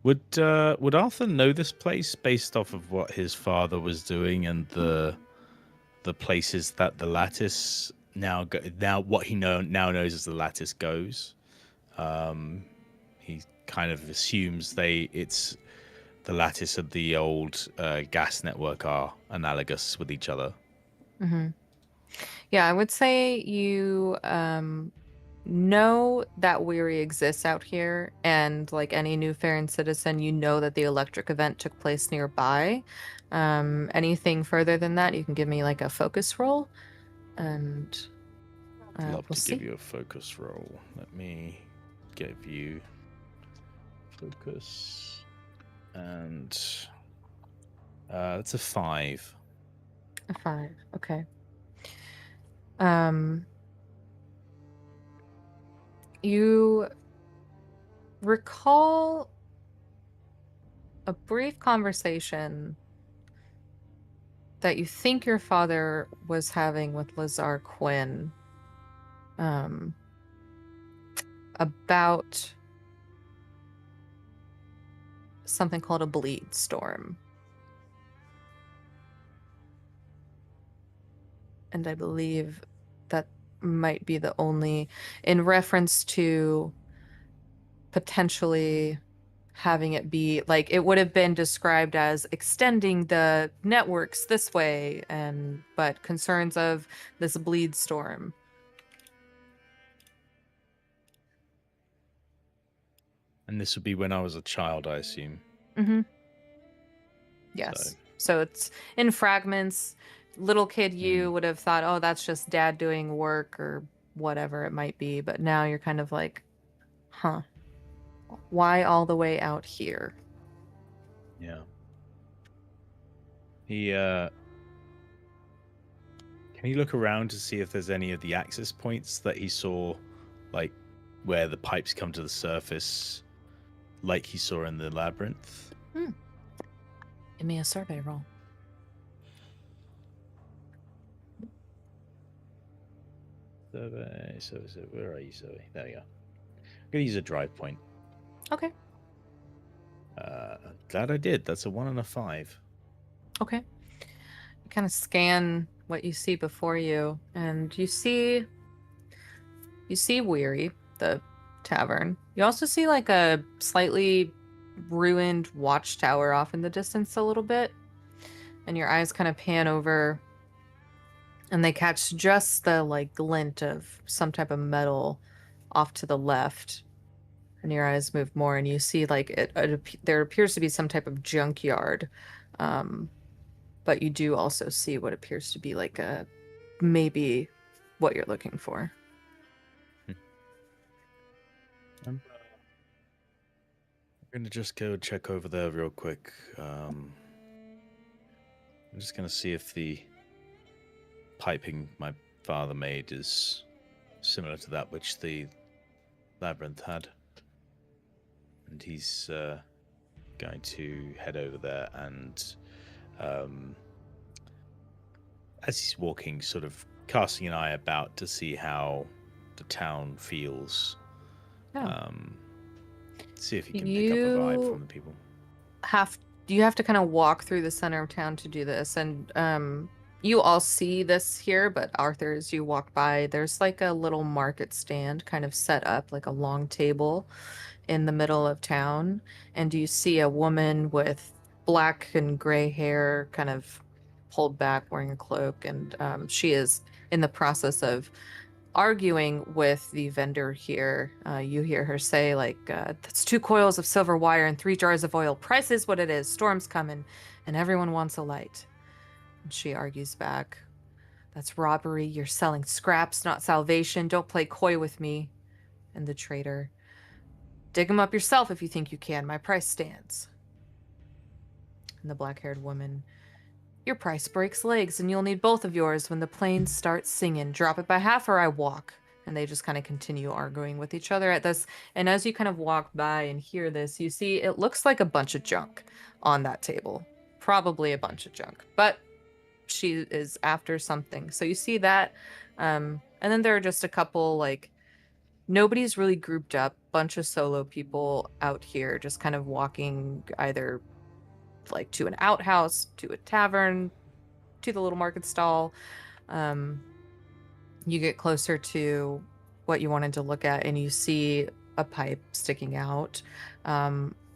Would Arthur know this place based off of what his father was doing and the places that the lattice now what he now knows as the lattice goes? He kind of assumes it's the lattice and the old gas network are analogous with each other.
Mm-hmm. Yeah, I would say you know that Weary exists out here, and like any New Faron citizen, you know that the electric event took place nearby. Anything further than that, you can give me like a focus roll, and
I'd love
we'll
to
see.
give you a focus roll. Let me give you focus, and it's a 5.
A 5, okay. You recall a brief conversation that you think your father was having with Lazar Quinn about something called a bleed storm. And I believe that might be the only, in reference to potentially having it be like it would have been described as extending the networks this way, but concerns of this bleed storm.
And this would be when I was a child, I assume.
Mm-hmm. Yes. So it's in fragments. Little kid you would have thought, oh, that's just dad doing work or whatever it might be. But now you're kind of like, huh, why all the way out here?
Yeah. He, can he look around to see if there's any of the access points that he saw, like where the pipes come to the surface, like he saw in the labyrinth?
Give me a survey roll.
Survey, where are you, survey? There you go. I'm going to use a drive point.
Okay.
Glad I did. That's a 1 and a 5.
Okay. You kind of scan what you see before you, and you see Weary, the tavern. You also see like a slightly ruined watchtower off in the distance a little bit, and your eyes kind of pan over, and they catch just the like glint of some type of metal off to the left. And your eyes move more, and you see like there appears to be some type of junkyard, but you do also see what appears to be like maybe what you're looking for.
I'm gonna just go check over there real quick. I'm just gonna see if the piping my father made is similar to that which the labyrinth had. And he's going to head over there, and as he's walking, sort of casting an eye about to see how the town feels.
Yeah.
See if he can pick up a vibe from the people.
You have to kind of walk through the center of town to do this, and you all see this here, but Arthur, as you walk by, there's like a little market stand kind of set up, like a long table in the middle of town, and you see a woman with black and gray hair kind of pulled back wearing a cloak, and she is in the process of arguing with the vendor here. You hear her say like, that's 2 coils of silver wire and 3 jars of oil. Price is what it is. Storm's coming and everyone wants a light. And she argues back, that's robbery. You're selling scraps, not salvation. Don't play coy with me. And the trader, dig them up yourself if you think you can. My price stands. And the black-haired woman, your price breaks legs, and you'll need both of yours when the planes start singing. Drop it by half or I walk. And they just kind of continue arguing with each other at this. And as you kind of walk by and hear this, you see it looks like a bunch of junk on that table. Probably a bunch of junk. But she is after something. So you see that. And then there are just a couple, like, nobody's really grouped up. Bunch of solo people out here just kind of walking either like to an outhouse, to a tavern, to the little market stall. You get closer to what you wanted to look at, and you see a pipe sticking out.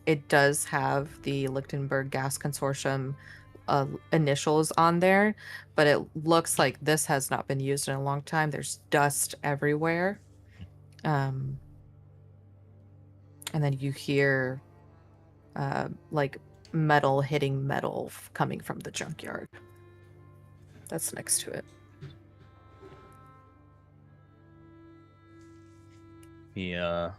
It does have the Lichtenberg Gas Consortium initials on there, but it looks like this has not been used in a long time. There's dust everywhere. And then you hear like metal hitting metal coming from the junkyard that's next to it.
Can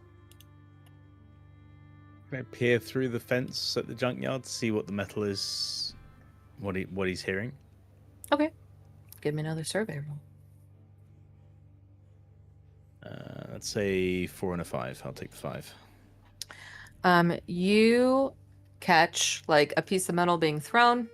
I peer through the fence at the junkyard to see what the metal is, what he's hearing?
Okay. Give me another survey roll.
Let's say 4 and a 5. I'll take the 5.
You catch like a piece of metal being thrown,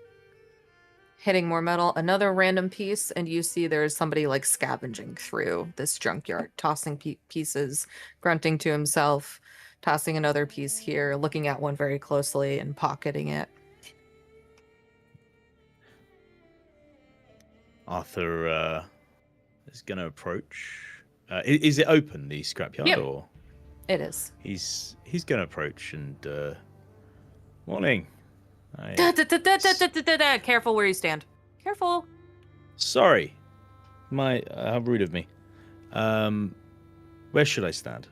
hitting more metal, another random piece, and you see there's somebody like scavenging through this junkyard, tossing pieces, grunting to himself, tossing another piece here, looking at one very closely and pocketing it.
Arthur is going to approach. Is it open, the scrapyard?
Yep.
Or
It is.
he's going to approach and Morning.
Careful where you stand. Careful.
Sorry. How rude of me. Where should I stand?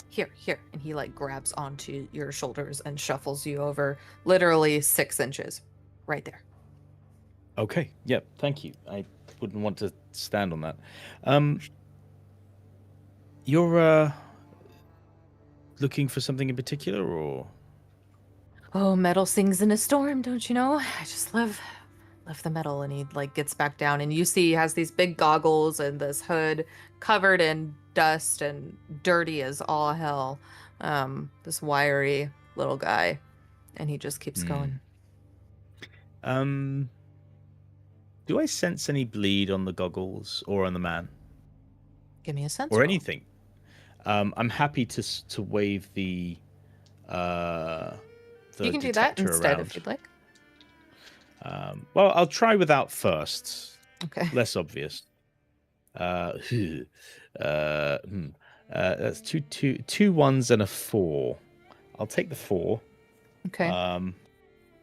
Here. And he like grabs onto your shoulders and shuffles you over literally 6 inches. Right there.
Okay. Yep. Thank you. I wouldn't want to stand on that. You're looking for something in particular, or?
Oh, metal sings in a storm, don't you know? I just love the metal. And he like gets back down, and you see he has these big goggles and this hood covered in dust and dirty as all hell. This wiry little guy, and he just keeps going.
Do I sense any bleed on the goggles or on the man?
Give me a sense.
Or
roll.
anything. I'm happy to wave the
you can do that instead
around.
if you'd like.
Well, I'll try without first.
Okay.
Less obvious. That's two ones and a 4. I'll take the 4.
Okay.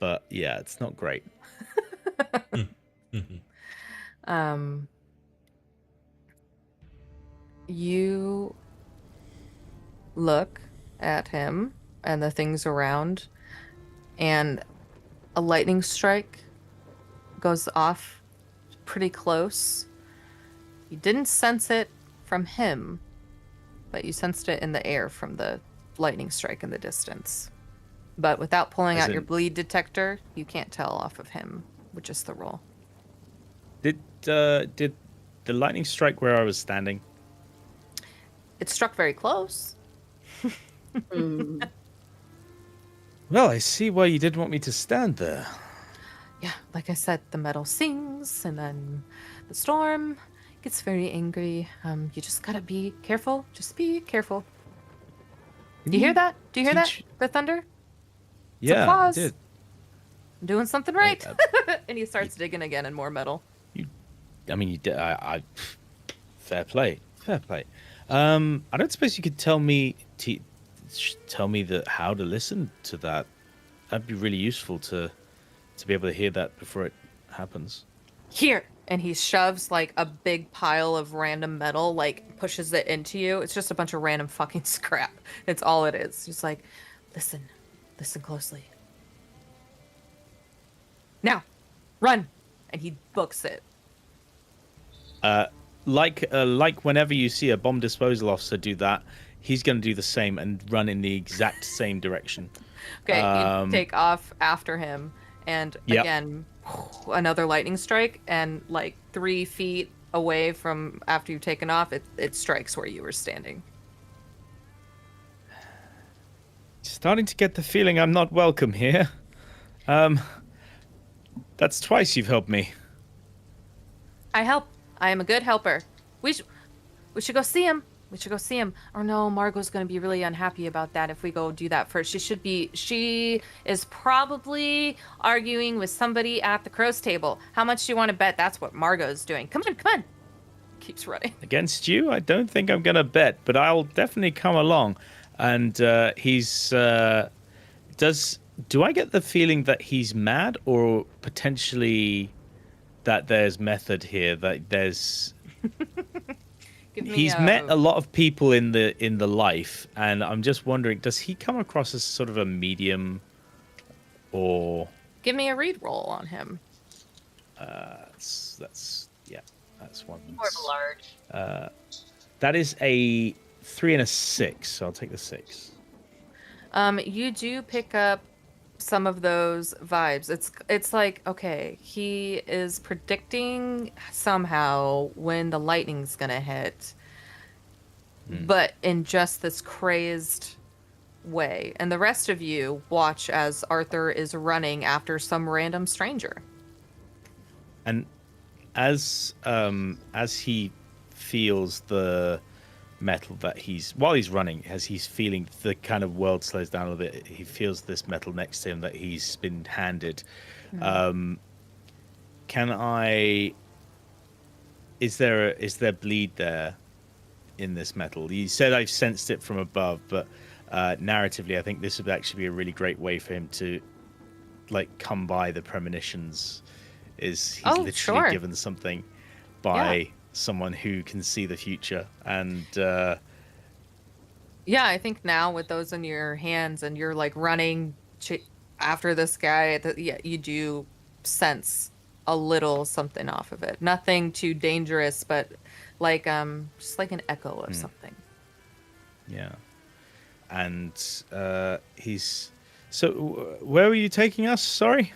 But yeah, it's not great.
You look at him and the things around, and a lightning strike goes off pretty close. You didn't sense it from him, but you sensed it in the air from the lightning strike in the distance. But without pulling out your bleed detector, you can't tell off of him with just the roll.
Did the lightning strike where I was standing?
It struck very close.
Well, I see why you didn't want me to stand there.
Yeah, like I said, the metal sings, and then the storm gets very angry. You just gotta be careful. Just be careful. Do you hear that? Do you hear that? The thunder? It's
Yeah, I did.
I'm doing something right. And he starts digging again in more metal.
You did. Fair play. Fair play. I don't suppose you could tell me how to listen to that. That'd be really useful to be able to hear that before it happens.
Here. And he shoves like a big pile of random metal, like pushes it into you. It's just a bunch of random fucking scrap. It's all it is. He's like, listen closely. Now, run. And he books it.
Like whenever you see a bomb disposal officer do that, he's going to do the same and run in the exact same direction.
Okay, you take off after him, and again, another lightning strike, and like 3 feet away from after you've taken off, it strikes where you were standing.
Starting to get the feeling I'm not welcome here. That's twice you've helped me.
I help. I am a good helper. We should go see him. Or no, Margot's going to be really unhappy about that if we go do that first. She is probably arguing with somebody at the crow's table. How much do you want to bet that's what Margot's doing? Come on. Keeps running.
Against you? I don't think I'm going to bet, but I'll definitely come along. And he's... Do I get the feeling that he's mad, or potentially that there's method here, that there's... He's met a lot of people in the life, and I'm just wondering, does he come across as sort of a medium, or?
Give me a read roll on him.
That's one.
More of a large.
That is a 3 and a 6. So I'll take the 6.
You do pick up some of those vibes. It's like, okay, he is predicting somehow when the lightning's gonna hit, but in just this crazed way. And the rest of you watch as Arthur is running after some random stranger.
And as he feels the metal that while he's running, as he's feeling the kind of world slows down a little bit, he feels this metal next to him that he's been handed. Is there bleed there in this metal? You said I've sensed it from above, but narratively, I think this would actually be a really great way for him to like come by the premonitions. Is he's literally given something by someone who can see the future, and
yeah, I think now with those in your hands and you're like running after this guy, you do sense a little something off of it. Nothing too dangerous, but like just like an echo of something.
Yeah. And he's... So, where were you taking us? Sorry?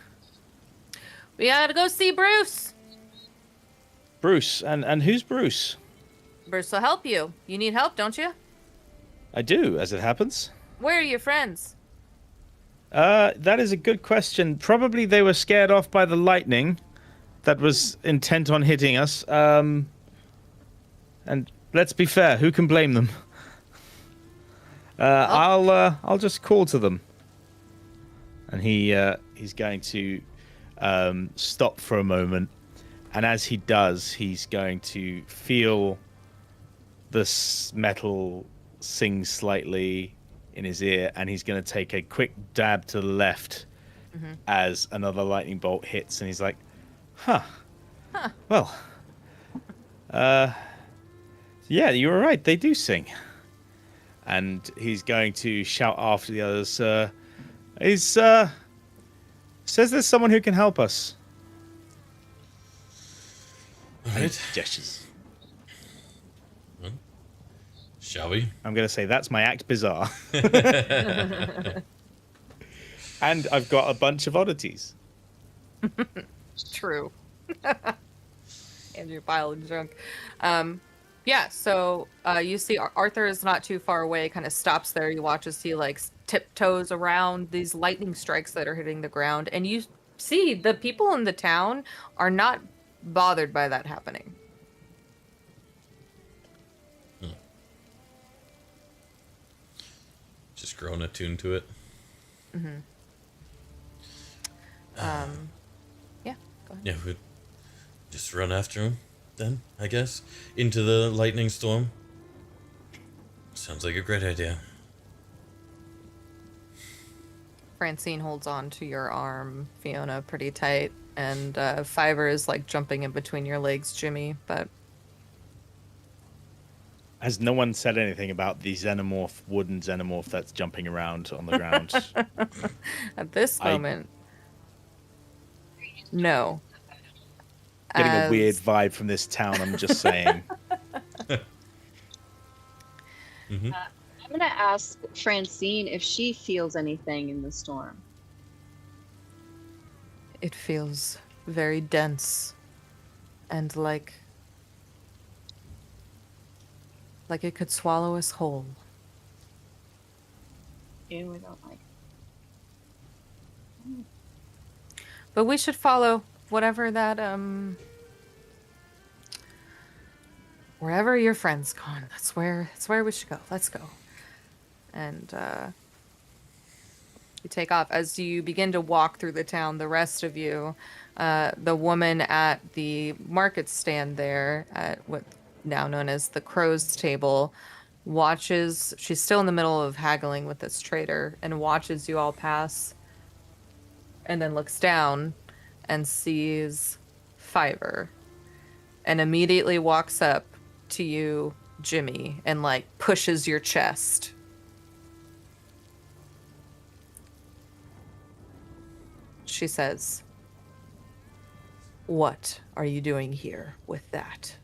We gotta go see Bruce.
Bruce. And who's Bruce?
Bruce will help you. You need help, don't you?
I do, as it happens.
Where are your friends?
That is a good question. Probably they were scared off by the lightning that was intent on hitting us. And let's be fair, who can blame them? I'll just call to them. And he's going to stop for a moment, and as he does, he's going to feel this metal sing slightly in his ear, and he's going to take a quick dab to the left as another lightning bolt hits, and he's like, well, yeah, you were right, they do sing. And he's going to shout after the others, says there's someone who can help us.
All right.
Gestures.
Well, shall we?
I'm going to say that's my act bizarre. And I've got a bunch of oddities.
True. And you're piled drunk. Yeah, so you see Arthur is not too far away, kind of stops there. You watch as he like tiptoes around these lightning strikes that are hitting the ground, and you see the people in the town are not bothered by that happening.
Just grown attuned to it.
Yeah, go ahead.
Yeah, we'd just run after him then, I guess, into the lightning storm. Sounds like a great idea.
Francine holds on to your arm, Fiona, pretty tight, and Fiverr is like jumping in between your legs, Jimmy, but...
Has no one said anything about the wooden xenomorph that's jumping around on the ground?
At this moment, no.
Getting a weird vibe from this town, I'm just saying.
I'm going to ask Francine if she feels anything in the storm.
It feels very dense and like it could swallow us whole.
Yeah, we don't like it.
But we should follow whatever that, wherever your friend's gone. That's where we should go. Let's go. And, you take off. As you begin to walk through the town, the rest of you, the woman at the market stand there at what now known as the Crow's Table watches. She's still in the middle of haggling with this trader and watches you all pass and then looks down and sees Fiverr and immediately walks up to you, Jimmy, and like pushes your chest. She says, "What are you doing here with that?"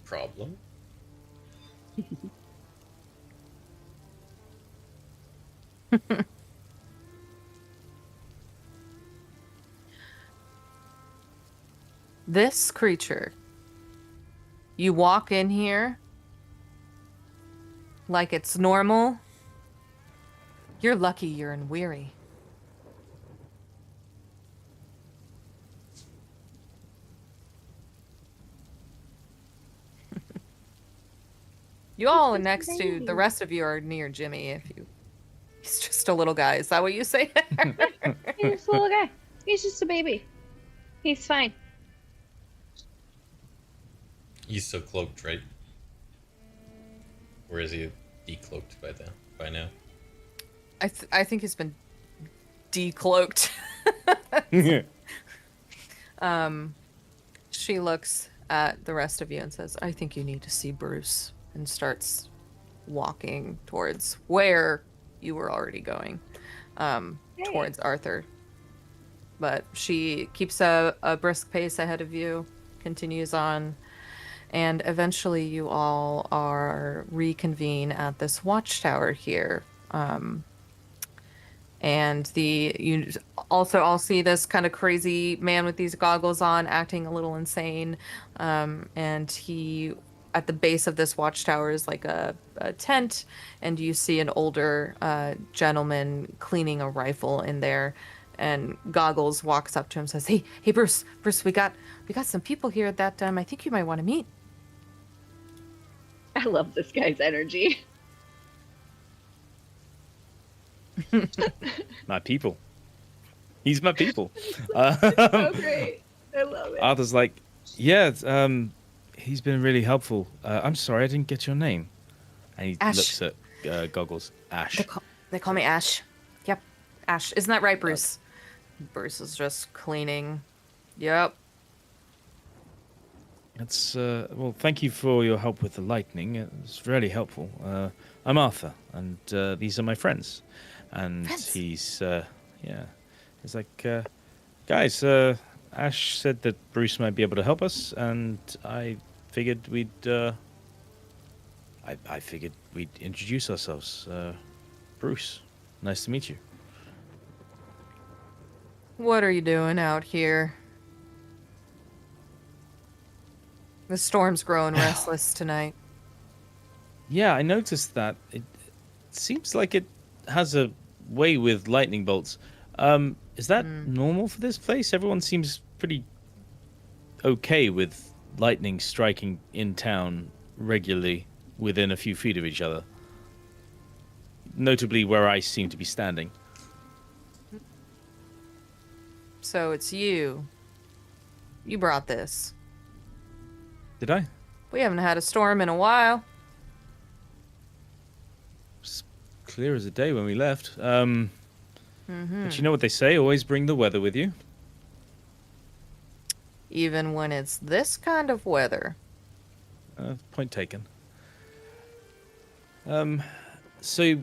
Problem?
This creature, you walk in here like it's normal. You're lucky you're in Weary. You all are next to, the rest of you are near Jimmy. He's just a little guy. Is that what you say?
He's just a little guy. He's just a baby. He's fine.
He's so cloaked, right? Or is he decloaked by now?
I think he's been decloaked. She looks at the rest of you and says, I think you need to see Bruce, and starts walking towards where you were already going, towards Arthur. But she keeps a brisk pace ahead of you, continues on, and eventually you all are reconvene at this watchtower here. And you also all see this kind of crazy man with these goggles on, acting a little insane. And he, at the base of this watchtower, is like a tent, and you see an older gentleman cleaning a rifle in there. And Goggles walks up to him and says, Hey, Bruce, we got some people here that I think you might want to meet.
I love this guy's energy.
My people. He's my people.
So great. I love it.
Arthur's like, yeah, he's been really helpful. I'm sorry, I didn't get your name. And he
Ash.
looks at Goggles. Ash.
They call me Ash. Yep, Ash. Isn't that right, Bruce? Bruce is just cleaning. Yep.
That's well, thank you for your help with the lightning. It's really helpful. I'm Arthur, and these are my friends. And he's he's like, guys, Ash said that Bruce might be able to help us, and I figured we'd I figured we'd introduce ourselves. Bruce, nice to meet you.
What are you doing out here? The storm's growing restless tonight.
Yeah, I noticed that. It seems like it has a way with lightning bolts. Is that normal for this place? Everyone seems pretty okay with lightning striking in town regularly within a few feet of each other. Notably where I seem to be standing.
So it's you. You brought this.
Did I?
We haven't had a storm in a while.
It's clear as a day when we left. But you know what they say, always bring the weather with you.
Even when it's this kind of weather.
Point taken. So,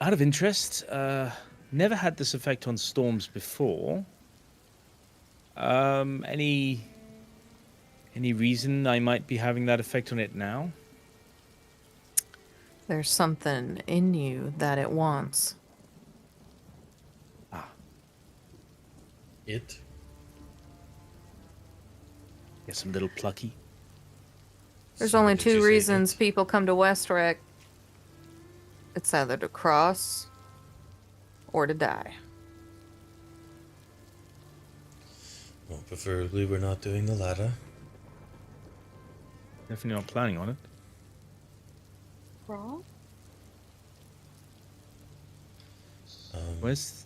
out of interest, never had this effect on storms before. Any reason I might be having that effect on it now?
There's something in you that it wants.
It?
Guess I'm a little plucky.
There's
So
only
did you
two
say
reasons
it?
people come to Westrek. It's either to cross or to die.
Well, preferably we're not doing the latter.
Definitely not planning on it.
Crawl?
Where's...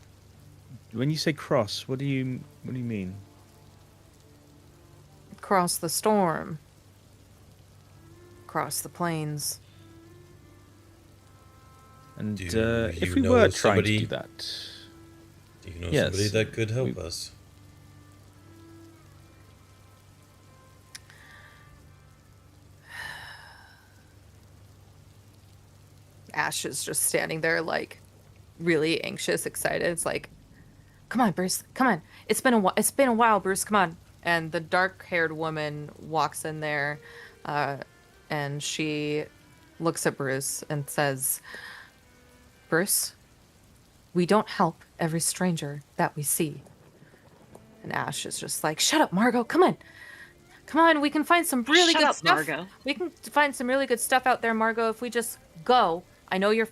When you say cross, what do you mean?
Cross the storm. Cross the plains.
And
Do
if
you
we
know
were trying
somebody-
to do that...
Do you know
Yes,
somebody that could help us?
Ash is just standing there, like, really anxious, excited. It's like, come on, Bruce, come on. It's been a while, Bruce, come on. And the dark-haired woman walks in there, and she looks at Bruce and says, Bruce, we don't help every stranger that we see. And Ash is just like, shut up, Margot, come on. Come on, we can find some really good stuff.
Margot.
We can find some really good stuff out there, Margot, if we just go. I know you're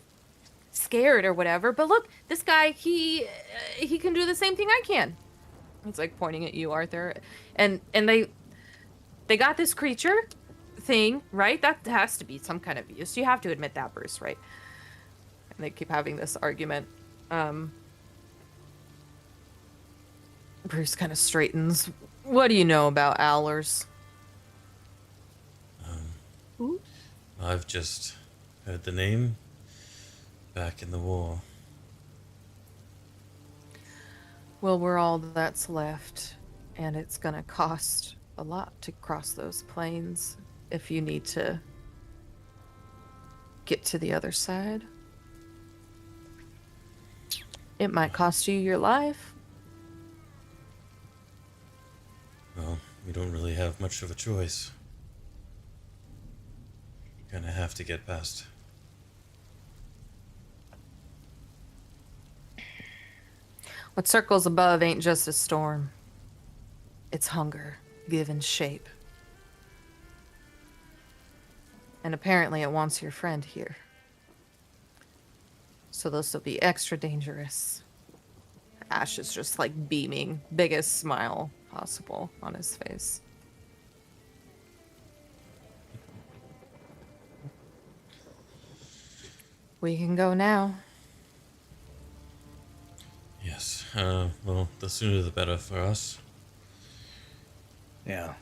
scared or whatever, but look, this guy, he can do the same thing I can. It's like pointing at you, Arthur. And they got this creature thing, right? That has to be some kind of use. You have to admit that, Bruce, right? And they keep having this argument. Bruce kind of straightens. What do you know about owlers?
I've just heard the name back in the war.
Well, we're all that's left, and it's gonna cost a lot to cross those plains if you need to get to the other side. It might cost you your life.
Well, we don't really have much of a choice. We're gonna have to get past.
What circles above ain't just a storm. It's hunger, given shape. And apparently it wants your friend here. So this will be extra dangerous. Ash is just like beaming, biggest smile possible on his face. We can go now.
Yes, well, the sooner the better for us.
Yeah.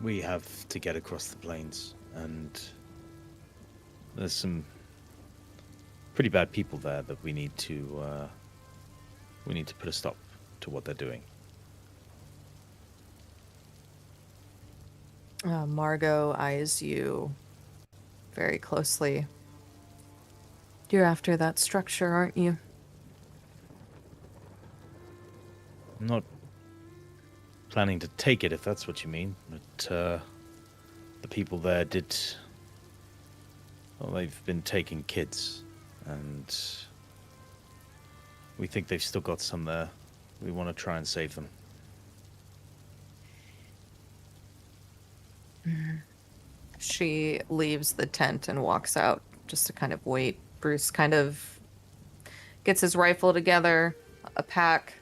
We have to get across the plains, and there's some pretty bad people there that we need to put a stop to what they're doing.
Margot eyes you very closely. You're after that structure, aren't you?
I'm not planning to take it, if that's what you mean, but the people there did... Well, they've been taking kids, and we think they've still got some there. We want to try and save them.
She leaves the tent and walks out just to kind of wait. Bruce kind of gets his rifle together, a pack,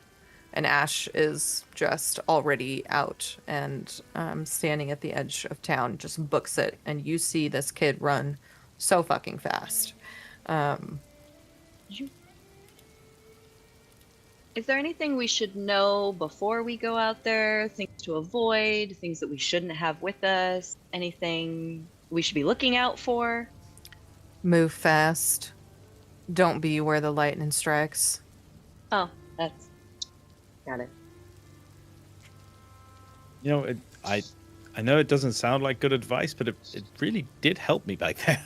and Ash is just already out and standing at the edge of town, just books it. And you see this kid run so fucking fast.
Is there anything we should know before we go out there? Things to avoid? Things that we shouldn't have with us? Anything we should be looking out for?
Move fast. Don't be where the lightning strikes.
Oh, that's... Got it.
You know, I know it doesn't sound like good advice, but it really did help me back there.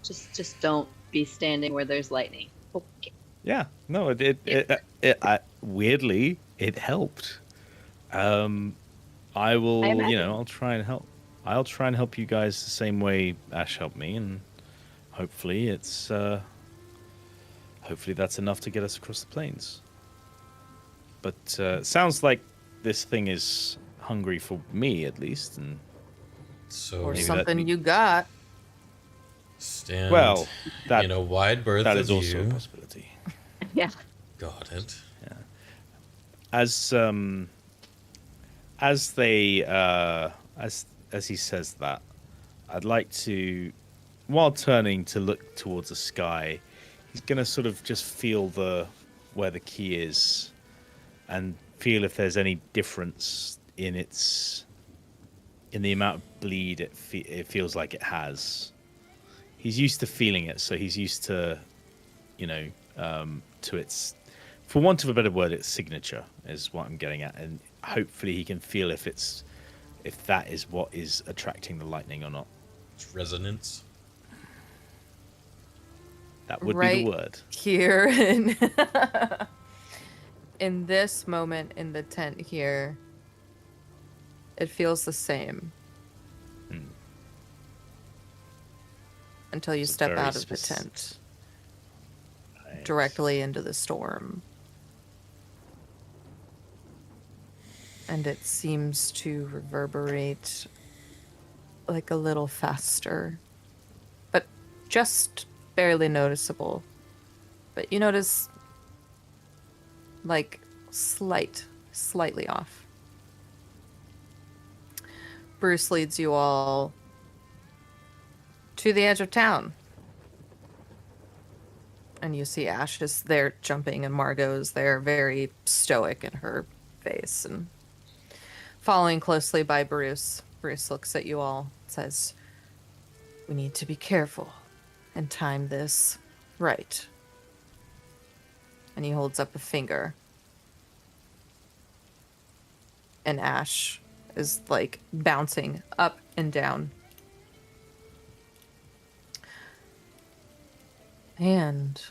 Just don't be standing where there's lightning. Okay.
Yeah, no, weirdly, it helped. I will, I'll try and help. I'll try and help you guys the same way Ash helped me, and hopefully hopefully that's enough to get us across the plains. But it sounds like this thing is hungry for me, at least, and
So
Or
maybe
something you got.
stand
well, that
in a wide berth
that
of
is also a
view.
possibility.
Yeah.
Got it.
As he says that, I'd like to, while turning to look towards the sky, he's gonna sort of just feel where the key is, and feel if there's any difference in the amount of bleed it feels like it has. He's used to feeling it, so he's used to, to its, for want of a better word, its signature is what I'm getting at, and hopefully he can feel if that is what is attracting the lightning or not.
It's resonance.
That would be the word.
Here in this moment in the tent here, it feels the same. Until you
It's
step
very
out of the tent. Directly into the storm. And it seems to reverberate like a little faster. But just barely noticeable. But you notice like slightly off. Bruce leads you all to the edge of town. And you see Ash is there jumping, and Margot's there very stoic in her face. And Following closely by Bruce. Bruce looks at you all, says, "We need to be careful and time this right." And he holds up a finger. And ash is like bouncing up and down. And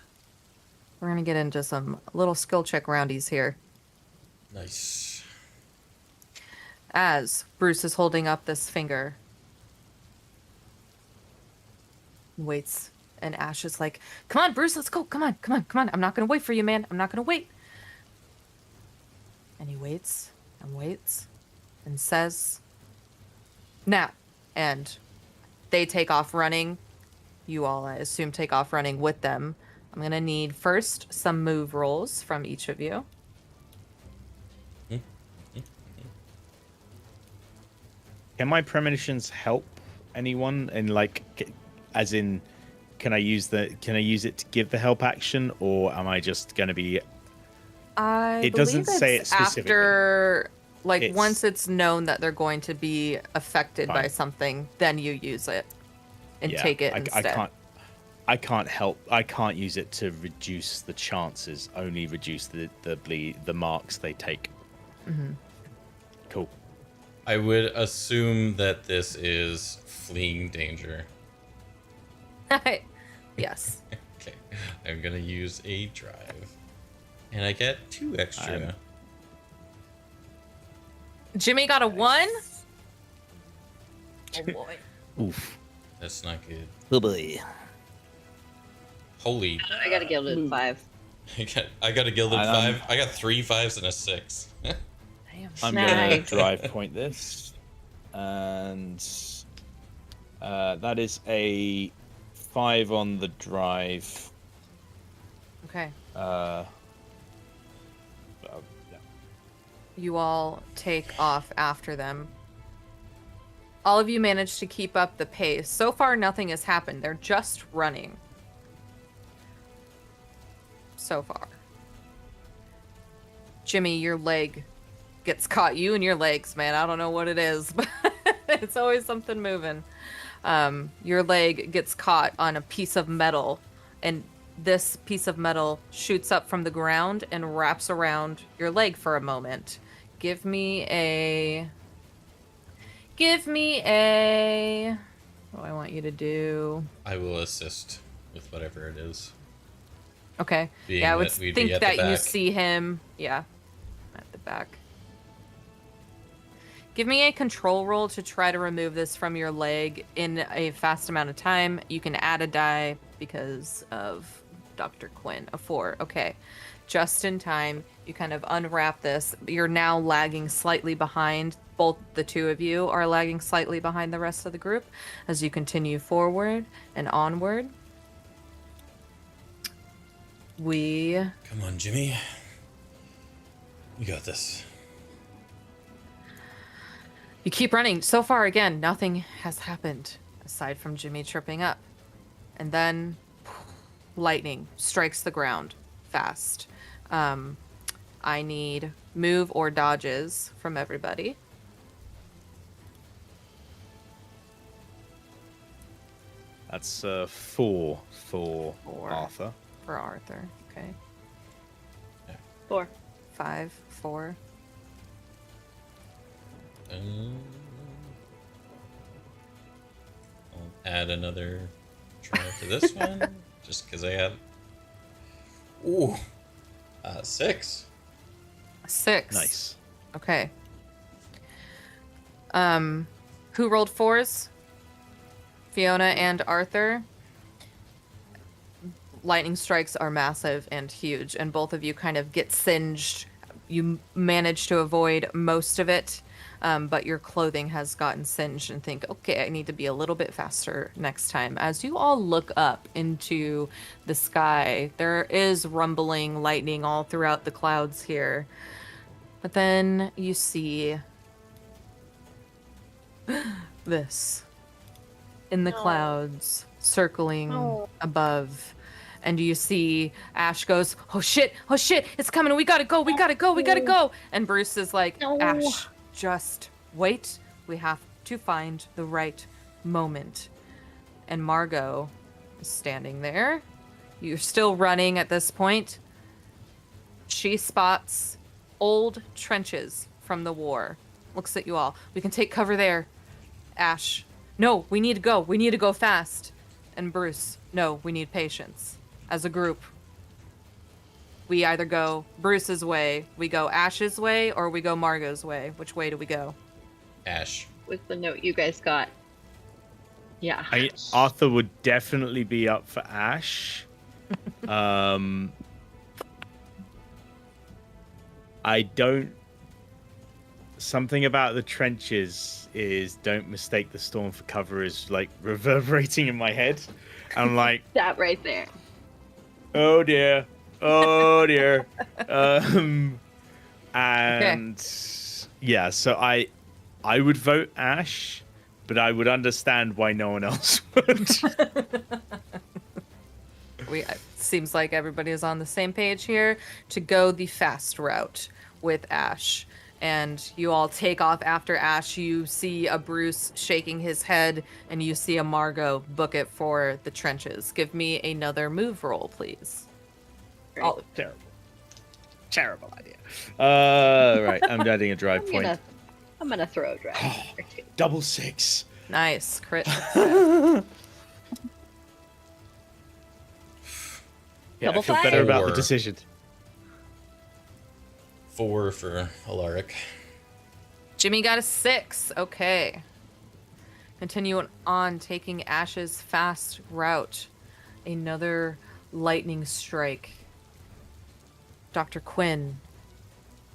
we're going to get into some little skill check roundies here.
Nice.
As Bruce is holding up this finger, waits, and Ash is like, "Come on, Bruce, let's go. Come on, come on, come on. I'm not going to wait for you, man. I'm not going to wait." And he waits and waits and says, "Now." And they take off running. You all, I assume, take off running with them. I'm going to need first some move rolls from each of you.
Can my premonitions help anyone? And like, as in, can I use it to give the help action, or am I just going to be? It doesn't say it specifically.
After, like, once it's known that they're going to be affected by
Fine.
something, then you use it and take it instead.
I can't help. I can't use it to reduce the chances. Only reduce the marks they take.
Mm-hmm.
Cool.
I would assume that this is fleeing danger.
Yes.
Okay. I'm gonna use a drive. And I get 2 extra.
Jimmy got a 1? Oh boy.
Oof.
That's not good.
Oh boy.
Holy.
I got a gilded 5.
I got a gilded 5. I got 3 5s and a 6.
Damn.
I'm gonna drive point this, and that is a 5 on the drive.
Okay.
Yeah.
You all take off after them. All of you manage to keep up the pace. So far, nothing has happened. They're just running. So far. Jimmy, your leg gets caught. You and your legs, man. I don't know what it is, but it's always something moving. Your leg gets caught on a piece of metal, and this piece of metal shoots up from the ground and wraps around your leg for a moment. Give me a... What do I want you to do?
I will assist with whatever it is.
Okay.
Being
yeah, I would
that we'd
think
be at the
that you
back.
see him. Yeah. At the back. Give me a control roll to try to remove this from your leg in a fast amount of time. You can add a die because of Dr. Quinn. A 4. Okay. Just in time. You kind of unwrap this. You're now lagging slightly behind. Both the two of you are lagging slightly behind the rest of the group as you continue forward and onward.
Come on, Jimmy. You got this.
You keep running. So far, again, nothing has happened aside from Jimmy tripping up. And then lightning strikes the ground fast. I need move or dodges from everybody.
That's 4 for Arthur.
For Arthur, okay.
4.
5, 4.
I'll add another try to this one, just because I have... Ooh. 6.
6.
Nice.
Okay. Who rolled 4s? Fiona and Arthur. Lightning strikes are massive and huge, and both of you kind of get singed. You manage to avoid most of it, but your clothing has gotten singed and think, okay, I need to be a little bit faster next time. As you all look up into the sky, there is rumbling lightning all throughout the clouds here. But then you see this in the clouds, circling above. And you see Ash goes, oh shit, it's coming, we gotta go. And Bruce is like, Ash, just wait. We have to find the right moment. And Margot is standing there. You're still running at this point. She spots old trenches from the war. Looks at you all. We can take cover there. Ash. No, we need to go. We need to go fast. And Bruce. No, we need patience. As a group, we either go Bruce's way, we go Ash's way, or we go Margot's way. Which way do we go?
Ash.
With the note you guys got. Yeah.
Arthur would definitely be up for Ash. I don't. Something about the trenches is don't mistake the storm for cover is like reverberating in my head. I'm like,
That right there.
oh dear, oh dear. And yeah, so I would vote Ash, but I would understand why no one else would.
Seems like everybody is on the same page here to go the fast route with Ash. And you all take off after Ash. You see a Bruce shaking his head, and you see a Margot book it for the trenches. Give me another move roll, please.
Oh, terrible idea. Right, I'm adding a drive point.
I'm gonna throw a drive. or two.
Double 6.
Nice crit.
Yeah,
Double
I feel
five?
better about the
4.
decision.
4 for Alaric.
Jimmy got a 6. Okay. Continuing on, taking Ash's fast route. Another lightning strike. Dr. Quinn,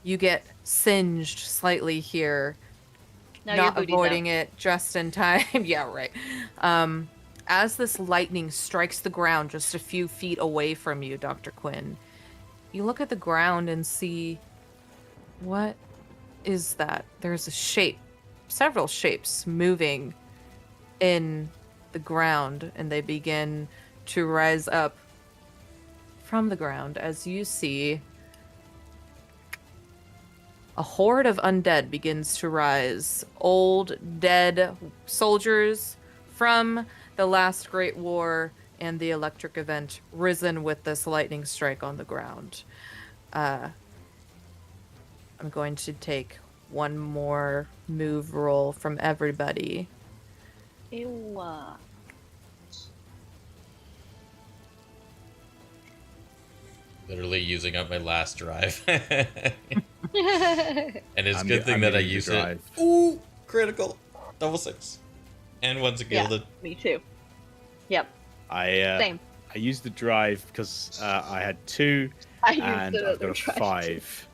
you get singed slightly here.
Now your
not
booty's
avoiding
out.
it just in time. Yeah, right. As this lightning strikes the ground just a few feet away from you, Dr. Quinn, you look at the ground and see, what is that? There's a shape, several shapes moving in the ground, and they begin to rise up from the ground as you see a horde of undead begins to rise. Old, dead soldiers from the last Great War and the electric event risen with this lightning strike on the ground. I'm going to take one more move roll from everybody.
Ew.
Literally using up my last drive. And it's a good thing that I use it. Ooh, critical. Double 6. And one's a gilded.
Me too. Yep.
I
Same.
used the drive because I had 2,
I used
and
the
I've got a
other drive, too.
5.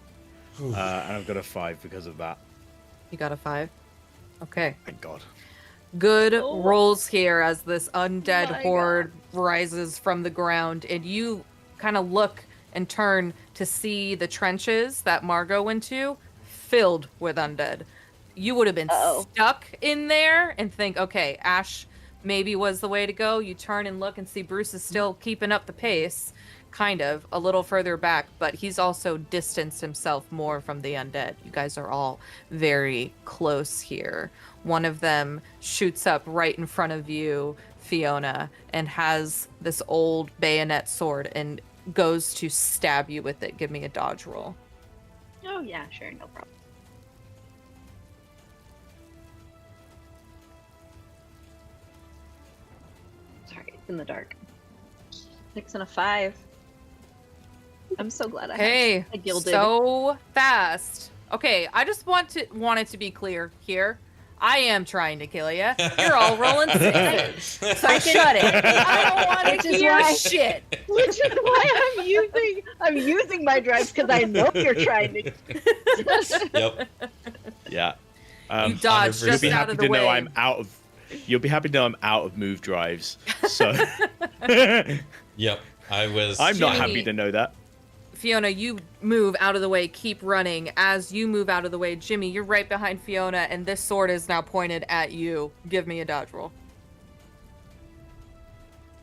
And I've got a 5 because of that.
You got a 5? Okay.
Thank God.
Good
Oh.
rolls here as this undead
My
horde rises from the ground, and you kind of look and turn to see the trenches that Margot went to filled with undead. You would have been stuck in there and think, okay, Ash maybe was the way to go. You turn and look and see Bruce is still keeping up the pace, kind of, a little further back, but he's also distanced himself more from the undead. You guys are all very close here. One of them shoots up right in front of you, Fiona, and has this old bayonet sword and goes to stab you with it. Give me a dodge roll.
Oh yeah, sure, no problem. Sorry, it's in the dark. 6 and a 5. I'm so glad I
Hey,
had a gilded.
so fast. Okay, I just want it to be clear here. I am trying to kill you. You're all rolling 6s. So shut it. I don't want
Which
to
is
hear
why-
shit.
Which is why I'm using my drives because I know you're trying to.
Yep.
Yeah.
You dodged
100%.
You'll
just
be
out
happy
of
to
the way.
know I'm out of. You'll be happy to know I'm out of move drives. So
Yep. I was.
I'm not
Jimmy.
happy to know that.
Fiona, you move out of the way, keep running. As you move out of the way, Jimmy, you're right behind Fiona, and this sword is now pointed at you. Give me a dodge roll.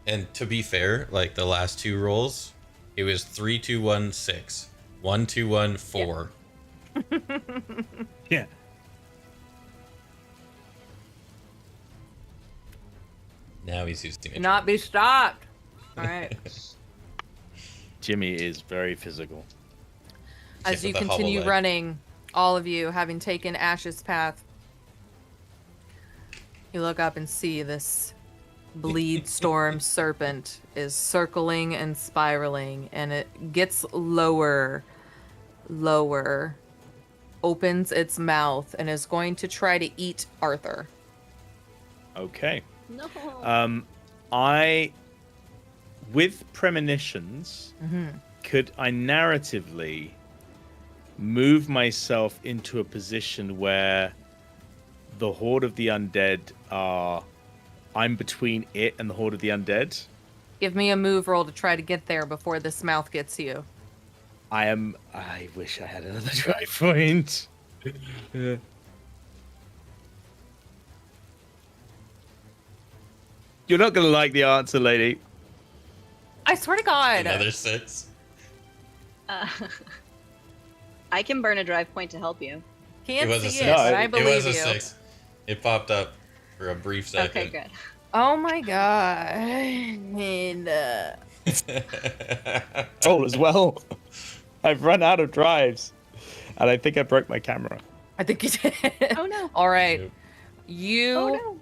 And to be fair, like the last 2 rolls, it was 3, 2, 1, 6. 1, 2, 1, 4.
Yeah.
Now he's using it.
Not be stopped. All right.
Jimmy is very physical.
As you
with the
continue
HoloLens.
running, all of you, having taken Ash's path, you look up and see this bleed storm serpent is circling and spiraling, and it gets lower, opens its mouth, and is going to try to eat Arthur.
Okay.
No.
With premonitions, could I narratively move myself into a position where the Horde of the Undead I'm between it and the Horde of the Undead?
Give me a move roll to try to get there before this mouth gets you.
I wish I had another drive point. You're not going to like the answer, lady.
I swear to God.
Another 6.
I can burn a drive point to help you.
Can't
It was a
see
6.
it, but I
It
believe
was a
you.
6. It popped up for a brief second.
Okay, good.
Oh my God. And,
Roll as well. I've run out of drives. And I think I broke my camera.
I think you did.
Oh no.
All right.
Yep.
You
Oh no.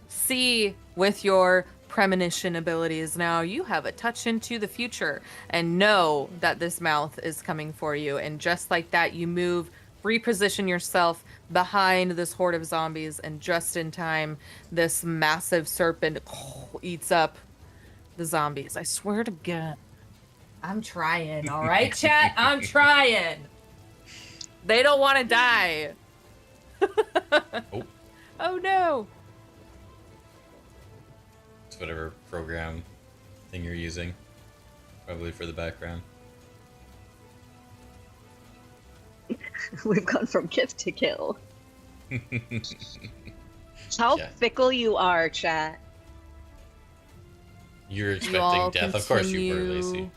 see with your premonition abilities now, you have a touch into the future and know that this mouth is coming for you. And just like that, you move, reposition yourself behind this horde of zombies, and just in time, this massive serpent eats up the zombies. I swear to God. I'm trying, all right, chat? I'm trying. They don't want to die.
Oh.
Oh no.
It's whatever program thing you're using. Probably for the background.
We've gone from gift to kill. How
Yeah.
fickle you are, chat.
You're
You all
expecting death. Of course you were,
continue
Lacey.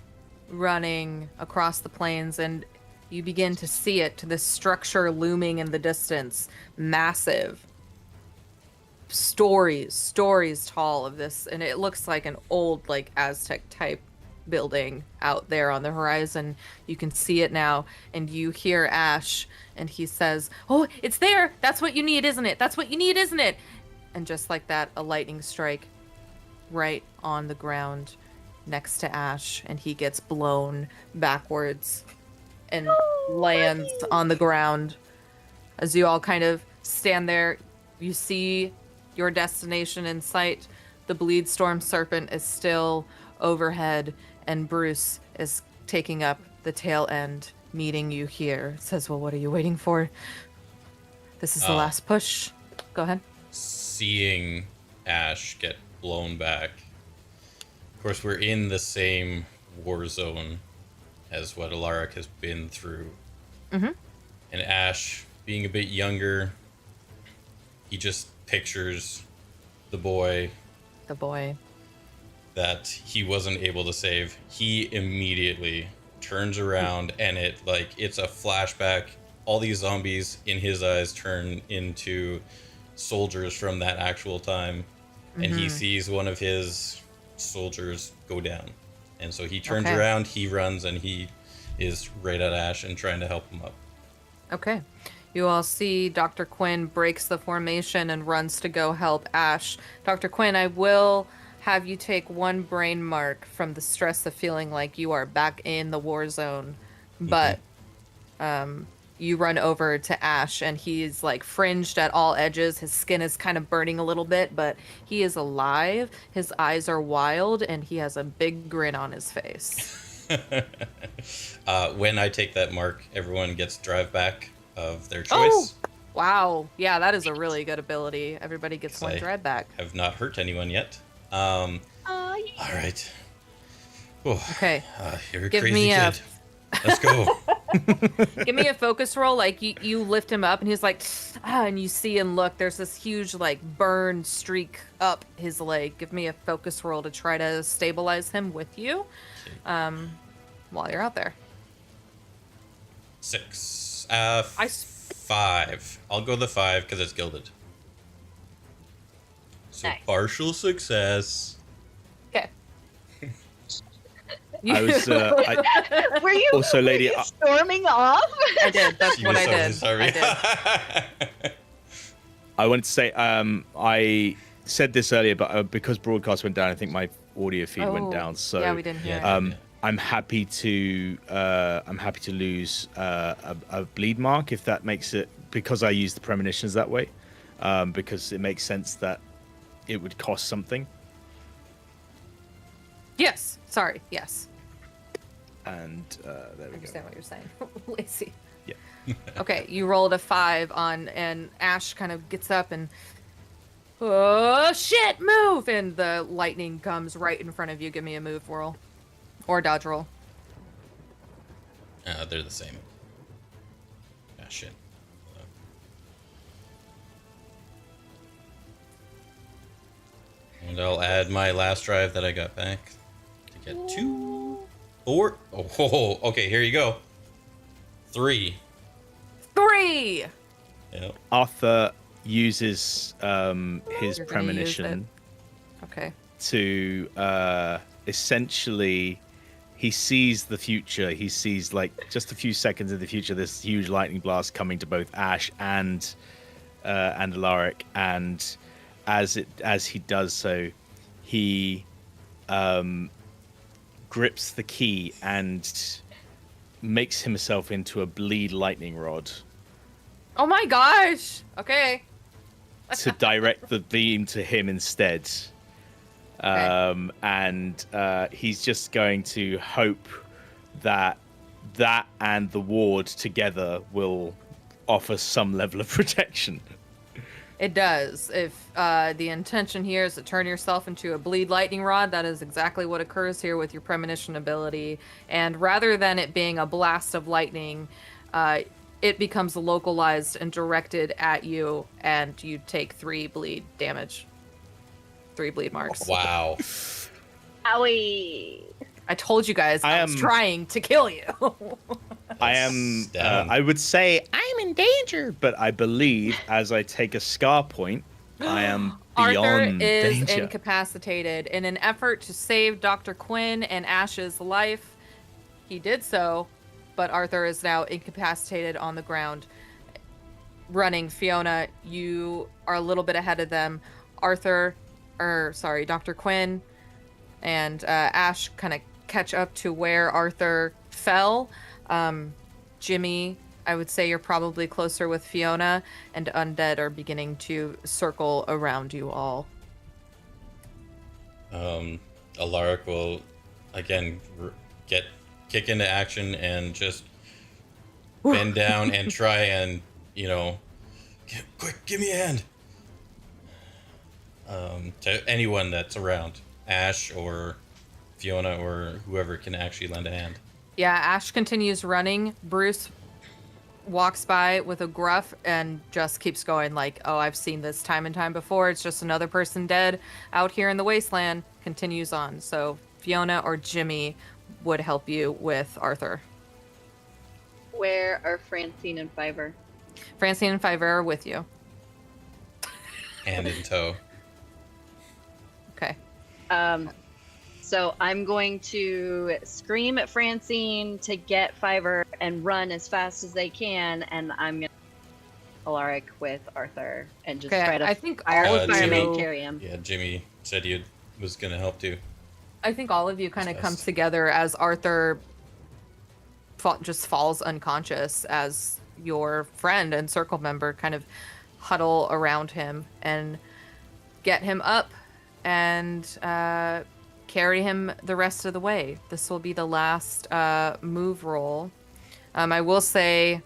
running across the plains, and you begin to see it, this structure looming in the distance, massive, stories tall of this, and it looks like an old, like, Aztec type building out there on the horizon. You can see it now, and you hear Ash, and he says, "Oh, it's there! That's what you need, isn't it? That's what you need, isn't it?" And just like that, a lightning strike right on the ground next to Ash, and he gets blown backwards and lands on the ground. As you all kind of stand there, you see your destination in sight. The bleed storm serpent is still overhead, and Bruce is taking up the tail end, meeting you here. It says, "Well, what are you waiting for? This is the last push." Go ahead.
Seeing Ash get blown back. Of course, we're in the same war zone as what Alaric has been through.
Mm-hmm.
And Ash, being a bit younger, he just pictures the boy
The boy.
that he wasn't able to save. He immediately turns around, and it's a flashback. All these zombies in his eyes turn into soldiers from that actual time, and he sees one of his soldiers go down. And so he turns
Okay.
around, he runs, and he is right at Ash and trying to help him up.
Okay. You all see Dr. Quinn breaks the formation and runs to go help Ash. Dr. Quinn, I will have you take one brain mark from the stress of feeling like you are back in the war zone. But you run over to Ash, and he's like fringed at all edges. His skin is kind of burning a little bit, but he is alive. His eyes are wild, and he has a big grin on his face.
When I take that mark, everyone gets drive back of their choice.
Oh! Wow. Yeah, that is a really good ability. Everybody gets one
I
drive back.
Have not hurt anyone yet. All right. Oh,
Okay.
you're a
Give
crazy
me a-
kid. Let's go.
Give me a focus roll. Like, you lift him up, and he's like, and you see and look, there's this huge, like, burn streak up his leg. Give me a focus roll to try to stabilize him with you while you're out there.
6. 5. I'll go the 5 because it's gilded. So
Nice.
partial success.
Okay.
I was.
Were you
Also, lady,
were you storming off?
I did. That's
She
what
was
I
totally
did.
sorry.
I did.
I wanted to say, I said this earlier, but because broadcast went down, I think my audio feed went down. So
yeah, we didn't hear.
Yeah.
it.
I'm happy to lose a bleed mark if that makes it, because I use the premonitions that way, because it makes sense that it would cost something.
Yes. Sorry. Yes.
And there
I
we
understand
go.
what you're saying. Lazy.
Yeah.
Okay, you rolled a 5 on, and Ash kind of gets up and, oh shit, move! And the lightning comes right in front of you. Give me a move roll, or dodge roll.
They're the same. Ah, shit. And I'll add my last drive that I got back to get 2, 4. Oh, okay, here you go. 3.
3.
Yep.
Arthur uses his
You're gonna use
premonition
Okay.
to essentially, he sees the future. He sees, like, just a few seconds in the future, this huge lightning blast coming to both Ash and Alaric, and as he does so, he grips the key and makes himself into a bleed lightning rod
Oh my gosh. Okay.
to direct the beam to him instead. And he's just going to hope that and the ward together will offer some level of protection.
It does. If the intention here is to turn yourself into a bleed lightning rod, that is exactly what occurs here with your premonition ability. And rather than it being a blast of lightning, it becomes localized and directed at you, and you take 3 bleed damage. 3 bleed marks.
Wow.
Owie.
I told you guys I was trying to kill you.
I am,
down.
I would say I'm in danger, but I believe as I take a scar point, I am
Arthur
beyond
is
danger.
incapacitated. In an effort to save Dr. Quinn and Ash's life, he did so, but Arthur is now incapacitated on the ground. Running, Fiona, you are a little bit ahead of them. Dr. Quinn and Ash kind of catch up to where Arthur fell. Jimmy, I would say you're probably closer with Fiona, and undead are beginning to circle around you all.
Alaric will again kick into action and just bend down and try and, quick, give me a hand. To anyone that's around, Ash or Fiona or whoever can actually lend a hand.
Yeah, Ash continues running. Bruce walks by with a gruff and just keeps going like, oh, I've seen this time and time before. It's just another person dead out here in the wasteland. Continues on. So Fiona or Jimmy would help you with Arthur.
Where are Francine and Fiverr?
Francine and Fiverr are with you.
Hand in tow.
Okay.
So I'm going to scream at Francine to get Fiverr and run as fast as they can, and I'm gonna Alaric with Arthur and just
Okay,
try to
I think all of
fireman
you
carry him.
Yeah, Jimmy said he was gonna help too.
I think all of you kind of come
Yes.
together as Arthur just falls unconscious, as your friend and circle member kind of huddle around him and get him up and carry him the rest of the way. This will be the last move roll. I will say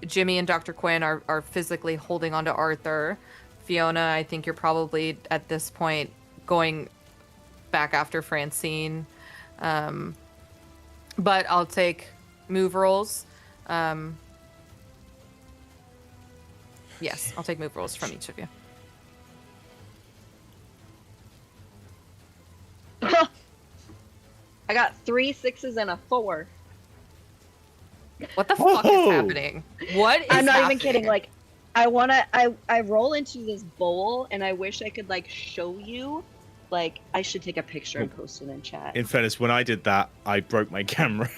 Jimmy and Dr. Quinn are physically holding onto Arthur. Fiona, I think you're probably at this point going back after Francine. But I'll take move rolls. Yes, I'll take move rolls from each of you.
I got 3 6s and a 4.
What the fuck is
Whoa.
happening? What is
I'm not even
happening?
kidding. Like, I roll into this bowl, and I wish I could like show you. Like, I should take a picture and post it in chat.
In fairness, when I did that, I broke my camera.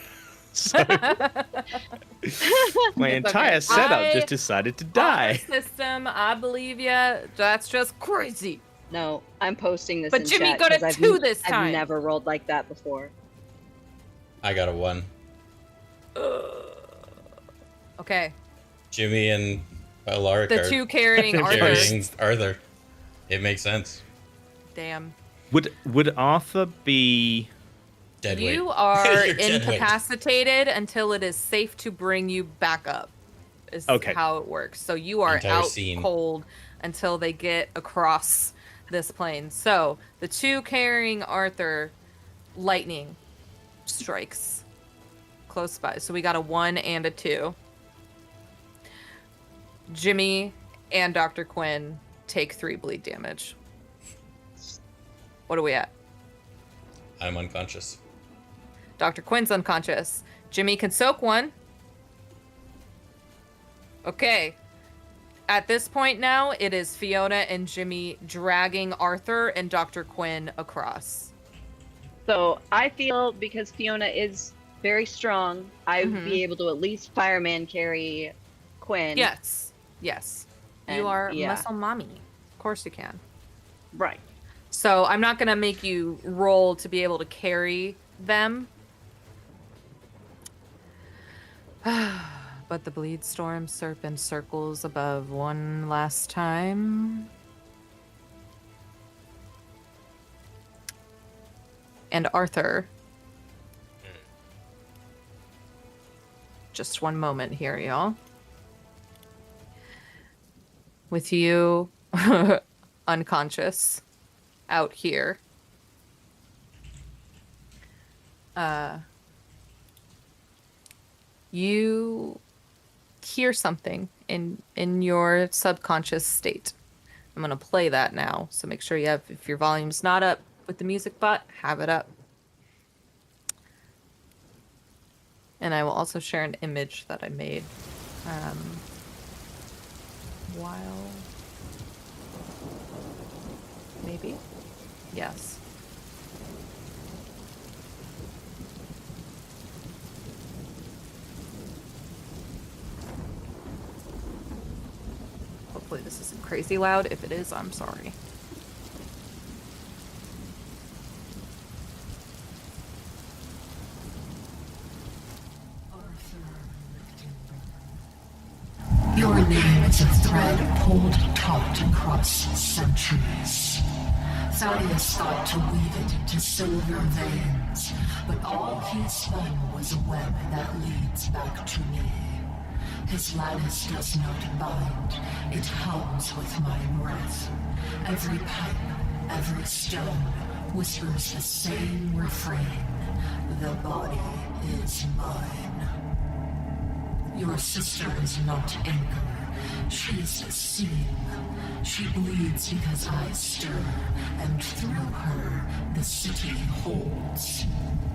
So my entire setup just decided to die.
System, I believe ya. That's just crazy.
No, I'm posting this
But
in
Jimmy
chat.
got a
'cause
2 this time.
I've never rolled like that before.
I got a 1.
Okay.
Jimmy and Alaric
The
are
2 carrying Arthur.
carrying Arthur. It makes sense.
Damn.
Would Arthur be
Dead weight.
You are
You're dead weight.
incapacitated until it is safe to bring you back up. Is
Okay.
how it works. So you are
Entire
out
scene.
cold until they get across this plane. So the 2 carrying Arthur, lightning strikes close by. So we got a 1 and a 2. Jimmy and Dr. Quinn take 3 bleed damage. What are we at?
I'm unconscious.
Dr. Quinn's unconscious. Jimmy can soak 1. Okay. At this point now, it is Fiona and Jimmy dragging Arthur and Dr. Quinn across.
So I feel because Fiona is very strong, I would be able to at least fireman carry Quinn.
Yes. Yes.
And,
You are
yeah.
muscle mommy. Of course you can.
Right.
So I'm not going to make you roll to be able to carry them. But the bleed storm serpent circles above one last time. And Arthur. Just one moment here, y'all. With you unconscious out here. You hear something in your subconscious state. I'm gonna play that now, so make sure you have, if your volume's not up with the music bot, have it up. And I will also share an image that I made while maybe yes. Hopefully this isn't crazy loud. If it is, I'm sorry.
Your name is a thread pulled taut across centuries. Thaddeus thought to weave it into silver veins, but all he spun was a web that leads back to me. His lattice does not bind, it hums with my breath. Every pipe, every stone, whispers the same refrain. The body is mine. Your sister is not anchor, she's a seam. She bleeds because I stir, and through her the city holds.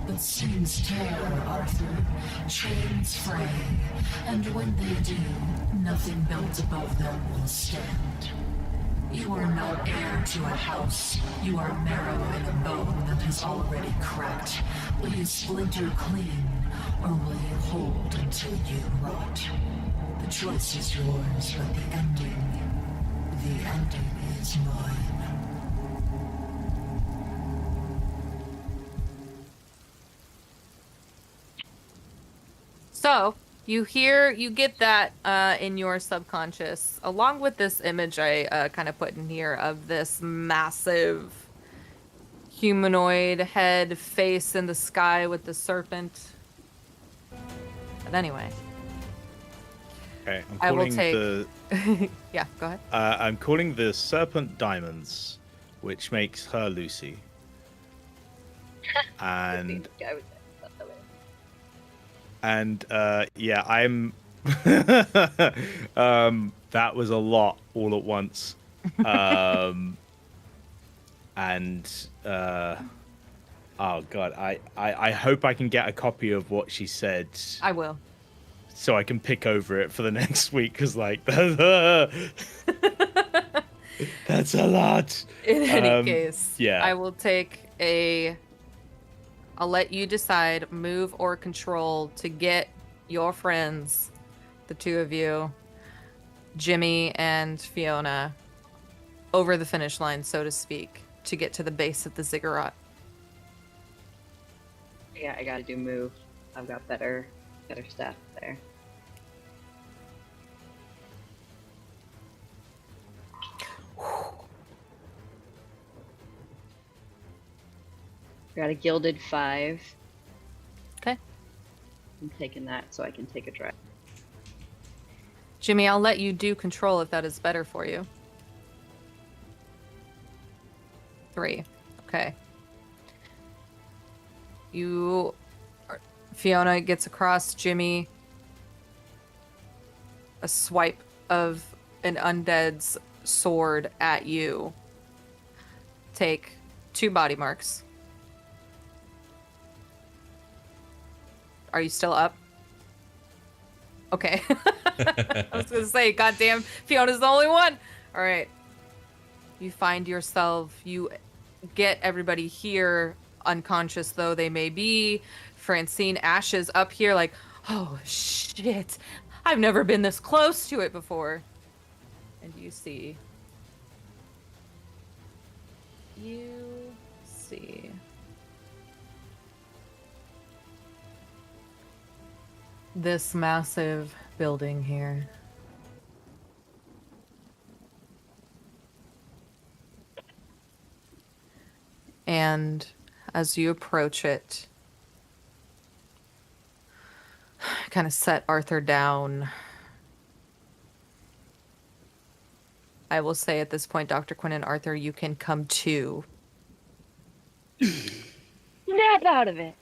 But seams tear, Arthur, chains fray, and when they do, nothing built above them will stand. You are not heir to a house, you are marrow in a bone that has already cracked. Will you splinter clean, or will you hold until you rot? The choice is yours, but the ending is mine.
So you get that in your subconscious, along with this image I kind of put in here of this massive humanoid head face in the sky with the serpent. But anyway.
Okay, I'm
I will
calling
take-
the
Yeah, go ahead.
I'm calling the serpent Diamonds, which makes her Lucy. And
I would say that way.
and yeah, I'm that was a lot all at once. And oh god, I hope I can get a copy of what she said.
I will.
so I can pick over it for the next week, because like that's a lot.
In any case,
yeah.
I will take I'll let you decide, move or control, to get your friends, the two of you, Jimmy and Fiona, over the finish line, so to speak, to get to the base of the ziggurat.
Yeah, I gotta do move. I've got better stuff there. Got a gilded 5.
Okay.
I'm taking that so I can take a drive.
Jimmy, I'll let you do control if that is better for you. 3. Okay. Fiona gets across Jimmy a swipe of an undead's sword at you. Take 2 body marks. Are you still up? Okay. I was gonna say, goddamn, Fiona's the only one. All right. You find yourself, you get everybody here, unconscious though they may be. Francine Ashes up here like, oh shit, I've never been this close to it before. And you see this massive building here. And as you approach it, kind of set Arthur down. I will say at this point, Dr. Quinn and Arthur, you can come to.
Snap out of it.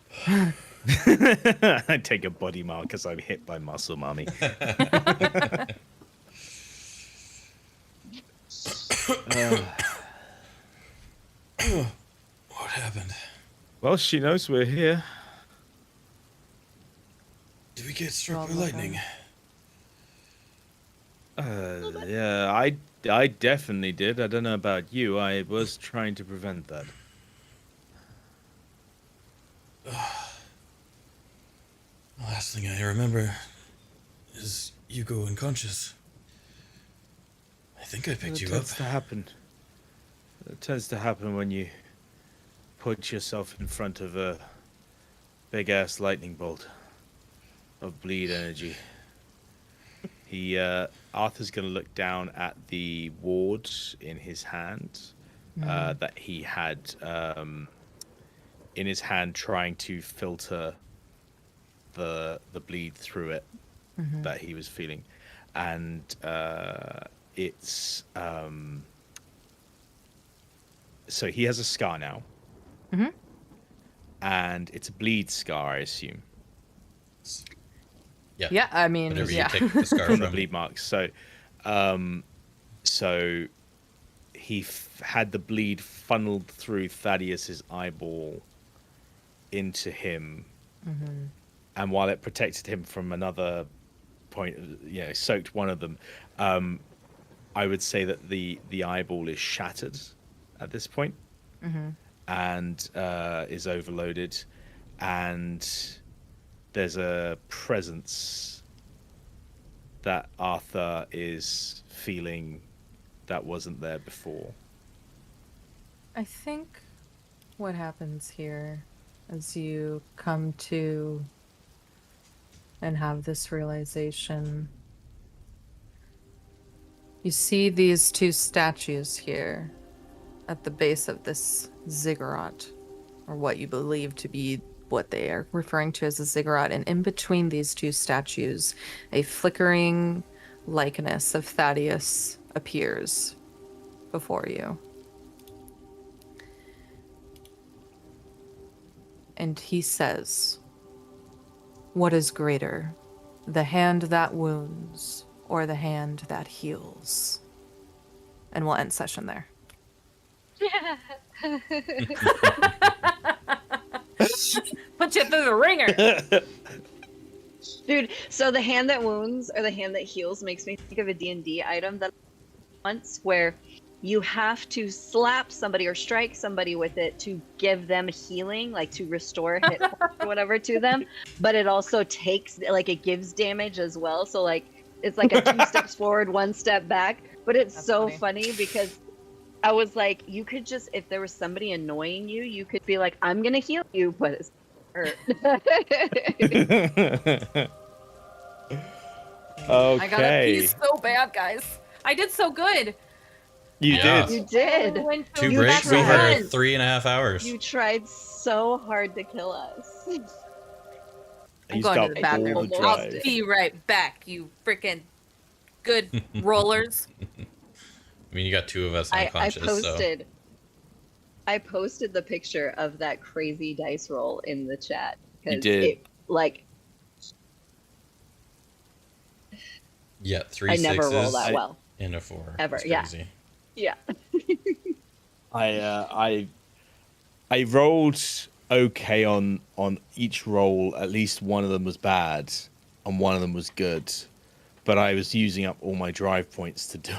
I take a body mark because I'm hit by muscle, mommy.
What happened?
Well, she knows we're here.
Did we get struck by lightning?
Yeah, I definitely did. I don't know about you. I was trying to prevent that.
The last thing I remember is you go unconscious. I think I picked you up.
It tends to happen when you put yourself in front of a big-ass lightning bolt of bleed energy. Arthur's going to look down at the ward in his hand that he had in his hand, trying to filter the bleed through it that he was feeling. And it's... so he has a scar now. And it's a bleed scar, I assume.
Yeah, I mean,
whenever
yeah.
you take the scar
From the
from
bleed marks. So, so he had the bleed funneled through Thaddeus's eyeball into him, and while it protected him from another point, soaked one of them. I would say that the eyeball is shattered at this point, and is overloaded, and there's a presence that Arthur is feeling that wasn't there before.
I think what happens here as you come to and have this realization, you see these 2 statues here at the base of this ziggurat, or what you believe to be what they are referring to as a ziggurat, and in between these 2 statues, a flickering likeness of Thaddeus appears before you. And he says, "What is greater, the hand that wounds or the hand that heals?" And we'll end session there. Put you through the ringer.
Dude, so the hand that wounds or the hand that heals makes me think of a D&D item that once where you have to slap somebody or strike somebody with it to give them healing, like to restore hit points or whatever to them. But it also takes, like, it gives damage as well. So, like, it's like a 2 steps forward, 1 step back. But it's
That's
so
funny.
funny because I was like, you could just, if there was somebody annoying you, you could be like, I'm going to heal you, but it's hurt.
I got a
Okay.
piece so bad, guys. I did so good.
You
Yeah.
did.
You did.
I went to
2
a
breaks
back
over
run.
3.5 hours.
You tried so hard to kill us.
I'm
Used
going to
up
the
all
bathroom.
the
I'll
drive.
be right back, you freaking good rollers.
I mean, you got 2 of us
I
unconscious, so
I posted the picture of that crazy dice roll in the chat.
You
'cause
did.
It, like,
yeah, 3
I never roll
sixes
that well.
and a 4.
Ever,
It's
yeah.
crazy.
Yeah.
I rolled okay on each roll. At least one of them was bad, and one of them was good. But I was using up all my drive points to do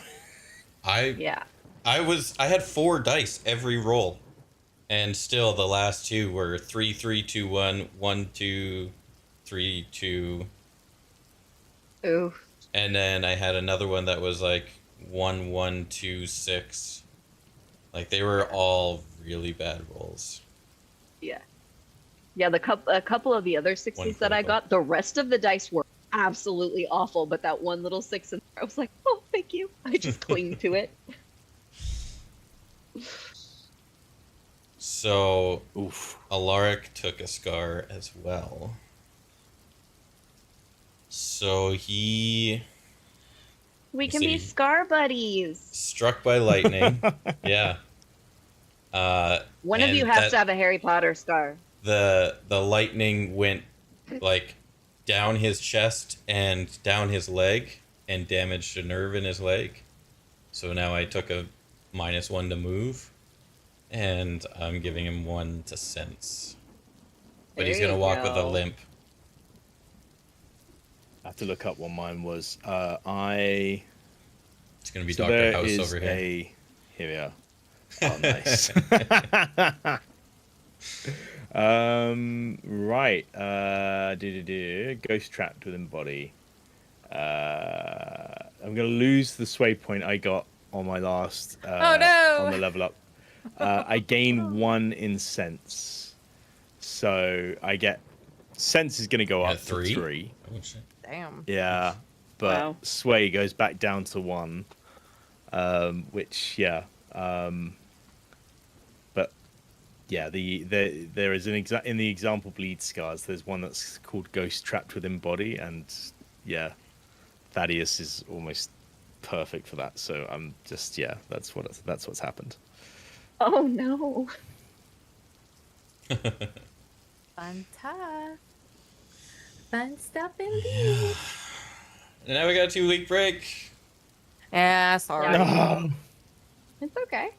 it.
Yeah.
I had 4 dice every roll, and still the last 2 were 3 3 2 1 1 2 3 2,
Ooh.
and then I had another one that was like 1 1 2 6. Like, they were all really bad rolls.
Yeah. Yeah, a couple of the other 60s that I
critical.
got, the rest of the dice were absolutely awful, but that one little 6 in there, I was like, oh, thank you. I just cling to it.
So
Oof.
Alaric took a scar as well. So he
We
Let's
can be
see.
scar buddies.
struck by lightning. Yeah.
One of
and
you has
that-
to have a Harry Potter scar.
The lightning went like down his chest and down his leg and damaged a nerve in his leg. So now I took a -1 to move, and I'm giving him 1 to sense. But he's
There
gonna
you
walk with a
go.
limp.
I have to look up what mine was.
It's gonna be
So
Dr.
there
House
is
over here.
Here we are. Oh, nice. Right. Ghost trapped within body. I'm gonna lose the sway point I got on my last.
Oh, no!
On the level up. I gain 1 in sense, so I get sense is gonna go
Yeah,
up to
3?
3.
Oh shit.
Damn.
Yeah, but
Wow.
sway goes back down to 1, which but yeah, there is in the example bleed scars. There's one that's called Ghost Trapped Within Body, and yeah, Thaddeus is almost perfect for that. So I'm just that's what's happened.
Oh no.
Fun stuff. Fun stuff indeed.
And now we got a 2-week break.
Yeah, sorry.
No.
It's okay.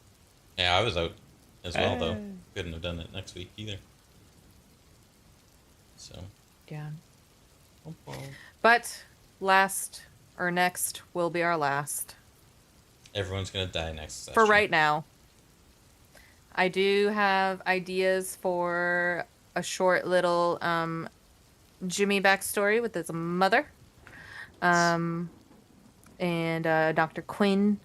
Yeah, I was out as well though. Couldn't have done it next week either. So.
Yeah. But next will be our last.
Everyone's gonna die next session.
For right now. I do have ideas for a short little Jimmy backstory with his mother. And Dr. Quinn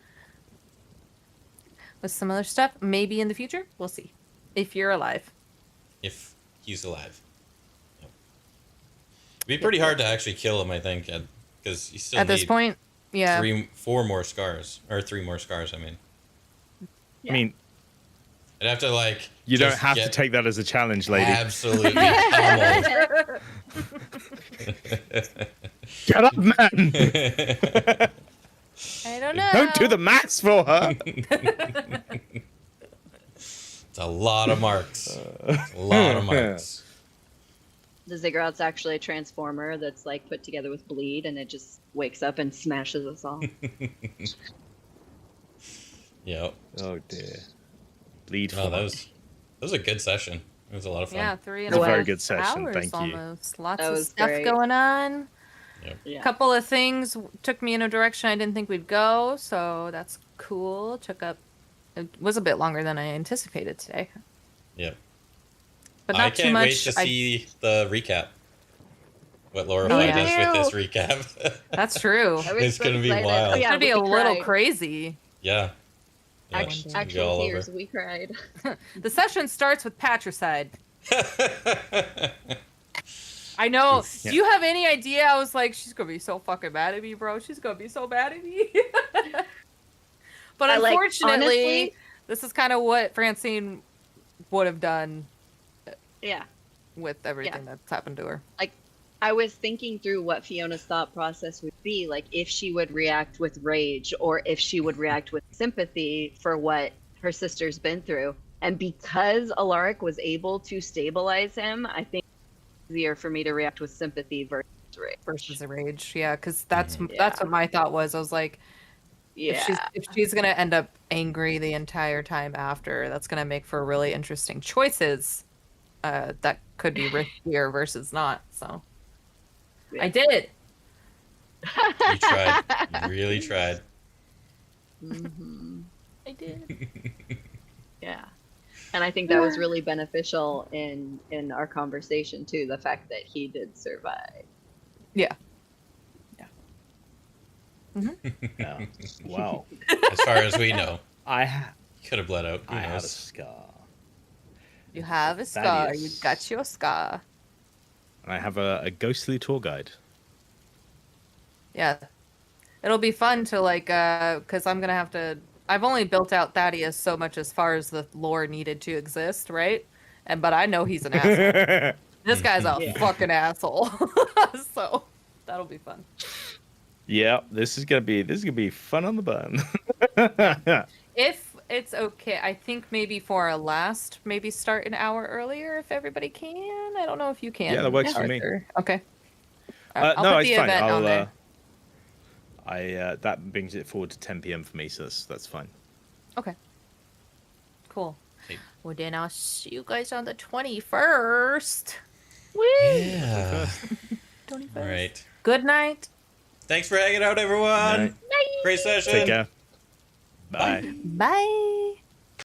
with some other stuff. Maybe in the future. We'll see. If you're alive.
If he's alive. Yep. It'd be pretty hard to actually kill him, I think, because you still
At this
need
point, yeah.
4 more scars. Or 3 more scars, I mean.
I mean,
I'd have to, like...
you don't
just
have to
get
take that as a challenge, lady.
absolutely pummeled.
Get up, man!
I don't know.
Don't do the maths for her.
It's a lot of marks. It's a lot of marks.
The Ziggurat's actually a transformer that's like put together with bleed, and it just wakes up and smashes us all.
Yep.
Oh dear. Bleed for
Oh, that was a good session. It was a lot of fun.
Yeah, 3
It's a very
hours
good session, thank you.
almost. Lots
That
of
was
stuff
great.
going on.
Yeah.
Couple of things took me in a direction I didn't think we'd go, so that's cool. It was a bit longer than I anticipated today,
Yep.
but not
I
too
can't
much.
wait to see the recap. What Laura
Oh, yeah.
does with this recap.
That's true.
I was
It's
so
gonna be
excited.
wild.
Oh,
It's
yeah,
gonna be
we
a little
cried.
crazy.
Yeah. Yeah, it's gonna be
Actual
all
tears. We cried.
The session starts with patricide. I know.
Yeah.
Do you have any idea? I was like, she's gonna be so fucking mad at me, bro. She's gonna be so mad at me. But unfortunately,
honestly,
this is kind of what Francine would have done
yeah.
with everything that's happened to her.
Like, I was thinking through what Fiona's thought process would be, like if she would react with rage or if she would react with sympathy for what her sister's been through. And because Alaric was able to stabilize him, I think it's easier for me to react with sympathy versus rage.
Yeah, because that's what my thought was. I was like, if she's gonna end up angry the entire time after, that's gonna make for really interesting choices. That could be riskier versus not. So
Yeah.
I did it.
You tried. You really tried.
Mm-hmm.
I did.
Yeah. And I think that was really beneficial in our conversation too, the fact that he did survive.
Yeah.
Yeah. Wow.
As far as we know,
I
could have bled out. Who
have a
knows?
scar.
You have a scar.
Thaddeus.
You got your scar.
And I have a ghostly tour guide.
Yeah. It'll be fun to because I'm gonna have to. I've only built out Thaddeus so much as far as the lore needed to exist, right? But I know he's an asshole. This guy's a fucking asshole. So that'll be fun.
Yeah, this is gonna be fun on the bun.
If it's okay, I think maybe for our last, maybe start an hour earlier if everybody can. I don't know if you can.
Yeah, that works for me.
Arthur. Okay.
No,
put
it's
the
fine.
event on there.
That brings it forward to 10 p.m. for me, so that's fine.
Okay. Cool.
Hey.
Well, then I'll see you guys on the 21st.
Yeah.
21st.
All right.
Good night.
Thanks for hanging out, everyone.
Night.
Great session.
Take care. Bye.
Bye.